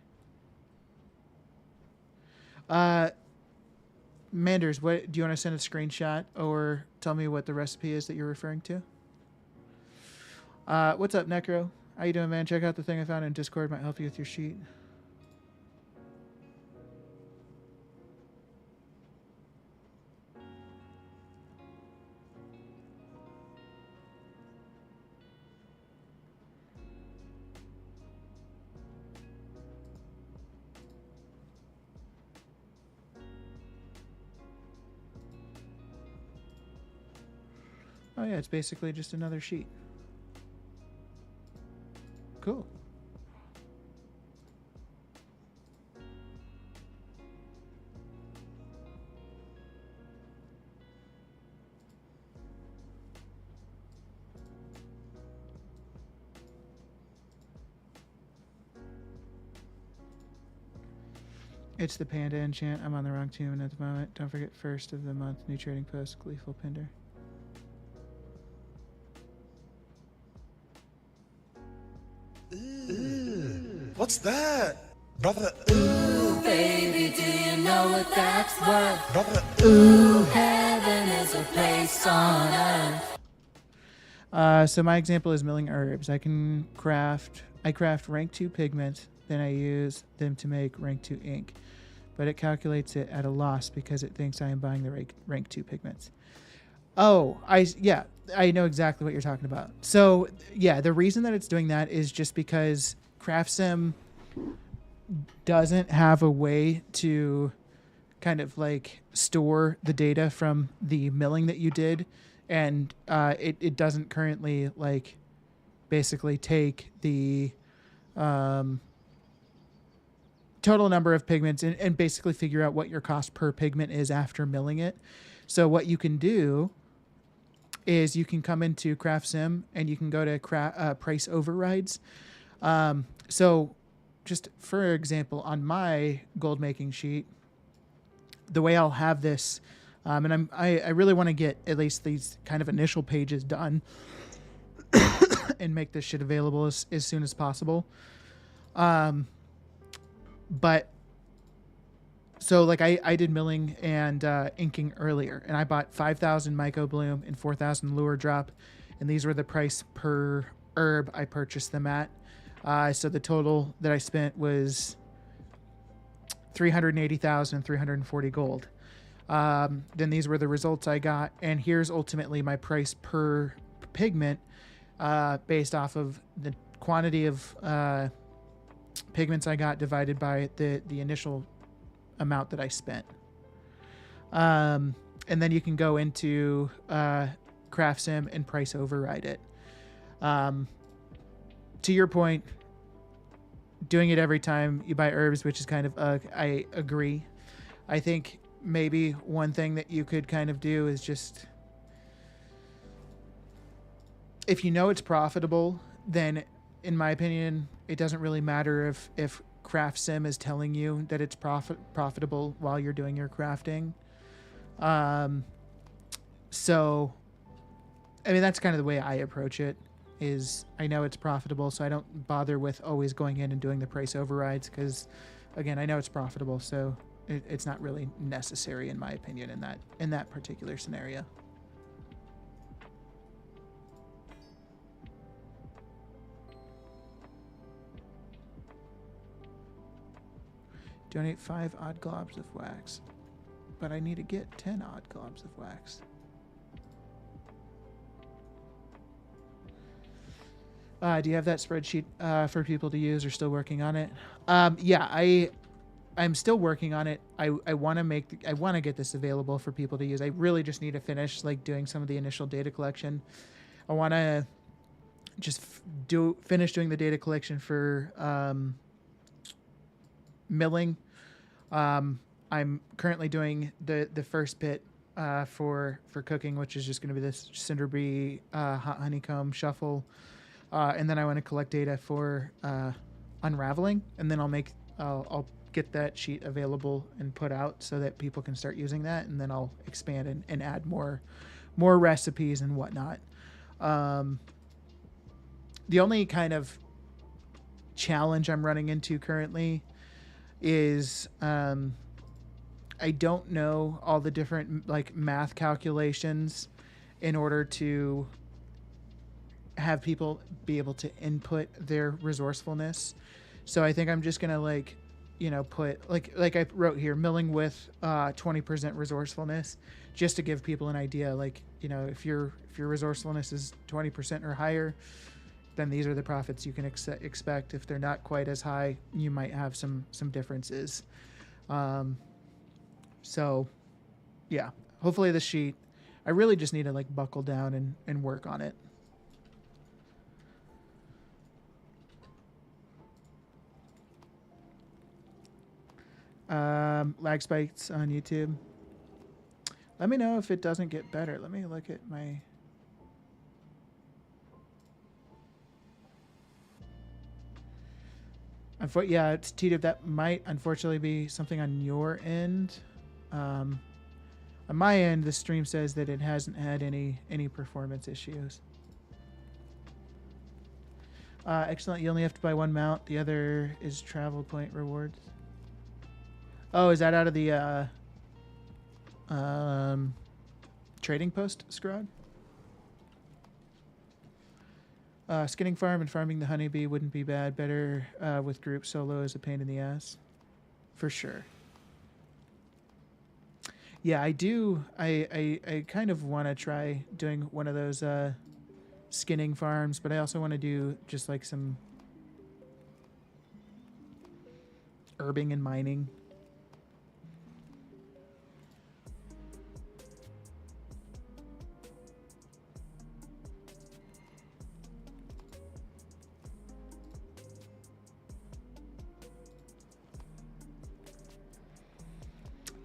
Manders, what do you want to send a screenshot or tell me what the recipe is that you're referring to? What's up, Necro? How you doing, man? Check out the thing I found in Discord. Might help you with your sheet. Oh yeah, it's basically just another sheet. Cool. It's the panda enchant. I'm on the wrong tune at the moment. Don't forget, first of the month, new trading post, Gleeful Pinder. What's that? Brother, Ooh, baby, do you know what that's worth? brother, Ooh, heaven is a place on earth. So my example is milling herbs. I craft rank 2 pigment, then I use them to make rank 2 ink. But it calculates it at a loss because it thinks I am buying the rank 2 pigments. Oh, yeah, I know exactly what you're talking about. So yeah, the reason that it's doing that is just because CraftSim doesn't have a way to kind of like store the data from the milling that you did, and it doesn't currently like basically take the total number of pigments and basically figure out what your cost per pigment is after milling it. So what you can do is you can come into CraftSim and you can go to price overrides. So just for example, on my gold making sheet, the way I'll have this, and I really want to get at least these kind of initial pages done and make this shit available as soon as possible. But so like I did milling and inking earlier, and I bought 5,000 Myco Bloom and 4,000 Lure Drop, and these were the price per herb I purchased them at. So the total that I spent was 380,340 gold. Then these were the results I got, and here's ultimately my price per pigment based off of the quantity of pigments I got divided by the initial amount that I spent. And then you can go into CraftSim and price override it. To your point, doing it every time you buy herbs, which is kind of I agree. I think maybe one thing that you could kind of do is just, if you know it's profitable, then in my opinion, it doesn't really matter if CraftSim is telling you that it's profitable while you're doing your crafting. So, I mean, that's kind of the way I approach it. Is I know it's profitable, so I don't bother with always going in and doing the price overrides because, again, I know it's profitable, so it's not really necessary in my opinion in that particular scenario. Donate 5 odd globs of wax. but I need to get 10 odd globs of wax. Do you have that spreadsheet for people to use, or still working on it? Yeah, I'm still working on it. I want to get this available for people to use. I really just need to finish like doing some of the initial data collection. I want to just finish doing the data collection for milling. I'm currently doing the first bit for cooking, which is just going to be this Cinderbee hot honeycomb shuffle, and then I want to collect data for unraveling, and then I'll get that sheet available and put out so that people can start using that, and then I'll expand and add more recipes and whatnot. The only kind of challenge I'm running into currently is I don't know all the different like math calculations in order to have people be able to input their resourcefulness. So I think I'm just gonna like, put like I wrote here, milling with 20% resourcefulness, just to give people an idea. Like, if your resourcefulness is 20% or higher, then these are the profits you can expect. If they're not quite as high, you might have some differences. So yeah, hopefully the sheet, I really just need to like buckle down and work on it. Lag spikes on YouTube. Let me know if it doesn't get better. Let me look at my... Yeah, it's T-Dip. That might unfortunately be something on your end. On my end, the stream says that it hasn't had any performance issues. Excellent. You only have to buy one mount. The other is travel point rewards. Oh, is that out of the trading post, Scrod? Skinning farm and farming the honeybee wouldn't be bad. Better with group. Solo is a pain in the ass. For sure. Yeah, I do. I kind of want to try doing one of those skinning farms, but I also want to do just like some herbing and mining.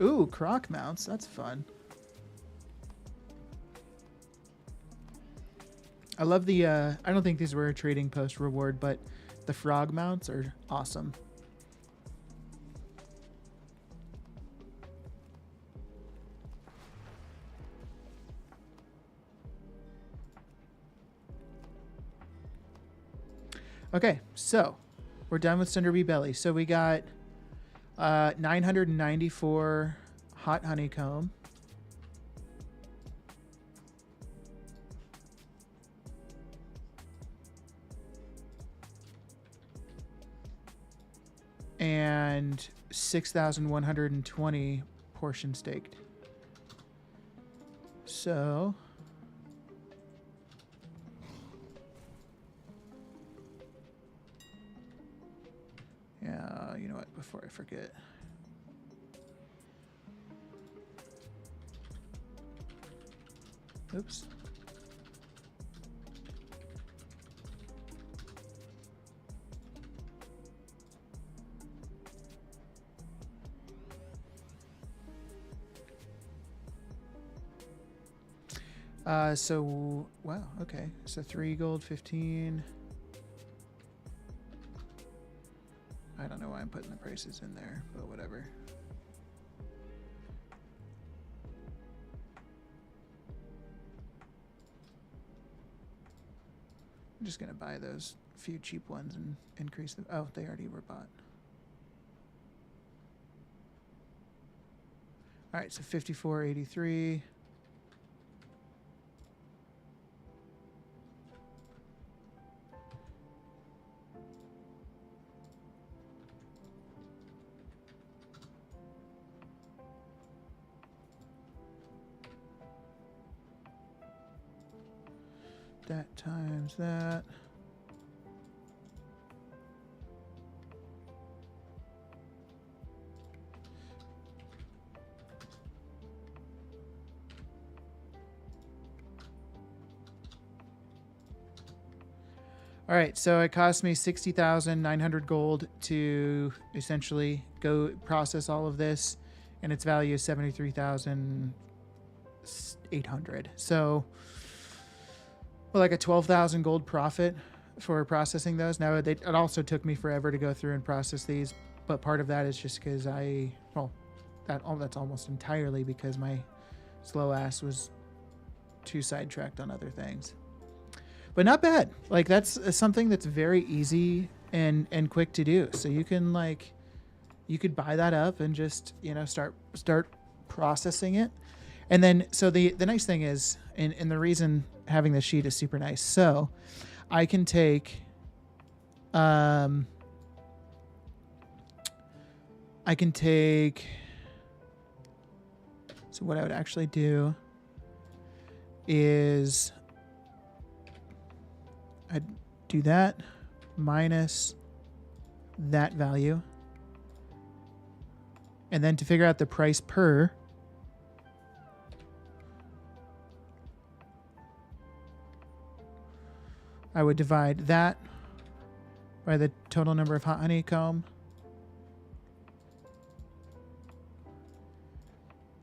Ooh, croc mounts. That's fun. I love the, I don't think these were a trading post reward, but the frog mounts are awesome. Okay, so we're done with Cinderbee Belly. So we got 994 hot honeycomb. And 6,120 portion staked. So yeah, you know what, before I forget. Oops. So, wow, okay. So 3 gold, 15. I don't know why I'm putting the prices in there, but whatever. I'm just going to buy those few cheap ones and increase them. Oh, they already were bought. All right, so 54.83. that times that. All right, so it cost me 60,900 gold to essentially go process all of this, and its value is 73,800. So, well, like a 12,000 gold profit for processing those. Now, it also took me forever to go through and process these, but part of that is just because that's almost entirely because my slow ass was too sidetracked on other things. But not bad. Like, that's something that's very easy and quick to do. So you can you could buy that up and just, start processing it. And then, so the nice thing is, and the reason having this sheet is super nice. So I can take, so what I would actually do is I'd do that minus that value. And then to figure out the price per, I would divide that by the total number of hot honeycomb.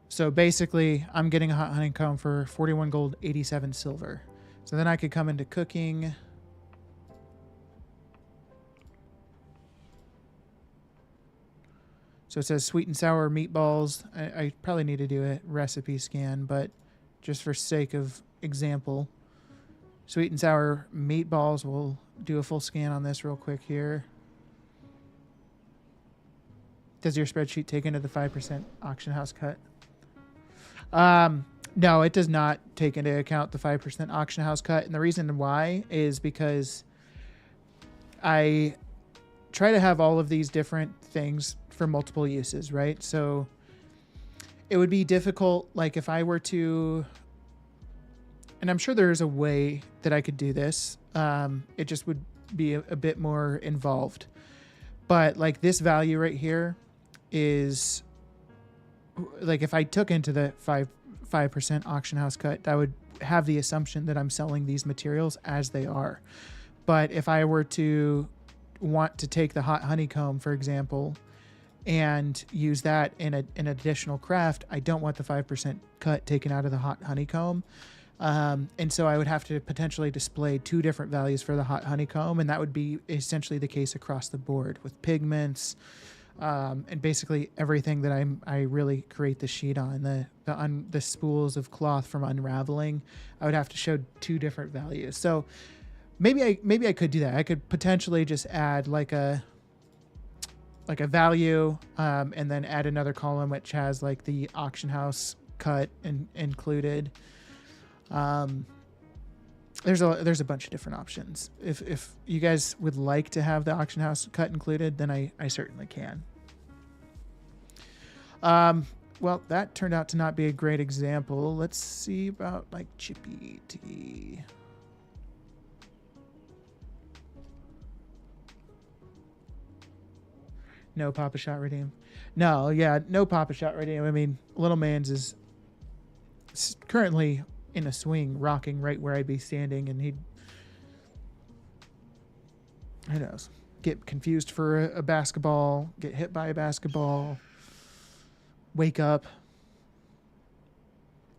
So basically, I'm getting a hot honeycomb for 41 gold, 87 silver. So then I could come into cooking. So it says sweet and sour meatballs. I probably need to do a recipe scan, but just for sake of example, sweet and sour meatballs, we'll do a full scan on this real quick here. Does your spreadsheet take into the 5% auction house cut? No, it does not take into account the 5% auction house cut. And the reason why is because I try to have all of these different things for multiple uses, right? So it would be difficult, like if I were to, and I'm sure there is a way that I could do this. It just would be a bit more involved. But like this value right here is like, if I took into the 5% auction house cut, that would have the assumption that I'm selling these materials as they are. But if I were to want to take the hot honeycomb, for example, and use that in an additional craft, I don't want the 5% cut taken out of the hot honeycomb. And so I would have to potentially display two different values for the hot honeycomb, and that would be essentially the case across the board with pigments, and basically everything that I really create the sheet on, the spools of cloth from unraveling. I would have to show two different values. So maybe I could do that. I could potentially just add like a value, and then add another column which has like the auction house cut included. There's a bunch of different options. If you guys would like to have the auction house cut included, then I certainly can. Well, that turned out to not be a great example. Let's see about like Chippy Tea. No Papa Shot redeem. No, yeah, no Papa Shot redeem. I mean, Little Man's is currently in a swing, rocking right where I'd be standing, and he'd, who knows, get confused for a basketball, get hit by a basketball, wake up.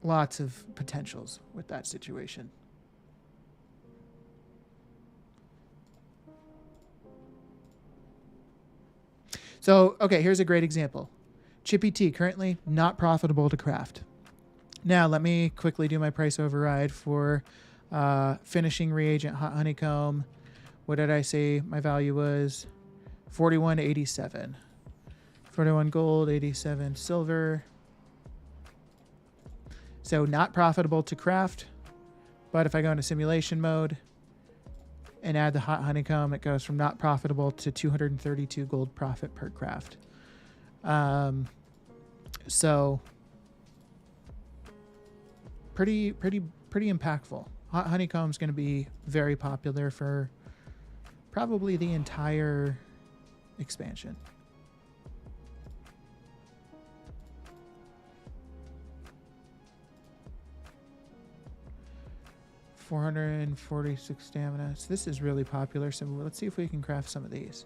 Lots of potentials with that situation. So, okay, here's a great example. Chippy Tea, currently not profitable to craft. Now, let me quickly do my price override for finishing reagent hot honeycomb. What did I say my value was? 41.87. 41 gold, 87 silver. So not profitable to craft, but if I go into simulation mode and add the hot honeycomb, it goes from not profitable to 232 gold profit per craft. So pretty impactful Honeycomb's going to be very popular for probably the entire expansion. $446 stamina. So this is really popular. So let's see if we can craft some of these.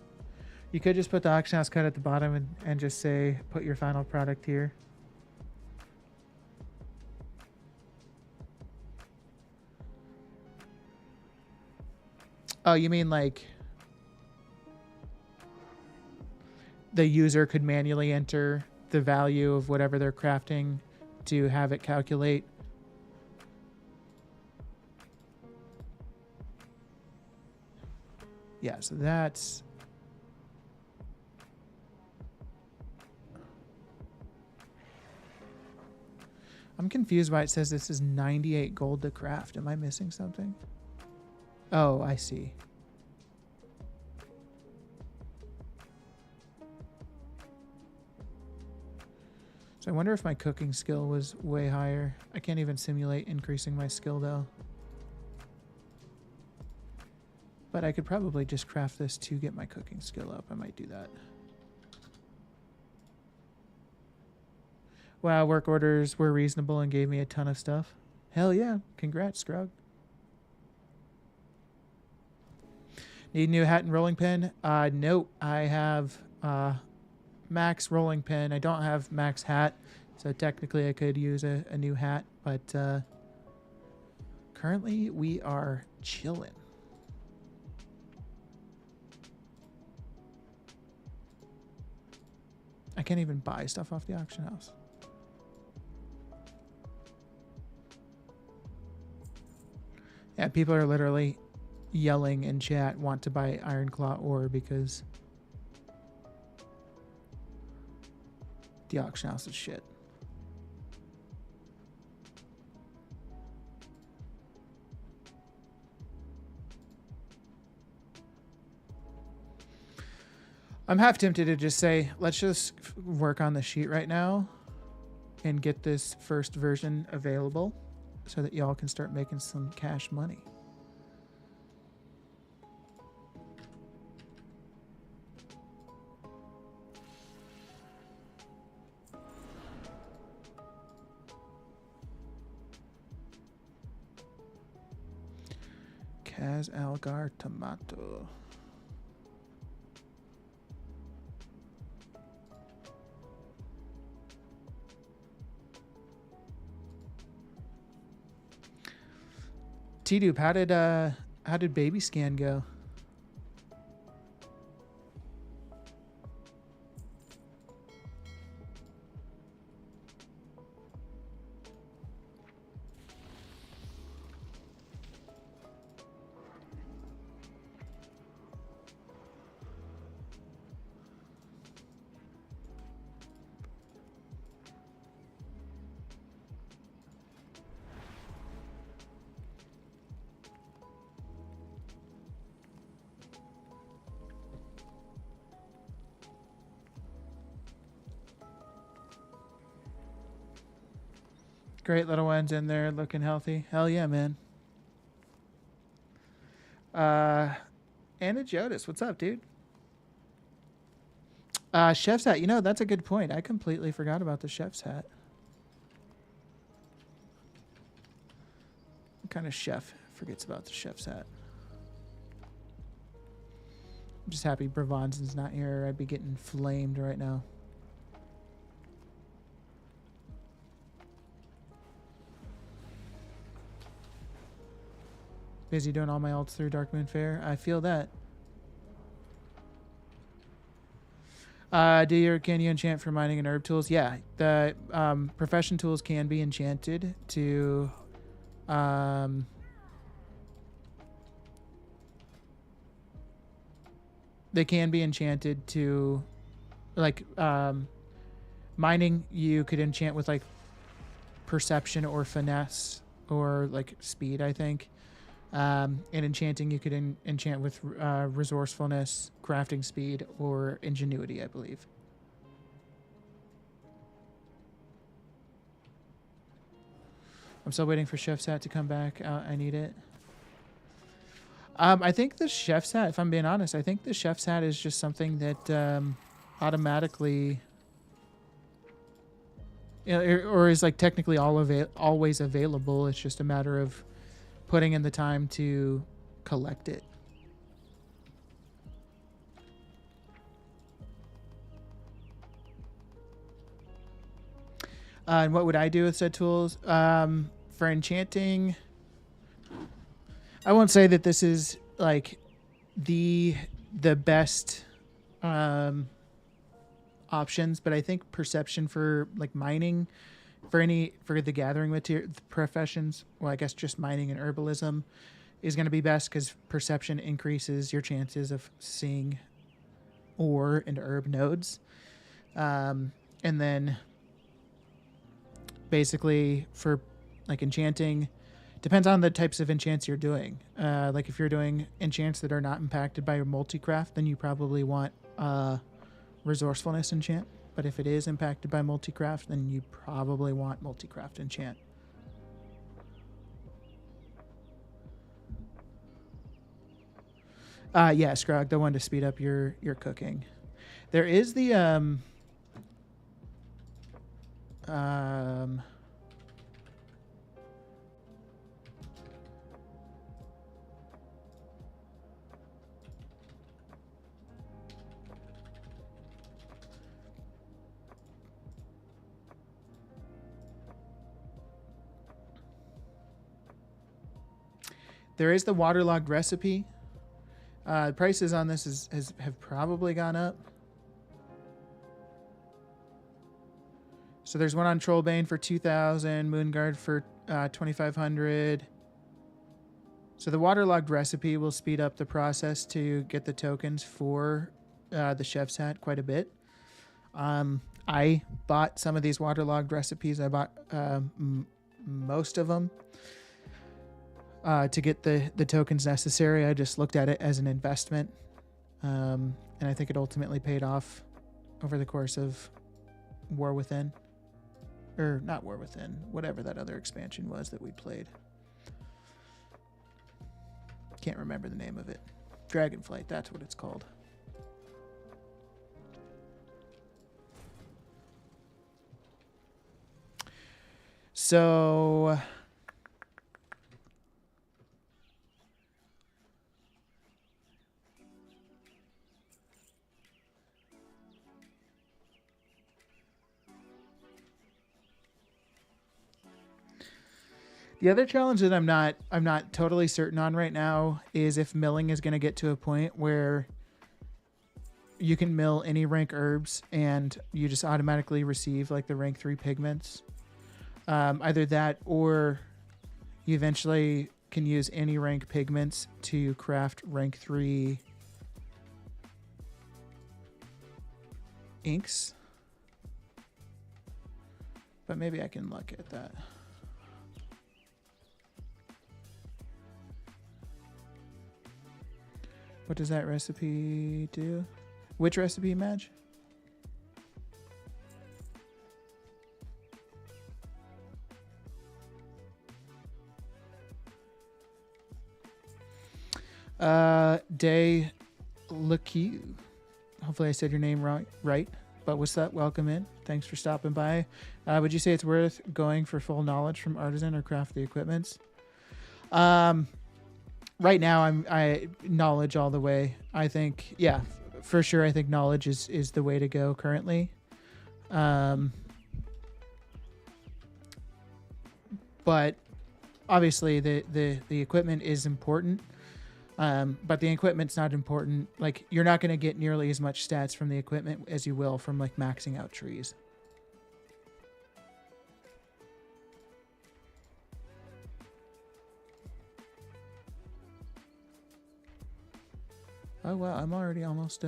You could just put the auction house code at the bottom and just say, put your final product here. Oh, you mean like the user could manually enter the value of whatever they're crafting to have it calculate? Yeah, so that's... I'm confused why it says this is 98 gold to craft. Am I missing something? Oh, I see. So I wonder if my cooking skill was way higher. I can't even simulate increasing my skill though. But I could probably just craft this to get my cooking skill up. I might do that. Wow, work orders were reasonable and gave me a ton of stuff. Hell yeah. Congrats, Scrug. Need a new hat and rolling pin? No, I have max rolling pin. I don't have max hat, so technically I could use a new hat, but currently we are chilling. I can't even buy stuff off the auction house. Yeah, people are literally yelling in chat, want to buy Ironclaw ore because the auction house is shit. I'm half tempted to just say, let's just work on the sheet right now and get this first version available so that y'all can start making some cash money. Kaz Algar Tomato. T-Dupe, how did baby scan go? Great little ones in there looking healthy. Hell yeah, man. Anna Jodis, what's up, dude? Chef's hat. You know, that's a good point. I completely forgot about the chef's hat. What kind of chef forgets about the chef's hat? I'm just happy Bravonson's not here. I'd be getting flamed right now. Busy doing all my ults through Darkmoon Fair. I feel that. Can you enchant for mining and herb tools? Yeah, the profession tools can be enchanted to they can be enchanted to like mining. You could enchant with like perception or finesse or like speed, I think. And enchanting, you could enchant with resourcefulness, crafting speed, or ingenuity, I believe. I'm still waiting for Chef's Hat to come back. I need it. I think the Chef's Hat, if I'm being honest, I think the Chef's Hat is just something that automatically, or is like technically always available. It's just a matter of putting in the time to collect it. And what would I do with said tools? For enchanting, I won't say that this is like the best options, but I think perception for like mining, for the gathering material professions, well, I guess just mining and herbalism is going to be best because perception increases your chances of seeing ore and herb nodes. And then basically for like enchanting, depends on the types of enchants you're doing. Like if you're doing enchants that are not impacted by your multicraft, then you probably want resourcefulness enchant. But if it is impacted by multicraft, then you probably want multicraft enchant. Yeah, Scrog, the one to speed up your cooking. There is the there is the waterlogged recipe. Prices on this have probably gone up. So there's one on Trollbane for 2,000, Moonguard for 2,500. So the waterlogged recipe will speed up the process to get the tokens for the Chef's Hat quite a bit. I bought some of these waterlogged recipes. I bought most of them. To get the tokens necessary. I just looked at it as an investment. And I think it ultimately paid off over the course of War Within. Or not War Within, whatever that other expansion was that we played. Can't remember the name of it. Dragonflight, that's what it's called. So the other challenge that I'm not totally certain on right now is if milling is going to get to a point where you can mill any rank herbs and you just automatically receive like the rank 3 pigments. Either that or you eventually can use any rank pigments to craft rank 3 inks. But maybe I can look at that. What does that recipe do? Which recipe, Madge? Day Lucky. Hopefully I said your name right. But what's up? Welcome in. Thanks for stopping by. Would you say it's worth going for full knowledge from Artisan or craft the equipments? Right now, I knowledge all the way. I think, yeah, for sure. I think knowledge is the way to go currently. But obviously, the equipment is important. But the equipment's not important. Like, you're not going to get nearly as much stats from the equipment as you will from like maxing out trees. Oh, wow. I'm already almost...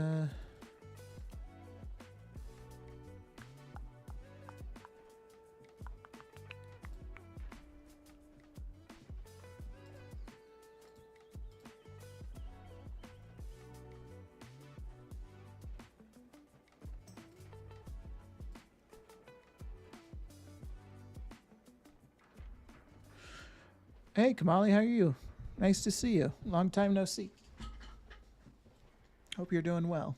Hey, Kamali, how are you? Nice to see you. Long time no see. Hope you're doing well.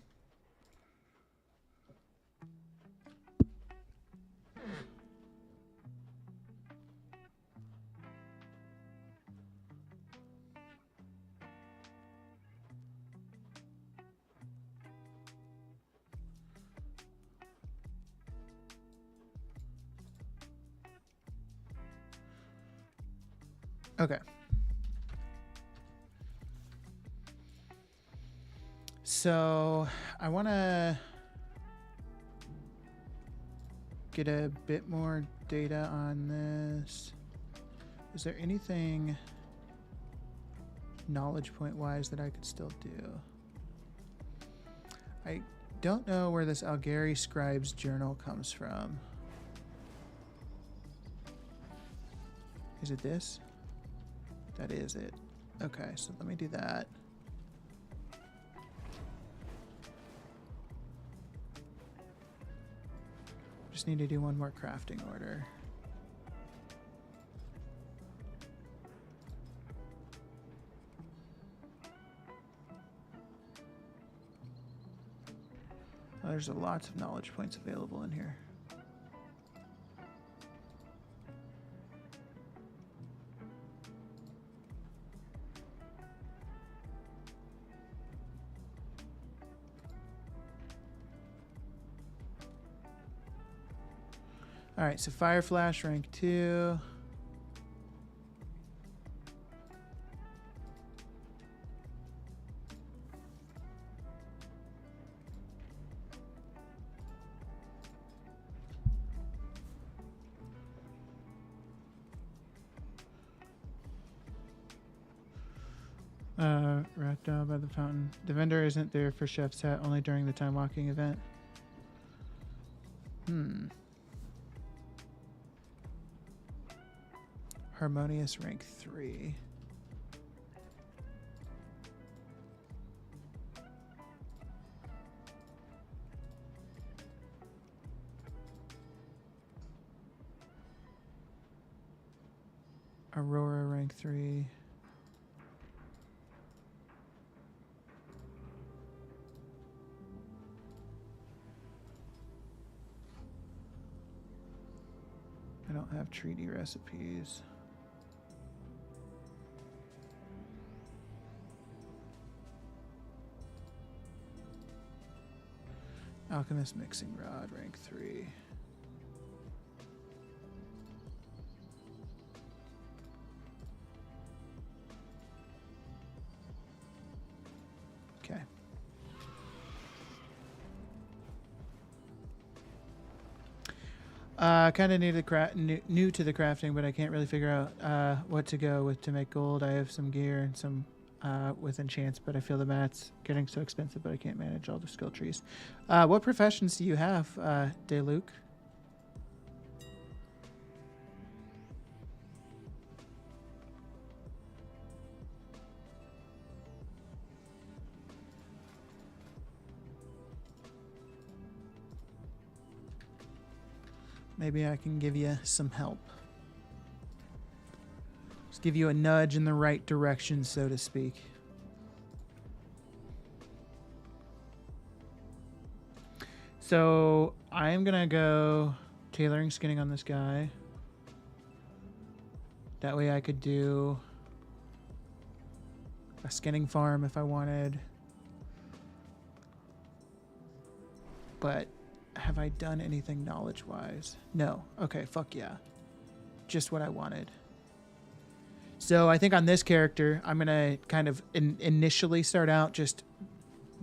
Okay. So I want to get a bit more data on this. Is there anything knowledge point wise that I could still do? I don't know where this Algari Scribe's journal comes from. Is it this? That is it. Okay, so let me do that. Just need to do one more crafting order. Oh, there's lots of knowledge points available in here. All right, so Fire Flash rank 2. Rat dog by the fountain. The vendor isn't there for Chef's Hat, only during the time walking event. Harmonious rank 3. Aurora rank 3. I don't have treaty recipes. Alchemist mixing rod rank 3. Okay. Kind of new to the crafting, but I can't really figure out what to go with to make gold. I have some gear and some with enchants, but I feel the mat's getting so expensive, but I can't manage all the skill trees. What professions do you have, DeLuke? Maybe I can give you some help. Just give you a nudge in the right direction, so to speak. So I am going to go tailoring skinning on this guy. That way I could do a skinning farm if I wanted. But have I done anything knowledge-wise? No. Okay, fuck yeah. Just what I wanted. So I think on this character, I'm going to kind of initially start out just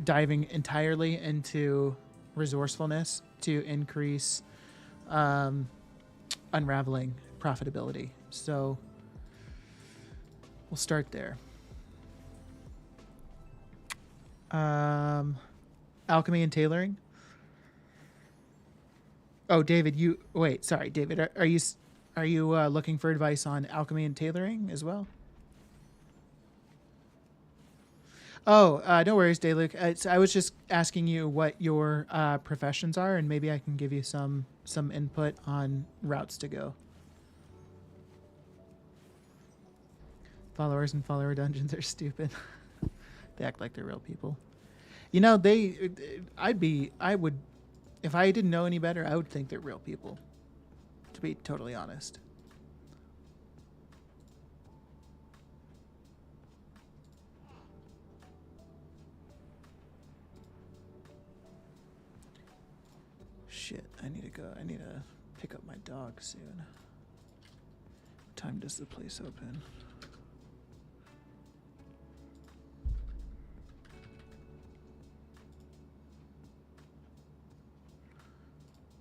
diving entirely into resourcefulness to increase unraveling profitability. So we'll start there. Alchemy and tailoring. Oh, David, David, are you looking for advice on alchemy and tailoring as well? Oh, no worries, Dayluke. I was just asking you what your professions are, and maybe I can give you some input on routes to go. Followers and follower dungeons are stupid. They act like they're real people. You know, I would, if I didn't know any better, I would think they're real people, to be totally honest. Shit, I need to go. I need to pick up my dog soon. What time does the place open?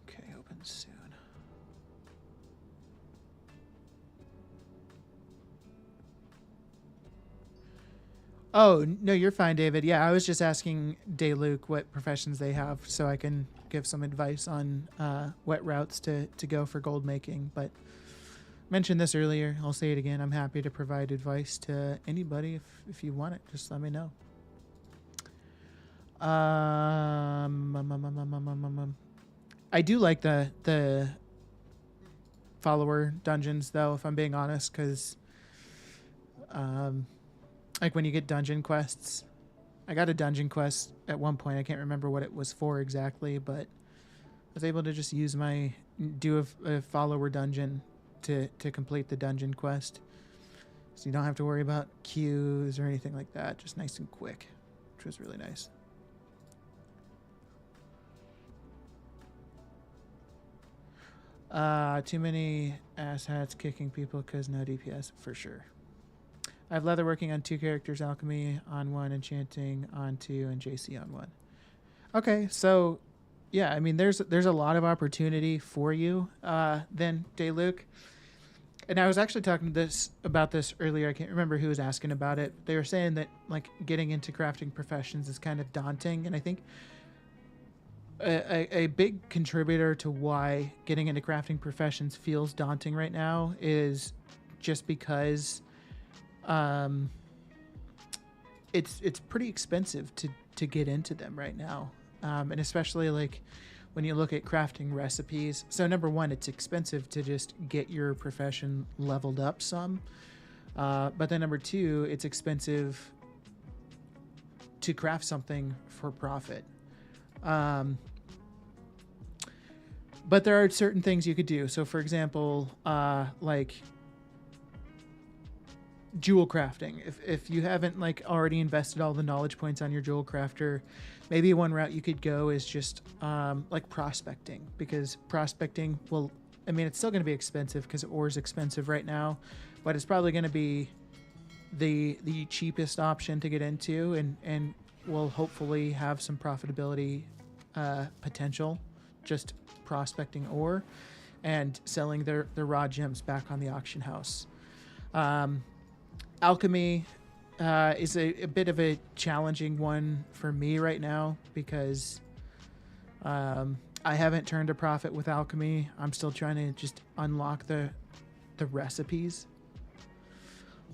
Okay, open soon. Oh, no, you're fine, David. Yeah, I was just asking Dayluke what professions they have so I can give some advice on what routes to go for gold making. But mentioned this earlier. I'll say it again. I'm happy to provide advice to anybody if you want it. Just let me know. I do like the follower dungeons, though, if I'm being honest, because like when you get dungeon quests, I got a dungeon quest at one point. I can't remember what it was for exactly, but I was able to just use do a follower dungeon to complete the dungeon quest. So you don't have to worry about queues or anything like that. Just nice and quick, which was really nice. Too many asshats kicking people because no DPS, for sure. I have leatherworking on 2 characters, alchemy on 1, enchanting on 2, and JC on 1. Okay, so yeah, I mean there's a lot of opportunity for you then, Dayluke. And I was actually talking about this earlier. I can't remember who was asking about it. They were saying that like getting into crafting professions is kind of daunting, and I think a big contributor to why getting into crafting professions feels daunting right now is just because it's pretty expensive to get into them right now, and especially like when you look at crafting recipes. So number one, it's expensive to just get your profession leveled up some, but then number two, it's expensive to craft something for profit. But there are certain things you could do. So for example, like jewel crafting. If you haven't like already invested all the knowledge points on your jewel crafter, maybe one route you could go is just like prospecting, because prospecting will, I mean, it's still going to be expensive because ore is expensive right now, but it's probably going to be the cheapest option to get into, and will hopefully have some profitability potential, just prospecting ore and selling the raw gems back on the auction house. Alchemy is a bit of a challenging one for me right now because I haven't turned a profit with alchemy. I'm still trying to just unlock the recipes.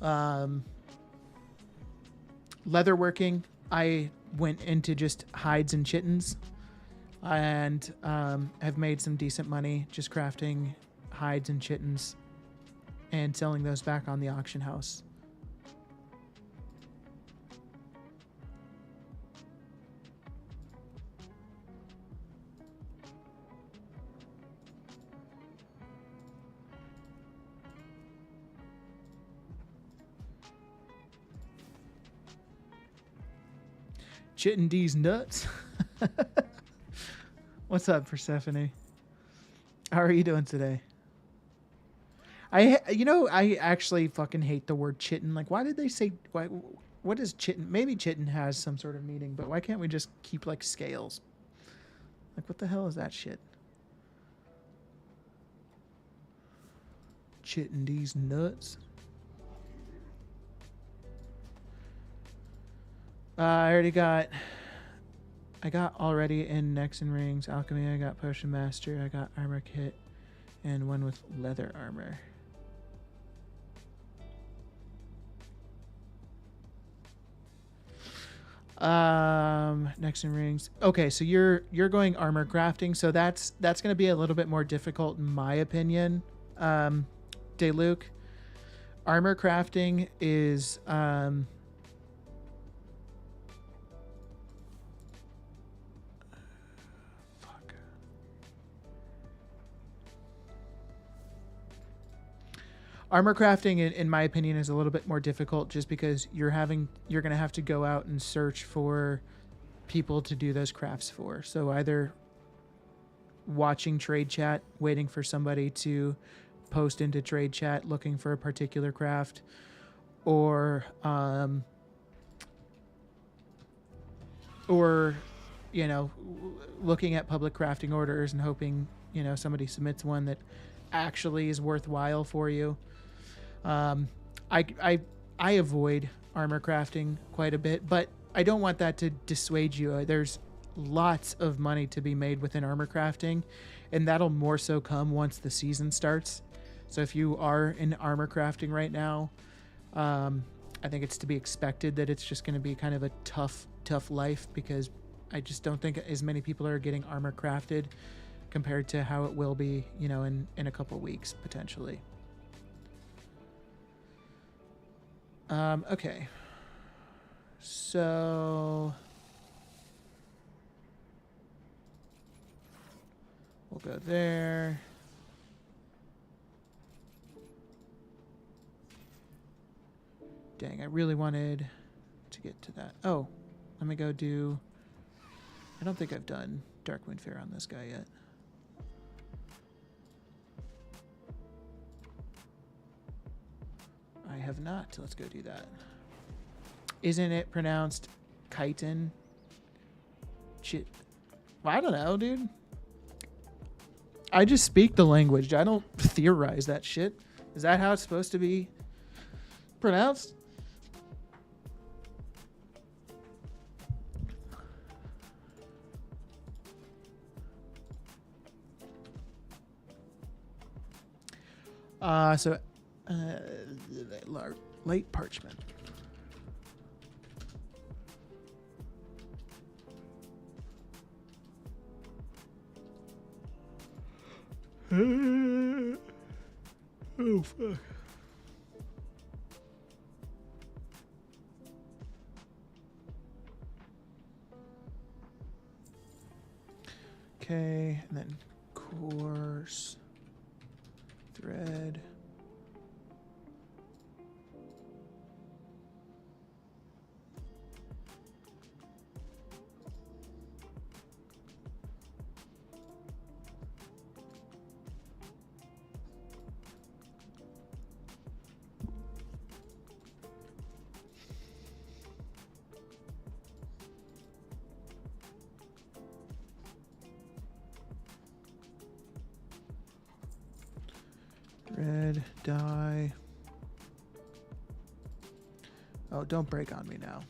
Leatherworking, I went into just hides and chittens, and have made some decent money just crafting hides and chittens and selling those back on the auction house. Chittin' D's nuts. What's up, Persephone? How are you doing today? I actually fucking hate the word chitin. Like, why did they say, what is chitin? Maybe chitin has some sort of meaning, but why can't we just keep like scales? Like, what the hell is that shit? Chittin' D's nuts. I got already in necks and rings, alchemy, I got potion master, I got armor kit, and one with leather armor. Necks and rings. Okay, so you're going armor crafting, so that's gonna be a little bit more difficult in my opinion, Dayluke. Armor crafting is fuck. Armor crafting, in my opinion, is a little bit more difficult just because you're going to have to go out and search for people to do those crafts for. So either watching trade chat, waiting for somebody to post into trade chat looking for a particular craft, or you know, looking at public crafting orders and hoping, you know, somebody submits one that actually is worthwhile for you. I avoid armor crafting quite a bit, but I don't want that to dissuade you. There's lots of money to be made within armor crafting, and that'll more so come once the season starts. So if you are in armor crafting right now, I think it's to be expected that it's just going to be kind of a tough life, because I just don't think as many people are getting armor crafted compared to how it will be, you know, in a couple weeks potentially. Okay. So we'll go there. Dang, I really wanted to get to that. Oh, let me go do... I don't think I've done Darkwind Fair on this guy yet. I have not. Let's go do that. Isn't it pronounced chitin? Shit. Well, I don't know, dude. I just speak the language. I don't theorize that shit. Is that how it's supposed to be pronounced? Late parchment. Oh, fuck. Okay, and then course, thread. Red dye. Oh, don't break on me now.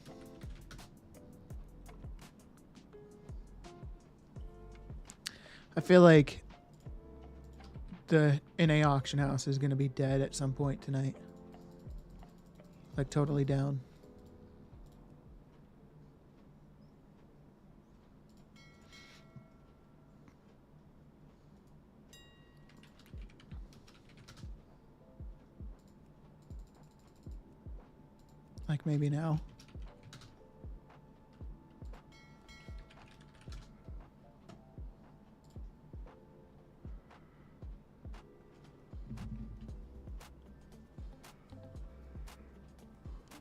I feel like the NA auction house is going to be dead at some point tonight. Like totally down. Like maybe now.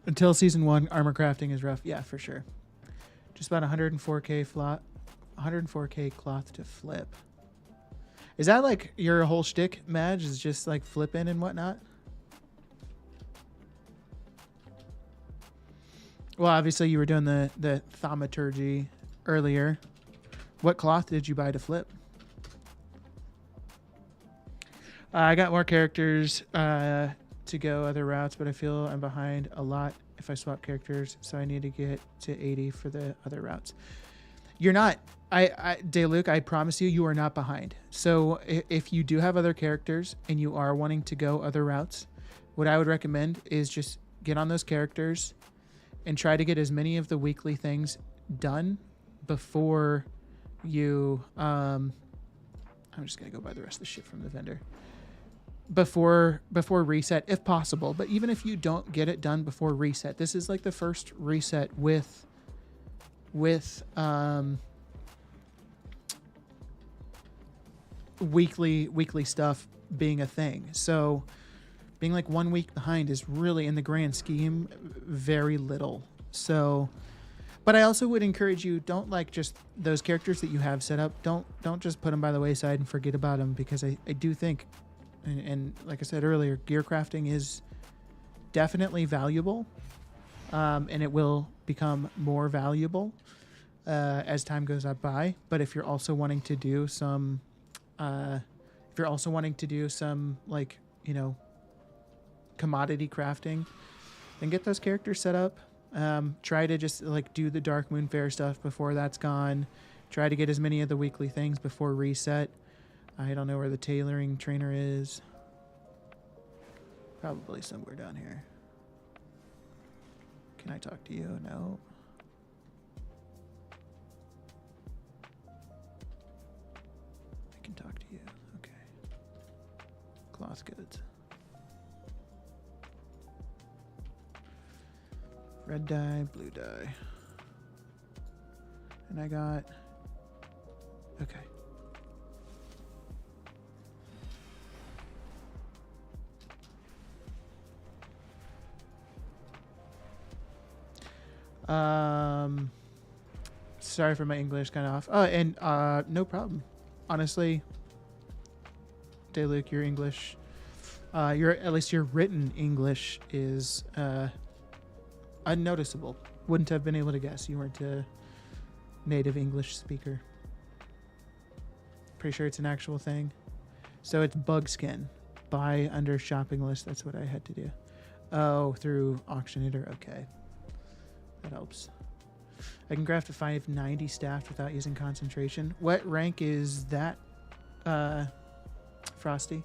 Until season 1, armor crafting is rough. Yeah, for sure. Just about 104k flot, 104k cloth to flip. Is that like your whole shtick, Madge? Is just like flipping and whatnot? Well, obviously you were doing the thaumaturgy earlier. What cloth did you buy to flip? I got more characters to go other routes, but I feel I'm behind a lot if I swap characters, so I need to get to 80 for the other routes. You're not. Dayluke, I promise you are not behind. So if you do have other characters and you are wanting to go other routes, what I would recommend is just get on those characters and try to get as many of the weekly things done before you... I'm just going to go buy the rest of the shit from the vendor. before reset if possible. But even if you don't get it done before reset, this is like the first reset with weekly stuff being a thing. So being like 1 week behind is really, in the grand scheme, very little. So, but I also would encourage you, don't like just those characters that you have set up. Don't just put them by the wayside and forget about them, because I do think, and like I said earlier, gear crafting is definitely valuable, and it will become more valuable as time goes up by. But if you're also wanting to do some, like, you know, commodity crafting, then get those characters set up. Try to just like do the Dark Moon Fair stuff before that's gone. Try to get as many of the weekly things before reset. I don't know where the tailoring trainer is. Probably somewhere down here. Can I talk to you? No. I can talk to you. Okay. Cloth goods. Red dye, blue dye. And I got... Okay. Sorry for my English kind of off. Oh, and no problem. Honestly, Dayluke, your English, at least your written English is unnoticeable. Wouldn't have been able to guess. You weren't a native English speaker. Pretty sure it's an actual thing. So it's Bugskin. Buy under shopping list. That's what I had to do. Oh, through Auctioneator. Okay. That helps. I can craft a 590 staff without using concentration. What rank is that, Frosty?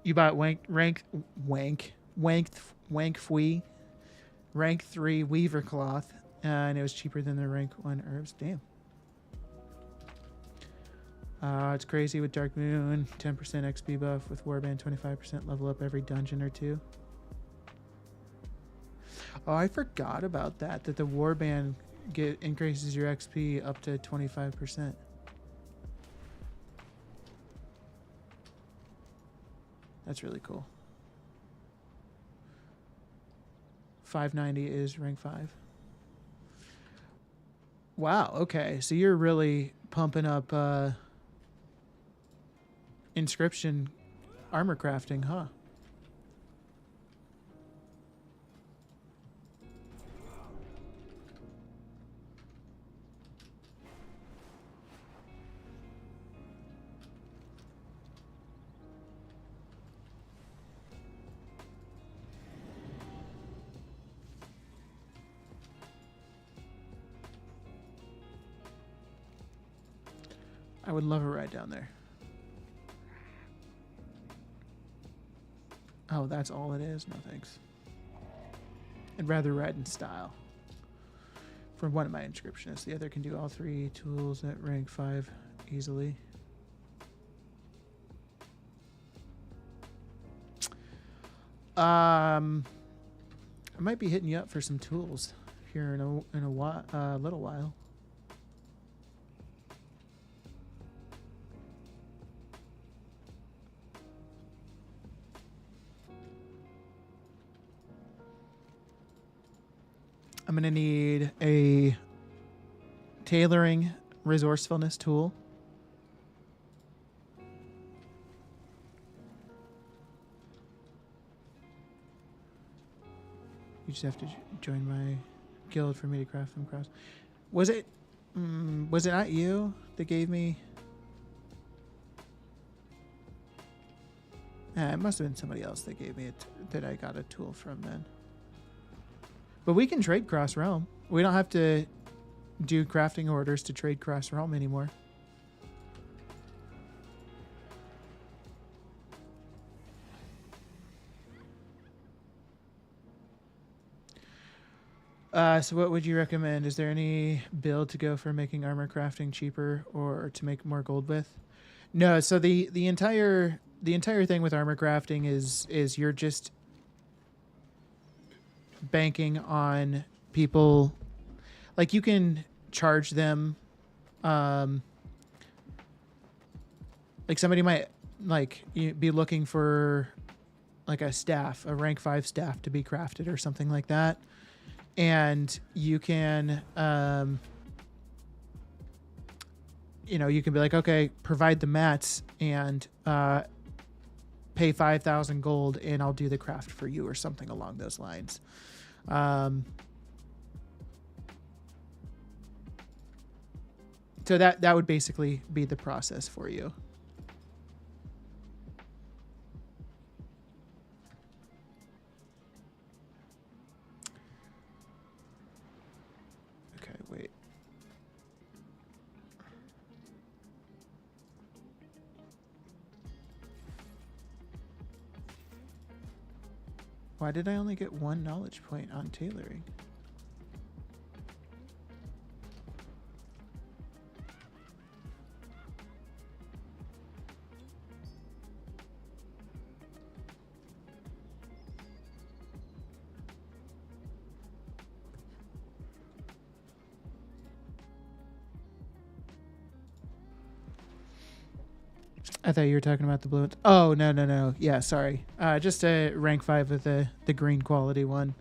You bought rank 3 Weaver cloth, and it was cheaper than the rank 1 herbs. Damn. It's crazy with Dark Moon, 10% XP buff with Warband, 25% level up every dungeon or two. Oh, I forgot about that. That the Warband increases your XP up to 25%. That's really cool. 590 is rank 5. Wow. Okay, so you're really pumping up. Inscription armor crafting, huh? I would love a ride down there. Oh, that's all it is? No thanks. I'd rather ride in style. For one of my inscriptionists. The other can do all 3 tools at rank 5 easily. I might be hitting you up for some tools here in a little while. I'm going to need a tailoring resourcefulness tool. You just have to join my guild for me to craft them across. Was it not you that gave me? It must have been somebody else that gave me it, that I got a tool from then. But we can trade cross realm. We don't have to do crafting orders to trade cross realm anymore. So what would you recommend? Is there any build to go for making armor crafting cheaper or to make more gold with? No. So the entire thing with armor crafting is you're just banking on people. Like, you can charge them. Like, somebody might be looking for like a rank 5 staff to be crafted or something like that. And you can, you can be like, okay, provide the mats and pay 5,000 gold and I'll do the craft for you or something along those lines. So that would basically be the process for you. Okay, wait. Why did I only get 1 knowledge point on tailoring? I thought you were talking about the blue ones. Oh, no. Yeah, sorry. Just a rank 5 with the green quality one.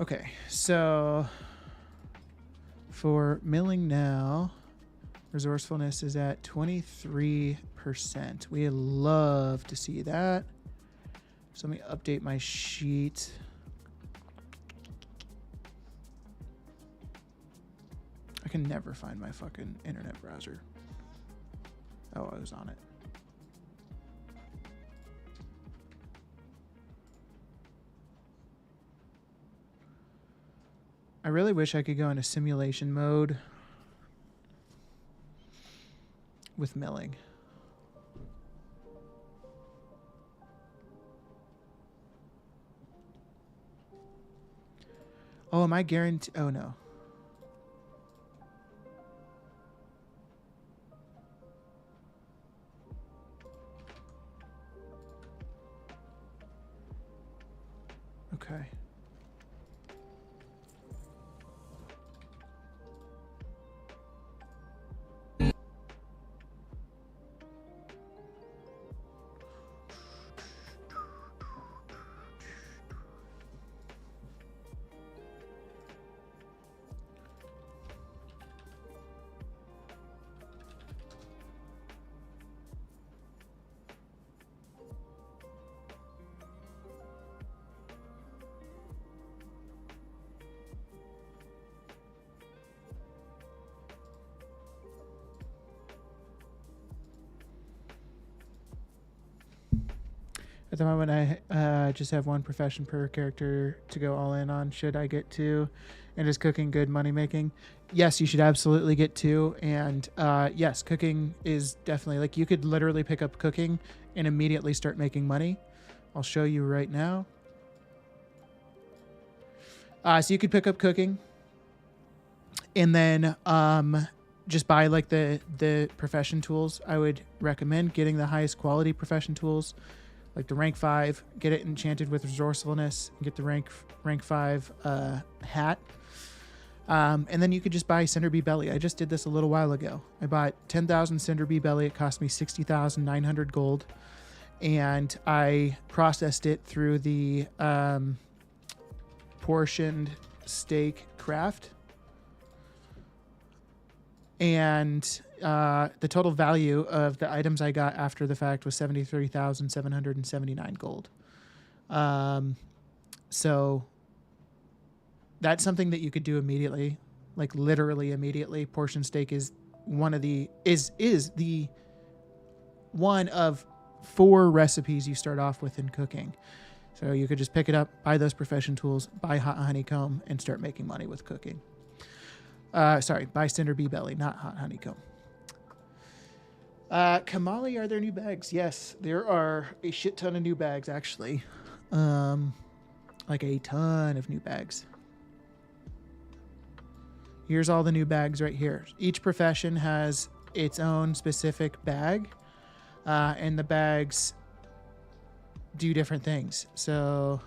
Okay, so for milling now, resourcefulness is at 23%. We love to see that. So let me update my sheet. I can never find my fucking internet browser. Oh, I was on it. I really wish I could go into simulation mode with milling. Oh, am I guaranteed? Oh, no. Okay. At the moment, I just have one profession per character to go all in on. Should I get 2? And is cooking good money making? Yes, you should absolutely get 2. And yes, cooking is definitely, like, you could literally pick up cooking and immediately start making money. I'll show you right now. So you could pick up cooking and then just buy like the profession tools. I would recommend getting the highest quality profession tools, like the rank 5, get it enchanted with resourcefulness, and get the rank 5 hat. And then you could just buy Cinder Bee Belly. I just did this a little while ago. I bought 10,000 Cinder Bee Belly. It cost me 60,900 gold. And I processed it through the portioned steak craft. And the total value of the items I got after the fact was 73,779 gold. So that's something that you could do immediately, like literally immediately. Portion steak is one of the one of 4 recipes you start off with in cooking. So you could just pick it up, buy those profession tools, buy hot honeycomb, and start making money with cooking. Sorry, bystander bee belly, not hot honeycomb. Kamali, are there new bags? Yes, there are a shit ton of new bags, actually. Like a ton of new bags. Here's all the new bags right here. Each profession has its own specific bag, and the bags do different things. So,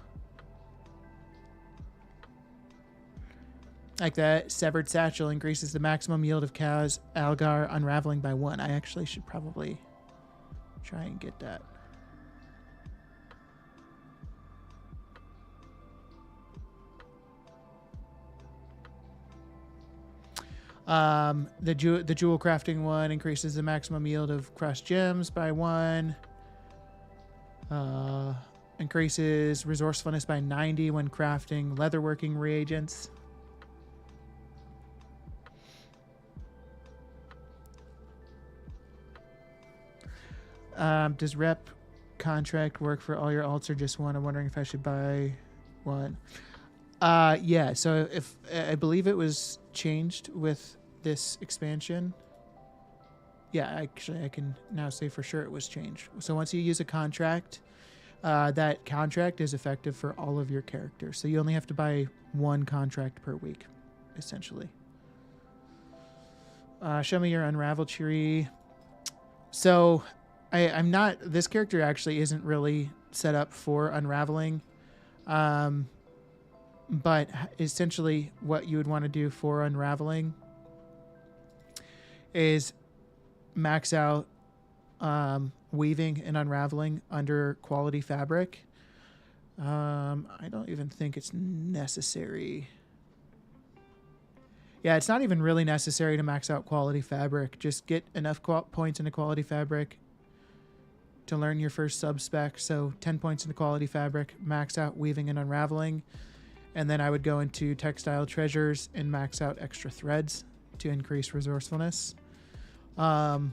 like that severed satchel increases the maximum yield of cows algar unraveling by 1. I actually should probably try and get that. The jewel crafting one increases the maximum yield of crushed gems by 1. Increases resourcefulness by 90 when crafting leatherworking reagents. Does rep contract work for all your alts or just one? I'm wondering if I should buy one. Yeah, so if I believe it was changed with this expansion. Yeah, actually I can now say for sure it was changed. So once you use a contract, that contract is effective for all of your characters. So you only have to buy one contract per week, essentially. Show me your unravel tree. So I'm not, this character actually isn't really set up for unraveling. But essentially what you would want to do for unraveling is max out weaving and unraveling under quality fabric. I don't even think it's necessary. Yeah, it's not even really necessary to max out quality fabric. Just get enough points into quality fabric to learn your first sub-spec. So 10 points into quality fabric, max out weaving and unraveling. And then I would go into textile treasures and max out extra threads to increase resourcefulness. Once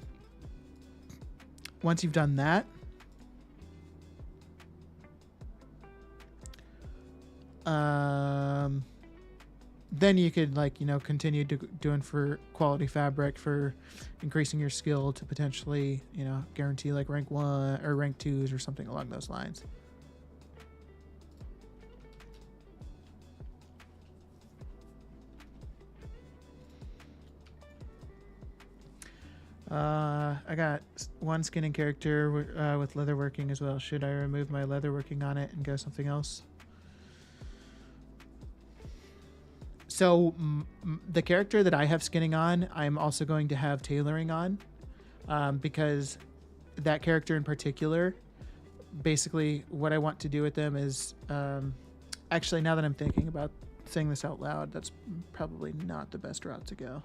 you've done that, then you could continue doing for quality fabric for increasing your skill to potentially, guarantee like rank 1 or rank 2s or something along those lines. I got one skinning character with leatherworking as well. Should I remove my leatherworking on it and go something else? So the character that I have skinning on, I'm also going to have tailoring on, because that character in particular, basically what I want to do with them is, actually now that I'm thinking about saying this out loud, that's probably not the best route to go.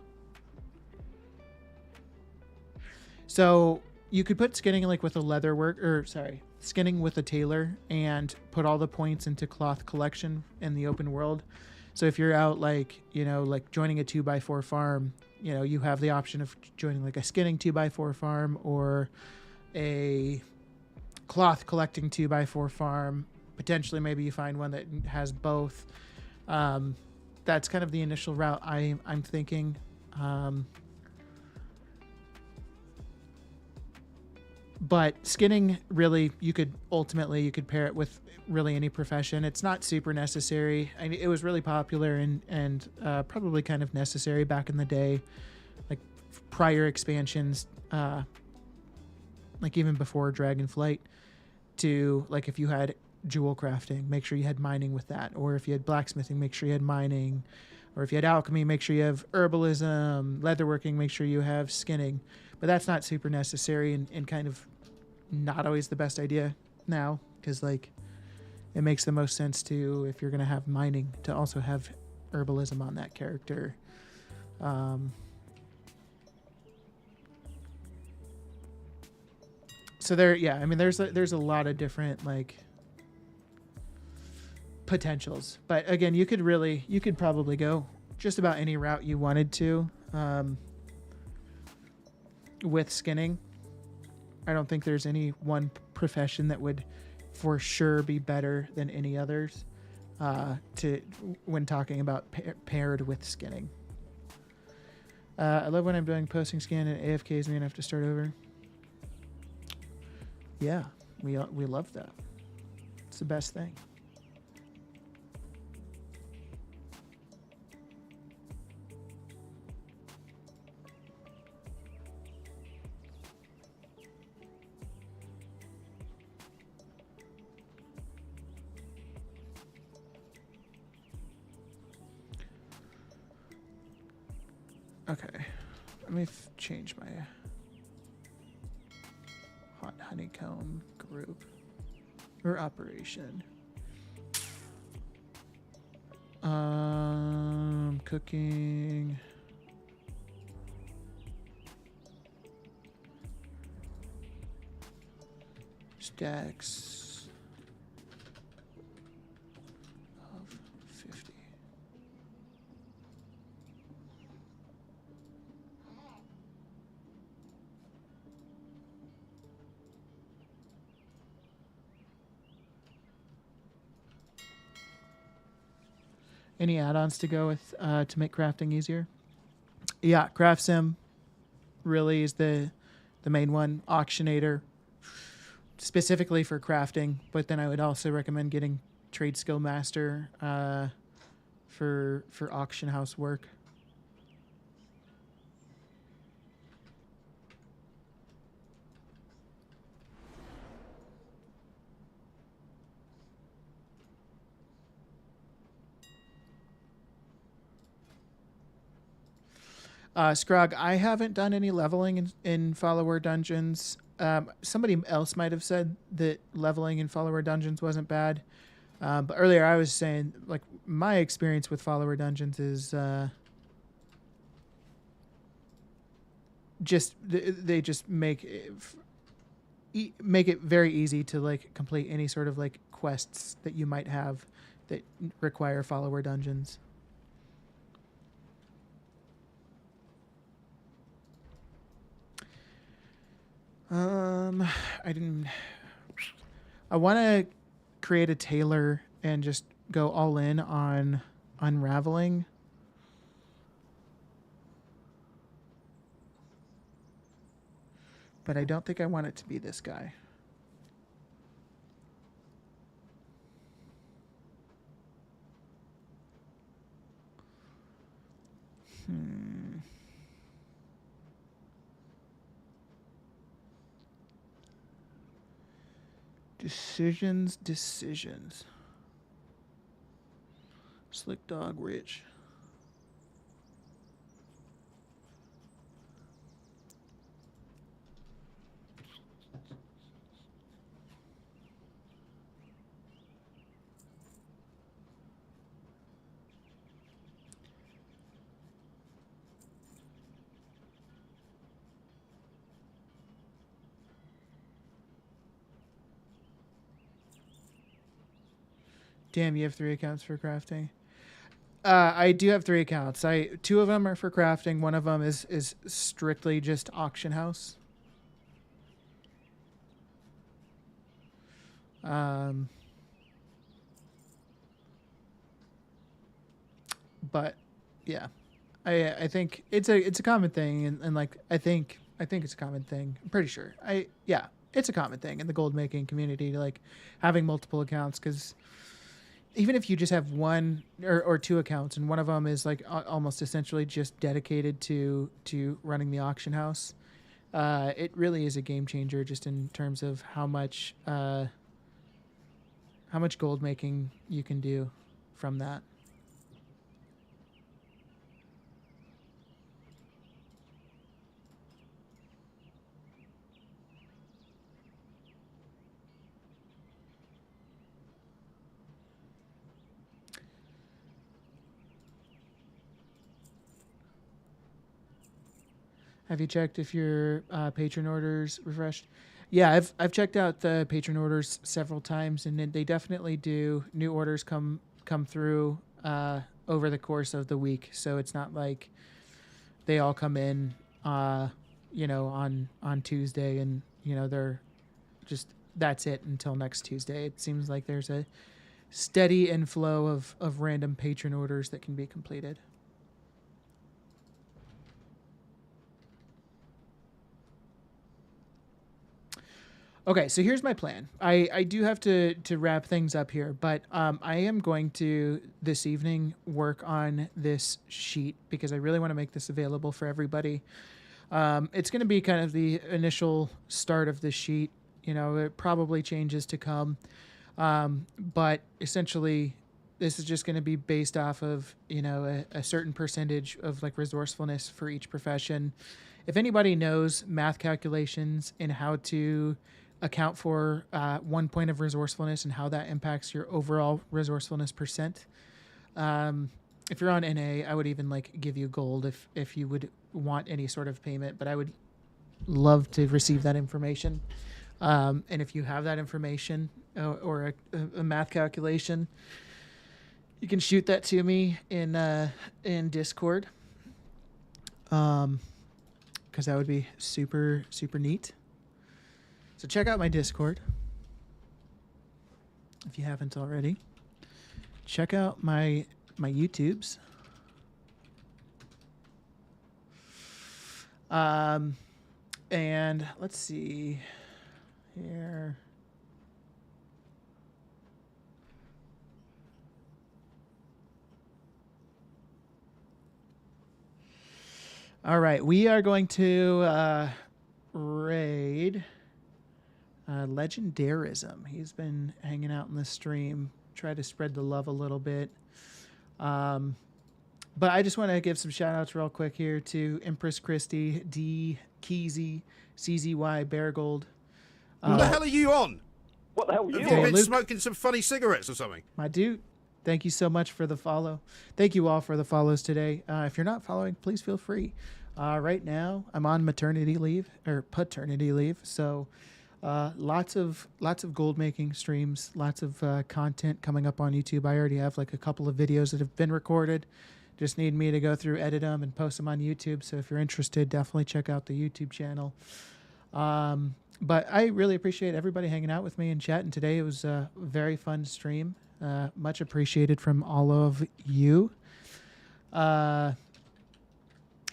So you could put skinning like with a skinning with a tailor and put all the points into cloth collection in the open world. So if you're out like joining a 2x4 farm, you have the option of joining like a skinning 2x4 farm or a cloth collecting 2x4 farm. Potentially maybe you find one that has both. That's kind of the initial route I'm thinking. But skinning, really, you could pair it with really any profession. It's not super necessary. I mean, it was really popular and probably kind of necessary back in the day, like prior expansions, like even before Dragonflight, to like if you had jewel crafting, make sure you had mining with that. Or if you had blacksmithing, make sure you had mining. Or if you had alchemy, make sure you have herbalism. Leatherworking, make sure you have skinning. But that's not super necessary and kind of not always the best idea now, because like it makes the most sense to, if you're going to have mining, to also have herbalism on that character. So there's a lot of different like potentials, but again, you could probably go just about any route you wanted to with skinning. I don't think there's any one profession that would for sure be better than any others when talking about paired with skinning. I love when I'm doing posting scan and AFKs me and I have to start over. Yeah, we love that. It's the best thing. Okay, let me change my hot honeycomb group or operation. Cooking. Stacks of 50. Any add-ons to go with to make crafting easier? Yeah, CraftSim really is the main one. Auctionator, specifically for crafting, but then I would also recommend getting Trade Skill Master for auction house work. Scrog, I haven't done any leveling in follower dungeons. Somebody else might have said that leveling in follower dungeons wasn't bad. But earlier I was saying, like, my experience with follower dungeons is just they just make it very easy to like complete any sort of like quests that you might have that require follower dungeons. I want to create a tailor and just go all in on unraveling. But I don't think I want it to be this guy. Decisions. Slick Dog Rich. Damn, you have 3 accounts for crafting. I do have 3 accounts. 2 of them are for crafting. One of them is strictly just auction house. But yeah, I think it's a common thing, and like I think it's a common thing. I'm pretty sure. It's a common thing in the gold making community to like having multiple accounts, because even if you just have 1 or 2 accounts and one of them is like almost essentially just dedicated to running the auction house, it really is a game changer just in terms of how much gold making you can do from that. Have you checked if your patron orders refreshed? Yeah, I've checked out the patron orders several times, and they definitely do. New orders come through over the course of the week, so it's not like they all come in, on Tuesday, and they're just that's it until next Tuesday. It seems like there's a steady inflow of random patron orders that can be completed. Okay, so here's my plan. I do have to wrap things up here, but I am going to this evening work on this sheet because I really want to make this available for everybody. It's going to be kind of the initial start of this sheet. You know, it probably changes to come, but essentially, this is just going to be based off of a certain percentage of like resourcefulness for each profession. If anybody knows math calculations and how to account for 1 point of resourcefulness and how that impacts your overall resourcefulness percent. If you're on NA, I would even like give you gold if you would want any sort of payment, but I would love to receive that information. And if you have that information or a math calculation, you can shoot that to me in Discord. Because that would be super, super neat. So check out my Discord if you haven't already. Check out my YouTubes. And let's see here. All right, we are going to raid Legendarism. He's been hanging out in the stream, try to spread the love a little bit. But I just want to give some shout outs real quick here to Empress Christie, D, Keezy, CZY, Beargold. What the hell are you on? What the hell are Have you you on? been Luke? smoking some funny cigarettes or something? My dude, thank you so much for the follow. Thank you all for the follows today. If you're not following, please feel free. Right now, I'm on maternity leave or paternity leave, so lots of gold making streams, lots of content coming up on YouTube. I already have like a couple of videos that have been recorded. Just need me to go through, edit them, and post them on YouTube. So if you're interested, definitely check out the YouTube channel. But I really appreciate everybody hanging out with me and chatting today. It was a very fun stream. Much appreciated from all of you. And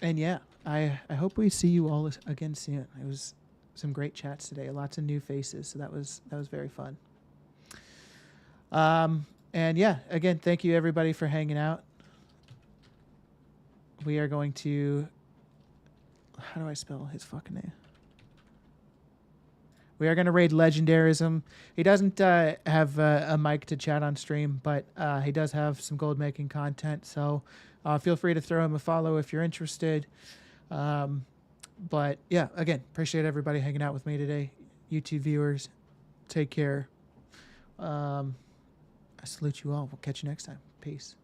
yeah, I hope we see you all again soon. It was some great chats today. Lots of new faces, so that was very fun. And yeah, again, thank you everybody for hanging out. We are going to... How do I spell his fucking name? We are going to raid Legendarism. He doesn't have a mic to chat on stream, but he does have some gold making content. So feel free to throw him a follow if you're interested. But yeah, again, appreciate everybody hanging out with me today. YouTube viewers, take care. I salute you all. We'll catch you next time. Peace.